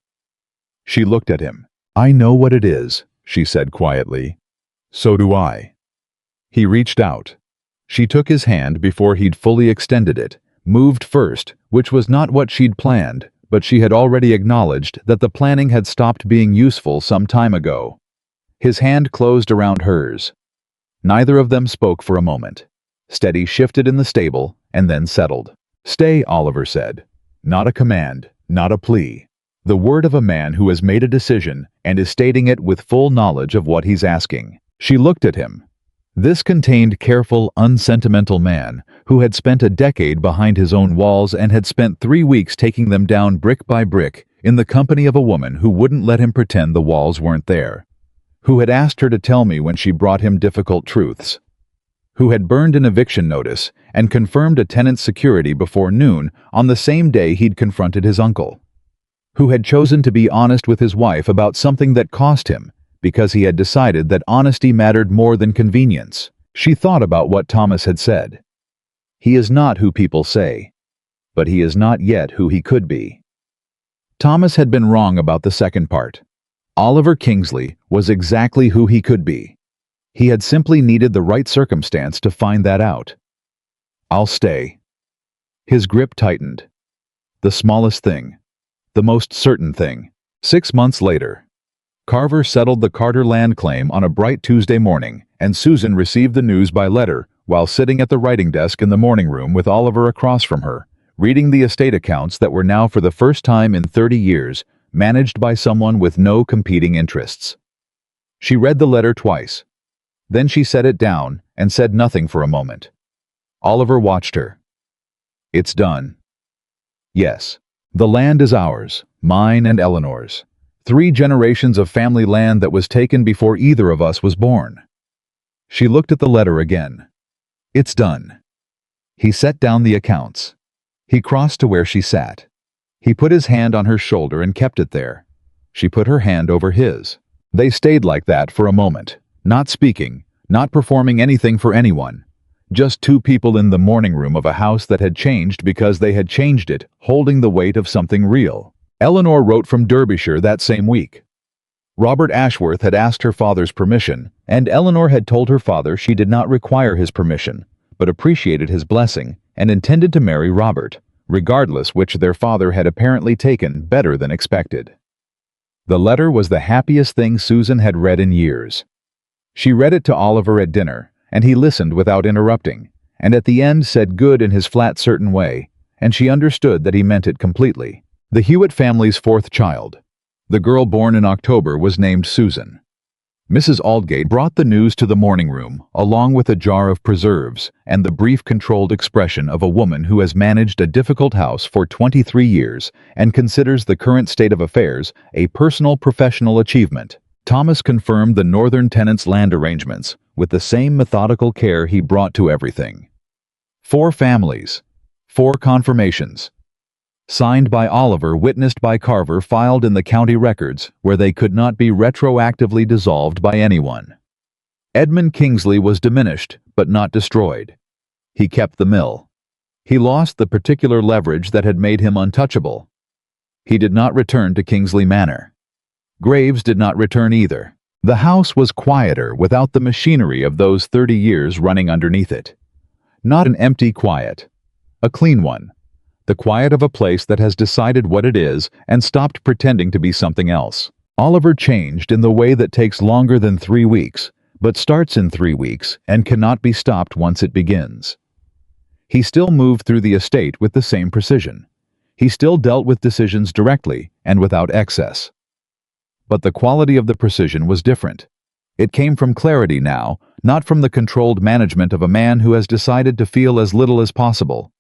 She looked at him. I know what it is, she said quietly. So do I. He reached out. She took his hand before he'd fully extended it, moved first, which was not what she'd planned, but she had already acknowledged that the planning had stopped being useful some time ago. His hand closed around hers. Neither of them spoke for a moment. Steady shifted in the stable, and then settled. Stay, Oliver said. Not a command, not a plea. The word of a man who has made a decision and is stating it with full knowledge of what he's asking. She looked at him. This contained careful, unsentimental man who had spent a decade behind his own walls and had spent 3 weeks taking them down brick by brick in the company of a woman who wouldn't let him pretend the walls weren't there, who had asked her to tell me when she brought him difficult truths, who had burned an eviction notice and confirmed a tenant's security before noon on the same day he'd confronted his uncle, who had chosen to be honest with his wife about something that cost him because he had decided that honesty mattered more than convenience. She thought about what Thomas had said. He is not who people say, but he is not yet who he could be. Thomas had been wrong about the second part. Oliver Kingsley was exactly who he could be. He had simply needed the right circumstance to find that out. I'll stay. His grip tightened. The smallest thing. The most certain thing. 6 months later, Carver settled the Carter land claim on a bright Tuesday morning, and Susan received the news by letter while sitting at the writing desk in the morning room with Oliver across from her, reading the estate accounts that were now for the first time in 30 years managed by someone with no competing interests. She read the letter twice. Then she set it down and said nothing for a moment. Oliver watched her. It's done. Yes. The land is ours, mine and Eleanor's. 3 generations of family land that was taken before either of us was born. She looked at the letter again. It's done. He set down the accounts. He crossed to where she sat. He put his hand on her shoulder and kept it there. She put her hand over his. They stayed like that for a moment, not speaking, not performing anything for anyone. Just 2 people in the morning room of a house that had changed because they had changed it, holding the weight of something real. Eleanor wrote from Derbyshire that same week. Robert Ashworth had asked her father's permission, and Eleanor had told her father she did not require his permission, but appreciated his blessing and intended to marry Robert, regardless, which their father had apparently taken better than expected. The letter was the happiest thing Susan had read in years. She read it to Oliver at dinner, and he listened without interrupting, and at the end said good in his flat, certain way, and she understood that he meant it completely. The Hewitt family's 4th child, the girl born in October, was named Susan. Mrs. Aldgate brought the news to the morning room, along with a jar of preserves and the brief, controlled expression of a woman who has managed a difficult house for 23 years and considers the current state of affairs a personal professional achievement. Thomas confirmed the northern tenants' land arrangements with the same methodical care he brought to everything. 4 families, 4 confirmations. Signed by Oliver, witnessed by Carver, filed in the county records, where they could not be retroactively dissolved by anyone. Edmund Kingsley was diminished, but not destroyed. He kept the mill. He lost the particular leverage that had made him untouchable. He did not return to Kingsley Manor. Graves did not return either. The house was quieter without the machinery of those 30 years running underneath it. Not an empty quiet. A clean one. The quiet of a place that has decided what it is and stopped pretending to be something else. Oliver changed in the way that takes longer than 3 weeks, but starts in 3 weeks and cannot be stopped once it begins. He still moved through the estate with the same precision. He still dealt with decisions directly and without excess. But the quality of the precision was different. It came from clarity now, not from the controlled management of a man who has decided to feel as little as possible.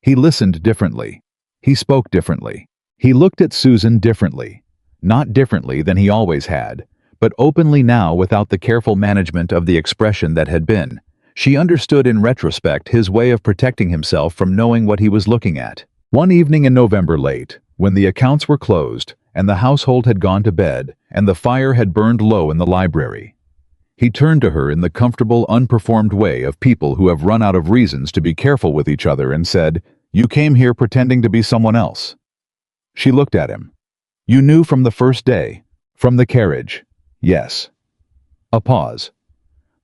He listened differently. He spoke differently. He looked at Susan differently. Not differently than he always had, but openly now without the careful management of the expression that had been. She understood in retrospect his way of protecting himself from knowing what he was looking at. One evening in November late, when the accounts were closed, and the household had gone to bed, and the fire had burned low in the library, He turned to her in the comfortable, unperformed way of people who have run out of reasons to be careful with each other and said, "You came here pretending to be someone else." She looked at him. "You knew from the first day, from the carriage." "Yes." A pause.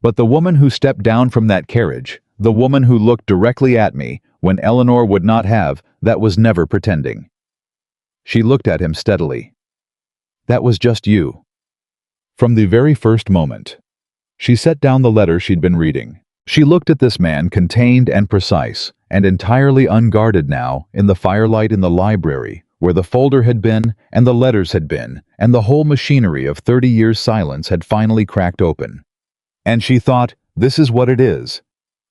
"But the woman who stepped down from that carriage, the woman who looked directly at me when Eleanor would not have, that was never pretending." She looked at him steadily. "That was just you." From the very first moment. She set down the letter she'd been reading. She looked at this man, contained and precise, and entirely unguarded now, in the firelight in the library, where the folder had been, and the letters had been, and the whole machinery of 30 years' silence had finally cracked open. And she thought, this is what it is.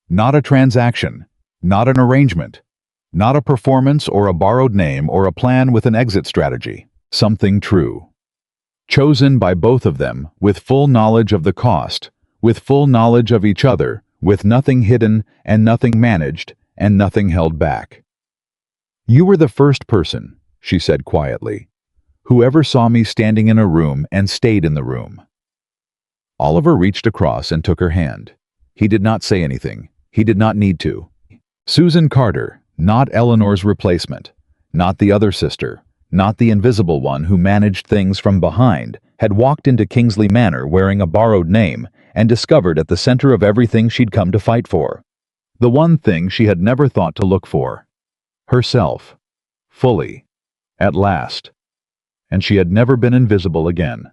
Not a transaction, not an arrangement, not a performance or a borrowed name or a plan with an exit strategy. Something true. Chosen by both of them, with full knowledge of the cost, with full knowledge of each other, with nothing hidden and nothing managed and nothing held back. "You were the first person," she said quietly, "who ever saw me standing in a room and stayed in the room." Oliver reached across and took her hand. He did not say anything. He did not need to. Susan Carter, not Eleanor's replacement, not the other sister, not the invisible one who managed things from behind, had walked into Kingsley Manor wearing a borrowed name and discovered at the center of everything she'd come to fight for. The one thing she had never thought to look for. Herself. Fully. At last. And she had never been invisible again.